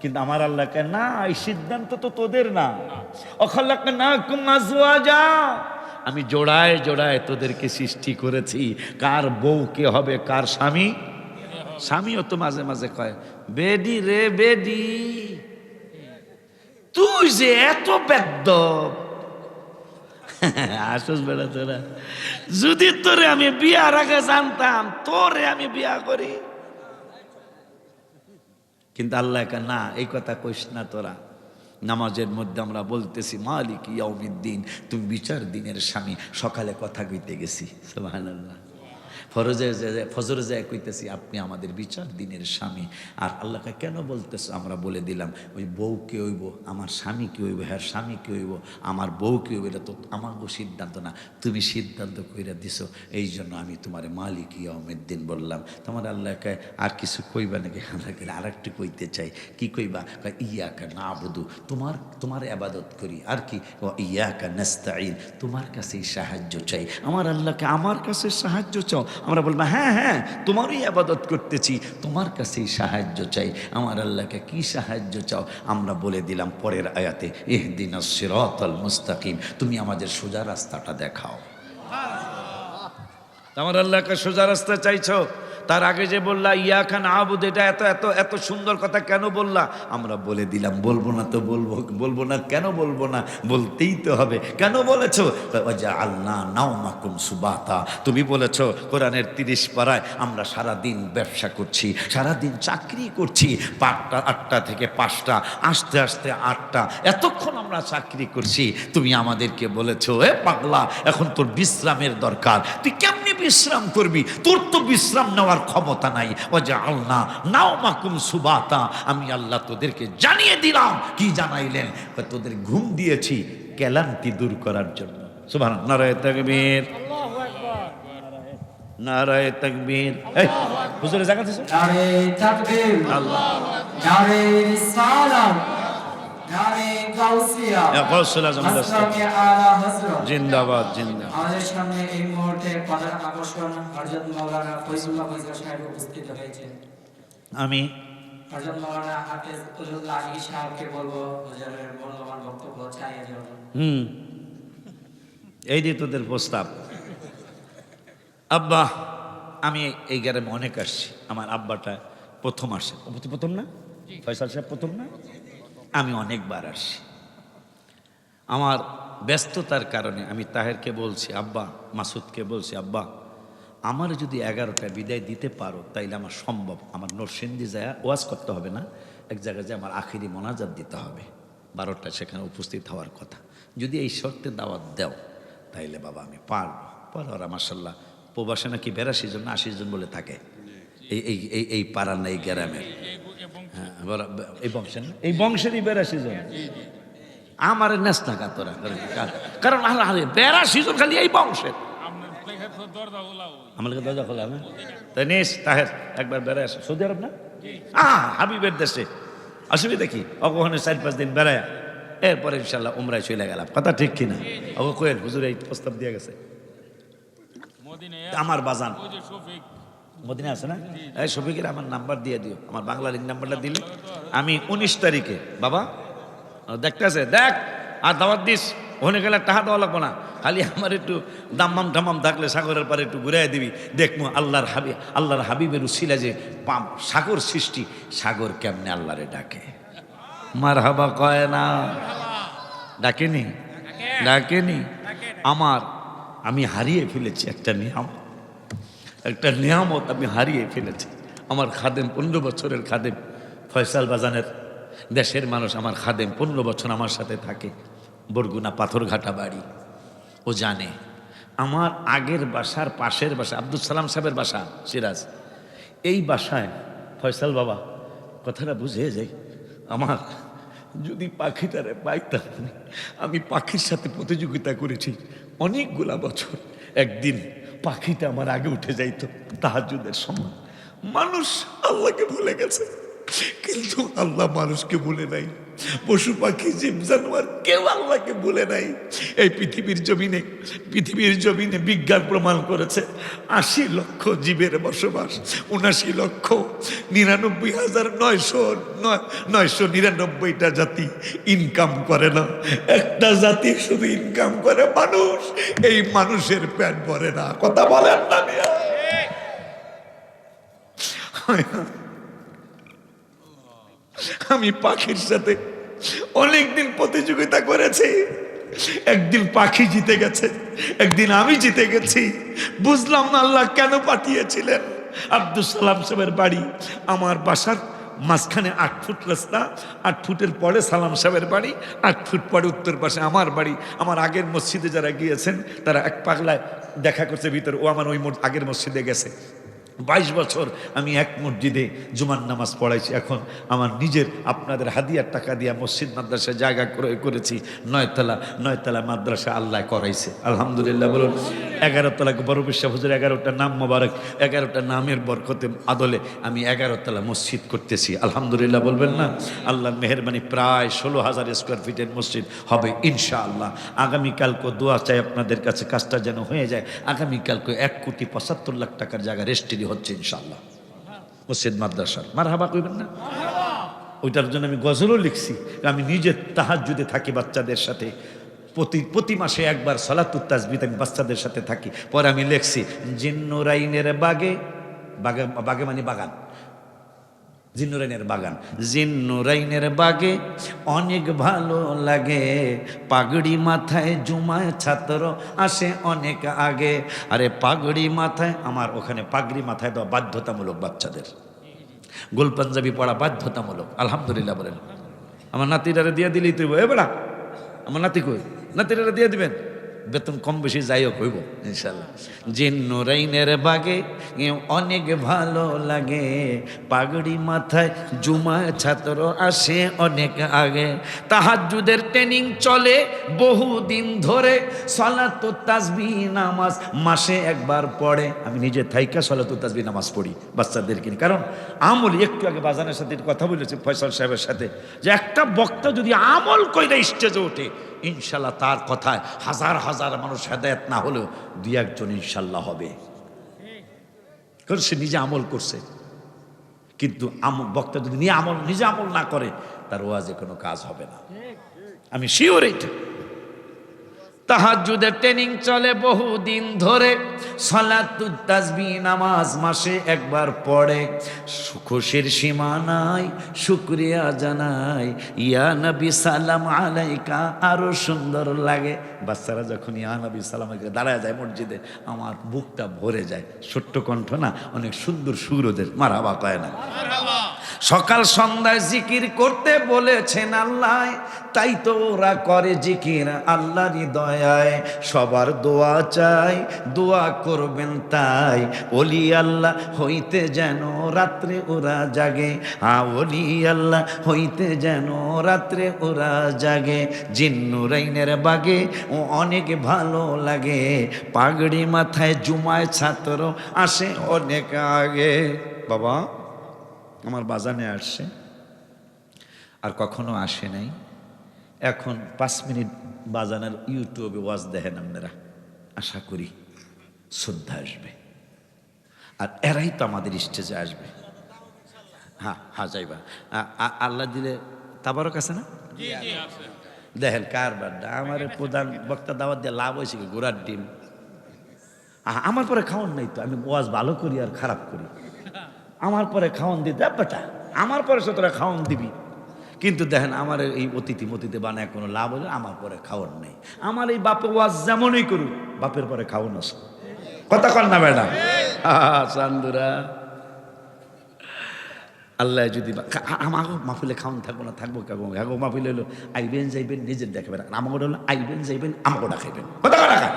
কিন্তু আমার আল্লাহকে না, এই সিদ্ধান্ত তো তোদের না। অখালাকনাকুম আজওয়াজা, আমি জোড়ায় জোড়ায় তোদেরকে সৃষ্টি করেছি। কার বউ কে হবে, কার স্বামী? স্বামীও তো মাঝে মাঝে কয় বেডি রে বেডি, তুই যে এত বেদ্দপ। আসস বেড়া তোরা, যদি তোরে আমি বিয়ার আগে জানতাম, তোরে আমি বিয়া করি। কিন্তু আল্লাহ না, এই কথা কইস না তোরা। নামাজের মধ্যে আমরা বলতেছি মালিক ইয়াউমিদ্দিন, তুমি বিচার দিনের স্বামী। সকালে কথা কইতে গেছি সুবহানাল্লাহ, ফজরে যায় কইতেছি আপনি আমাদের বিচার দিনের স্বামী। আর আল্লাহকে কেন বলতেছো? আমরা বলে দিলাম ওই বউ কে হইব, আমার স্বামী কে হইব, হ্যাঁ স্বামী কে হইব, আমার বউ কে হইব, এটা তো আমার সিদ্ধান্ত না, তুমি সিদ্ধান্ত কইরা দিছো। এই জন্য আমি তোমার মালিক ইয়াউমিদ্দিন বললাম। তোমার আল্লাহকে আর কিছু কইবা নাকি? আল্লাহকে আর একটু কইতে চাই। কি কইবা? ইয়াকা নাবুদু, তোমার ইবাদত করি। আর কি? ইয়াকা নাস্তাঈন, তোমার কাছেই সাহায্য চাই। আমার আল্লাহকে আমার কাছে সাহায্য চাও? আমরা বলবো হ্যাঁ হ্যাঁ, তোমারই ইবাদত করতেছি, তোমার কাছেই সাহায্য চাই। আমার আল্লাহকে কি সাহায্য চাও? আমরা বলে দিলাম পরের আয়াতে ইহদিনাস সিরাতাল মুস্তাকিম, তুমি আমাদের সোজা রাস্তাটা দেখাও। আমার আল্লাহকে সোজা রাস্তা চাইছো? তার আগে যে বললা ইয়াকা নাবুদু, এটা এত এত এত সুন্দর কথা কেন বললা? আমরা বলে দিলাম বলবো না তো বলবো না কেন? বলবো না, বলতেই তো হবে। কেন বলেছো? ওয়াজআলনা নাওমাকুম সুবাতা, তুমি বলেছো কোরআনের 30 পারায় আমরা সারাদিন ব্যবসা করছি, সারাদিন চাকরি করছি, 8টা থেকে 5টা, আস্তে আস্তে 8টা, এতক্ষণ আমরা চাকরি করছি। তুমি আমাদেরকে বলেছো এ পাগলা, এখন তোর বিশ্রামের দরকার, তুই কেমনি বিশ্রাম করবি? তোর তো বিশ্রাম নেওয়ার ক্ষমতা নাই। ওয়াজআলনা নাওমাকুম সুবাতা, আমি আল্লাহ তোদেরকে জানিয়ে দিলাম। কি জানাইলেন? তোদের ঘুম দিয়েছি ক্লান্তি দূর করার জন্য। সুবহানাল্লাহ, নারায়ে তাকবীর, আল্লাহু আকবার, নারায়ে তাকবীর। এই হুজুরে জায়গা দিছো? নারায়ে তাকবীর, আল্লাহু আকবার, নারায়ে রিসালাত, নারায়ে গাউসিয়া, গাউসুল আজম হাসরামে আলা হযরত জিন্দাবাদ জিন্দাবাদ। আমাদের সামনে এই মুহূর্তে প্রধান আকর্ষণ হযরত মাওলানা ফয়জুল্লাহ ফয়জুল সাহেব উপস্থিত হয়েছেন। আমি হযরত মাওলানা হাফেজ উজুল্লাহ আলী সাহেবকে বলবো হুজুরের মূল্যবান বক্তব্য চালিয়ে যাবেন। এই যে তোদের প্রস্তাব। আব্বা, আমি এই গ্রামে অনেক আসছি। আমার আব্বাটা প্রথম আসে, প্রথম না? ফয়সাল সাহেব প্রথম না? আমি অনেকবার আসছি। আমার ব্যস্ততার কারণে আমি তাহেরকে বলছি আব্বা, মাসুদকে বলছি আব্বা, আমার যদি 11টা বিদায় দিতে পারো তাইলে আমার সম্ভব। আমার নরসিংদী যায় ওয়াজ করতে হবে না, এক জায়গায় যে আমার আখিরি মোনাজাত দিতে হবে, 12টা সেখানে উপস্থিত হওয়ার কথা। যদি এই শর্তে দাওয়াত দাও তাইলে বাবা আমি পারবো। পরে ওরা মাশাল্লাহ প্রবাসে নাকি 82 জন 80 জন বলে থাকে এই এই এই এই পাড়ার না এই গ্রামের, হ্যাঁ এই বংশের না, এই বংশেরই 82 জন। আমার নেস না তোরা, কারণ 82 জন খালি এই বংশের। আমার দরজা খোলা না তাই নিস তাহের একবার বেড়ায় আসে। সৌদি আরব না? হাবিবের দেশে অসুবিধা কি? ওখানে 4-5 দিন বেড়ায় এরপরে ইনশাল্লাহ উমরায় চলে গেলাম। কথা ঠিক কিনা? ও কোয়েল হুজুর এই প্রস্তাব দিয়ে গেছে। আমার বাজান মদিনা আছে না, এই শফিকের আমার নাম্বার দিয়ে দিও, আমার বাংলা লিঙ্ক নাম্বারটা দিলে আমি 19 তারিখে বাবা দেখতে আছে দেখ, আর দাওয়াত দিস। ওখানে গেলে টাকা দেওয়া লাগবো না, খালি আমার একটু দাম্মাম টাম্মাম থাকলে সাগরের পারে একটু ঘুরাই দিবি, দেখবো আল্লাহর হাবিবের উসিলা যে সাগর সৃষ্টি, সাগর কেমনে আল্লাহরে ডাকে। মারহাবা কয় না? ডাকেনি? আমার আমি হারিয়ে ফেলেছি একটা নিয়ামত আমি হারিয়ে ফেলেছি। আমার খাদেম 15 বছরের খাদেম, ফয়সাল বাজানের দেশের মানুষ, আমার খাদেম 15 বছর আমার সাথে থাকে, বরগুনা পাথরঘাটা বাড়ি। ও জানে আমার আগের বাসার পাশের বাসা আব্দুল সালাম সাহেবের বাসা সিরাজ, এই বাসায় ফয়সাল বাবা কথাটা বুঝে যাই, আমার যদি পাখিটারে পাইতাম, আমি পাখির সাথে প্রতিযোগিতা করেছি অনেকগুলা বছর। একদিন পাখিটা আমার আগে উঠে যাইতো তাহাজ্জুদের সময়। মানুষ আল্লাহকে ভুলে গেছে, কিন্তু আল্লাহ মানুষকে ভুলে নাই। পশু পাখি জীব জানোয়ার কেউ আল্লাহকে ভুলে নাই। এই পৃথিবীর জমিনে বিজ্ঞান প্রমাণ করেছে 80 লক্ষ জীবের বসবাস, 79,999টা জাতি ইনকাম করে না। একটা জাতি শুধু ইনকাম করে মানুষ, এই মানুষের পেট ভরে না। কথা বলেন না মিয়া? আমি পাখির সাথে অনেকদিন প্রতিযোগিতা করেছি। একদিন পাখি জিতে গেছে, একদিন আমি জিতে গেছি। বুঝলাম না আল্লাহ কেন পাঠিয়েছিলেন। আব্দুল সালাম সাহেবের বাড়ি আমার বাসার মাঝখানে 8 ফুট রাস্তা, 8 ফুটের পরে সালাম সাহেবের বাড়ি, 8 ফুট পরে উত্তর পাশে আমার বাড়ি। আমার আগের মসজিদে যারা গিয়েছেন তারা এক পাগলায় দেখা করছে ভিতর, ও আমার ওই আগের মসজিদে গেছে। 22 বছর আমি এক মসজিদে জুমার নামাজ পড়াইছি। এখন আমার নিজের আপনাদের হাদিয়ার টাকা দিয়া মসজিদ মাদ্রাসায় জায়গা করেছি। 9তলা মাদ্রাসা আল্লাহ করাইছে, আলহামদুলিল্লাহ বলুন। 11 তলা বড় বিশ্বাস হুজুর, 11টা নাম মোবারক, 11টা নামের বরকতে আদলে আমি 11 তলা মসজিদ করতেছি, আলহামদুলিল্লাহ বলবেন না? আল্লাহর মেহেরবানি প্রায় 16,000 স্কোয়ার ফিটের মসজিদ হবে ইনশাআল্লাহ। আগামীকালকে দোয়া চাই আপনাদের কাছে, কাজটা যেন হয়ে যায়। আগামীকালকে 1,75,00,000 টাকার জায়গা রেস্টেরই হচ্ছে ইনশাআল্লাহ মসজিদ মাদ্রাসার। মারহাবা কইবেন না? ওইটার জন্য আমি গজলও লিখছি। আমি নিজে তাহাজ্জুদে থাকি বাচ্চাদের সাথে, প্রতি মাসে একবার সালাতুত তাসবিহ আমি বাচ্চাদের সাথে থাকি। পরে আমি লিখছি জিন্নুরাইনের বাগে মানে বাগান, জিন্নুরাইনের বাগে অনেক ভালো লাগে, পাগড়ি মাথায় জুমায় ছাত্র আসে অনেক আগে। আরে পাগড়ি মাথায়, আমার ওখানে পাগড়ি মাথায় দেওয়া বাধ্যতামূলক, বাচ্চাদের গোল পাঞ্জাবি পড়া বাধ্যতামূলক, আলহামদুলিল্লাহ বলেন। আমার নাতিটারে দিয়ে দিলেই তুই বেড়া, আমার নাতি কই, নাতিটারে দিয়ে দিবেন, বেতন কম বেশি যাই হোক হইব ইনশাল্লাহ। জিন্নুরাইনের বাগে অনেক ভালো লাগে, পাগড়ি মাথায় জুমায় ছাত্র আসে অনেক আগে। তাহাজ্জুদের ট্রেনিং চলে বহুদিন ধরে, সালাতুত তাসবিহ নামাজ মাসে একবার পড়ে। আমি নিজে থাইকা সালাতুত তাসবিহ নামাজ পড়ি বাচ্চাদেরকে, কারণ আমল, একটু আগে বাজানের সাথে কথা বলেছি ফয়সাল সাহেবের সাথে, যে একটা বক্তা যদি আমল কইরা স্টেজে ওঠে ইনশাল্লাহ তার কথায় হাজার হাজার মানুষ হেদায়েত না হলেও 2-1 জন ইনশাল্লাহ হবে। কারণ সে নিজে আমল করছে। কিন্তু বক্তা যদি নিজে আমল না করে তার ওয়াজে কোনো কাজ হবে না, আমি শিওর। এইটা তাহাজ্জুদের ট্রেনিং চলে বহুদিন ধরে, সালাতুত তাসবিহ নামাজ মাসে একবার পড়ে। খুশির সীমা নাই, শুকরিয়া জানাই, ইয়া নবী সালাম আলাইকা আরো সুন্দর লাগে। বাচ্চারা যখন ইয়া নবী সালাম আলাইকা দাঁড়ায় যায় মসজিদে, আমার বুকটা ভরে যায়। ছোট্ট কণ্ঠ না, অনেক সুন্দর সুর ওদের, মারহাবা কয় না? সকাল সন্ধ্যায় জিকির করতে বলেছেন আল্লাহ, তাই তো ওরা করে জিকির আল্লাহরই দয়ায়। সবার দোয়া চাই, দোয়া করবেন তাই, ওলি আল্লাহ হইতে যেন রাত্রে ওরা জাগে। ওলি আল্লাহ হইতে যেন রাত্রে ওরা জাগে। জিন্নুরাইনের বাগে ও অনেক ভালো লাগে, পাগড়ি মাথায় জুমায় ছাত্র আসে অনেক আগে। বাবা আমার বাজানে আসছে, আর কখনো আসে নাই। এখন 5 মিনিট বাজানের ইউটিউবে ওয়াজ দেখেন আপনারা, আশা করি শ্রদ্ধা আসবে। আর এরাই তো আমাদের স্টেজে আসবে। হ্যাঁ যাইবা, আল্লাহ দিলে তাবারক আছে না? দেখেন কার বাড্ডা, আমার প্রধান বক্তা দাওয়াত দিয়ে লাভ হয়েছে কি? ঘোড়ার ডিম। আমার পরে খাওয়ান নাই তো, আমি ওয়াজ ভালো করি আর খারাপ করি। আমার পরে খাওয়ান দিতে বেটা, আমার পরে তোরা খাওয়ান দিবি। কিন্তু দেখেন আমার এই অতিথি বানায় কোনো লাভ হলে আমার পরে খাওয়ান নেই। আমার এই বাপে ওয়াজ যেমনই করুক বাপের পরে খাওন আছে কথা কন না ম্যাডাম চান্দুরা আল্লাহ যদি আমাকে মাহফিলে খাওয়ান থাকবো না থাকবো কেমন হ্যাগো মাহফিলে হলো আইবেন যাইবেন নিজের দেখাবেন আমাকে হলো আইবেন যাইবেন আমাকে ডাকাইবেন কথা কথা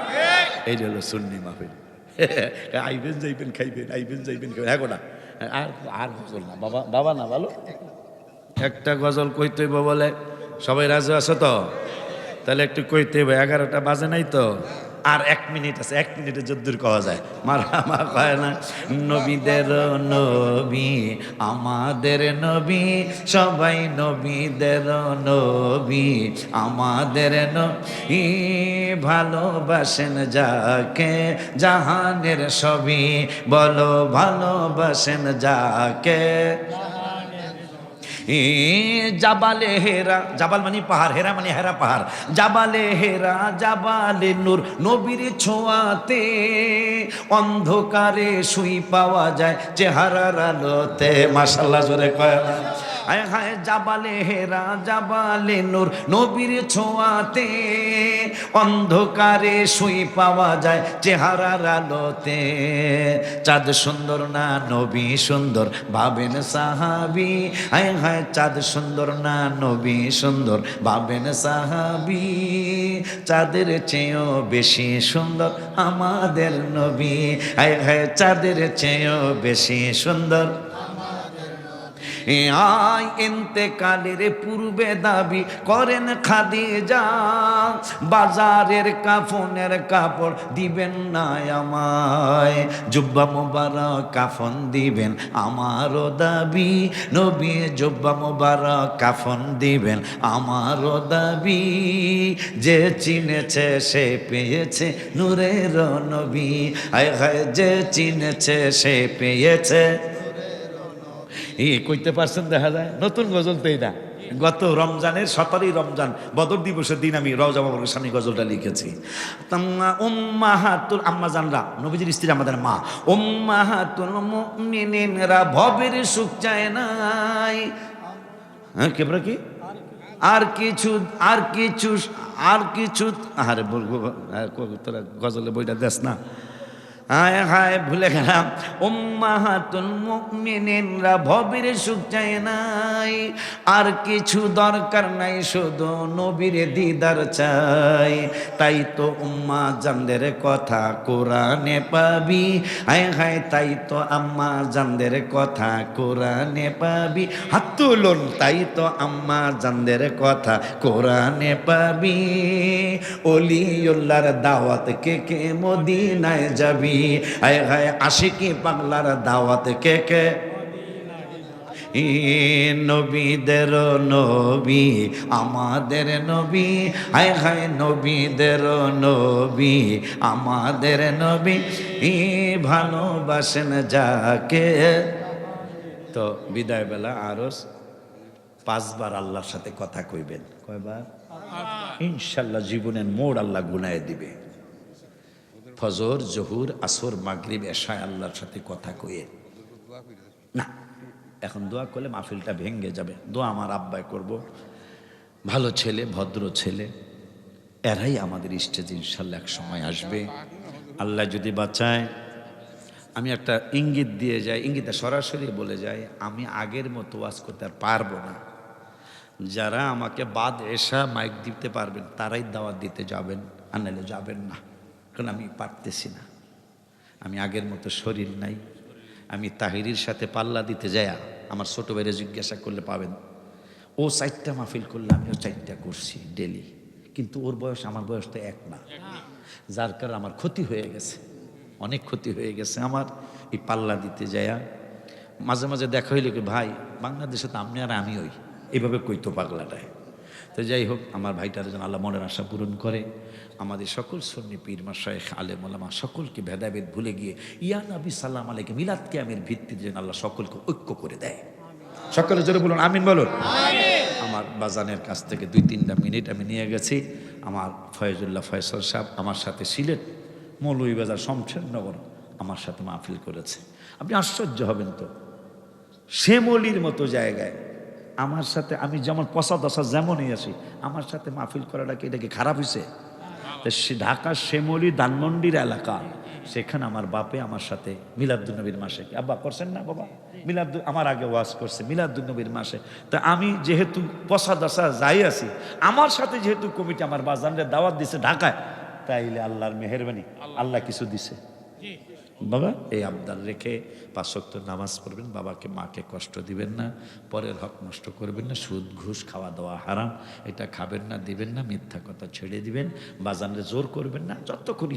এই হলো সুন্নি মাহফিল আইবেন যাইবেন খাইবেন আইবেন যাইবেন খাইবেন হ্যাগো না আর আর গজল না বাবা বাবা না ভালো একটা গজল কইতে হইব বলে সবাই রাজি আছো তো তাহলে একটু কইতে হইব 11টা বাজে নাই তো আর 1 মিনিট আছে 1 মিনিটে যদ্দূর কওয়া যায় মারহামা কয় না নবীদের নবী আমাদের নবী সবাই নবীদের নবী আমাদের নবী ভালোবাসেন যাকে জাহানের সবই বলো ভালোবাসেন যাকে জাবালে হেরা জাবাল মানে পাহাড় হেরা মানে হেরা পাহাড় জাবালে হেরা জাবালে নূর নবীর ছোঁয়াতে অন্ধকারে শুই পাওয়া যায় চেহারার আলোতে মাশাআল্লাহ জোরে কয় না হায় হায় জাবালে হেরা জাবালে নূর নবীর ছোঁয়াতে অন্ধকারে শুই পাওয়া যায় চেহারার আলোতে চাঁদ সুন্দর না নবী সুন্দর ভাবেন সাহাবী হায় হায় চাঁদ সুন্দর না নবী সুন্দর ভাবেন সাহাবী চাঁদের চেয়েও বেশি সুন্দর আমাদের নবী হায় হায় চাঁদের চেয়েও বেশি সুন্দর আয় ইন্তেকালের পূর্বে দাবি করেন খাদিজা বাজারের কাফনের কাপড় দিবেন না আমায় জুব্বা মোবারক কাফন দিবেন আমারও দাবি নবী জুব্বা মোবারক কাফন দিবেন আমারও দাবি যে চিনেছে সে পেয়েছে নূরের নবী হায় হায় যে চিনেছে সে পেয়েছে কইতে পারছেন দেখা যায় নতুন গজল তো এটা গত রমজানের 17ই রমজান বদর দিবসের দিন আমি রওজা বাবুর সামনে গজলটা লিখেছি উম্মাহাতুল আম্মা জানরা নবীজির স্ত্রী আমাদের মা উম্মাহাতুল মুমিনিনরা ভবের সুখ চায় নাই হ্যাঁ কেবরা কি আর কিছু আরে বলবো তোরা গজলের বইটা দেস না হায় হায় ভুলে গেলাম উম্মাহাতুল মুমিনিনরা ভবের সুখ চায় নাই আর কিছু দরকার নাই শুধু নবীর দিদার চাই তাই তো উম্মা জানদের কথা কোরআনে পাবি হায় হায় তাই তো আম্মা জানদের কথা কোরআনে পাবি হাত তুলুন তাই তো আম্মা জানদের কথা কোরআনে পাবি ওলিউল্লাহর দাওয়াত কে কে মদিনায় যাবি হায় হায় আশিকি পাগলার দাওয়াত কে কে নবীদের নবী আমাদের নবী হায় হায় নবীদের নবী আমাদের নবী ভালোবাসেন যাকে তো বিদায় বেলা আরো 5 বার আল্লাহর সাথে কথা কইবেন কয়বার ইনশাআল্লাহ জীবনের মোড় আল্লাহ গুনায় দিবে ফজর জহুর আসর মাগরিব এশা আল্লাহর সাথে কথা কইয়ে না এখন দোয়া করলে মাহফিলটা ভেঙে যাবে দোয়া আমার আব্বাই করব ভালো ছেলে ভদ্র ছেলে এরাই আমাদের স্টেজে ইনশাআল্লাহ এক সময় আসবে আল্লাহ যদি বাঁচায় আমি একটা ইঙ্গিত দিয়ে যাই ইঙ্গিতে সরাসরি বলে যাই আমি আগের মতো ওয়াজ করতে আর পারবো না যারা আমাকে বাদ এসা মাইক দিতে পারবেন তারাই দাওয়াত দিতে যাবেন আর নাহলে যাবেন না কারণ আমি পারতেছি না আমি আগের মতো শরীর নাই আমি তাহিরির সাথে পাল্লা দিতে যায়া আমার ছোট ভাইরে জিজ্ঞাসা করলে পাবেন ও 4টা মাহফিল করলে আমিও 4টা করছি ডেলি কিন্তু ওর বয়স আমার বয়স তো এক না যার কারণে আমার ক্ষতি হয়ে গেছে অনেক ক্ষতি হয়ে গেছে আমার এই পাল্লা দিতে যায়া মাঝে মাঝে দেখা হইলে কি ভাই বাংলাদেশে তো আপনি আর আমি ওই এইভাবে কইতো পাগলাটায় তো যাই হোক আমার ভাইটার যেন আল্লাহ মনের আশা পূরণ করে আমাদের সকল সুন্নি পীর মাশায়েখ আলেম ওলামা সকলকে ভেদাভেদ ভুলে গিয়ে ইয়া নবী সাল্লাম আলাইকে মিলাদ কিয়ামের ভিত্তিতে যেন আল্লাহ সকলকে ঐক্য করে দেয় সকলে জোরে বলুন আমিন বলুন আমার বাজানের কাছ থেকে 2-3টা মিনিট আমি নিয়ে গেছি আমার ফয়জুল্লাহ ফয়সল সাহেব আমার সাথে সিলেট মৌলভীবাজার শমশেরনগর আমার সাথে মাহফিল করেছে আপনি আশ্চর্য হবেন তো শ্যামলির মতো জায়গায় আমার সাথে আমি যেমন ৫০ যেমনই আছি আমার সাথে মাহফিল করাটা কি এটা কি খারাপ হয়েছে তো ঢাকার শ্যামলী ধানমন্ডির এলাকা, সেখানে আমার বাপে আমার সাথে মিলাদুন্নবীর মাসে, আব্বা করছেন না বাবা, আমার আগে ওয়াজ করছে মিলাদুন্নবীর মাসে। তা আমি যেহেতু পশা দশা যাই আছি, আমার সাথে যেহেতু কমিটি আমার বাজানরে দাওয়াত দিছে ঢাকায়, তাইলে আল্লাহর মেহেরবানি, আল্লাহ কিছু দিছে। বাবা এই আবদার রেখে 5 ওয়াক্ত নামাজ পড়বেন, বাবাকে মাকে কষ্ট দিবেন না, পরের হক নষ্ট করবেন না, সুদ ঘুষ খাওয়া দাওয়া হারাম, এটা খাবেন না, দিবেন না, মিথ্যা কথা ছেড়ে দিবেন, বাজানরে জোর করবেন না, যতক্ষণ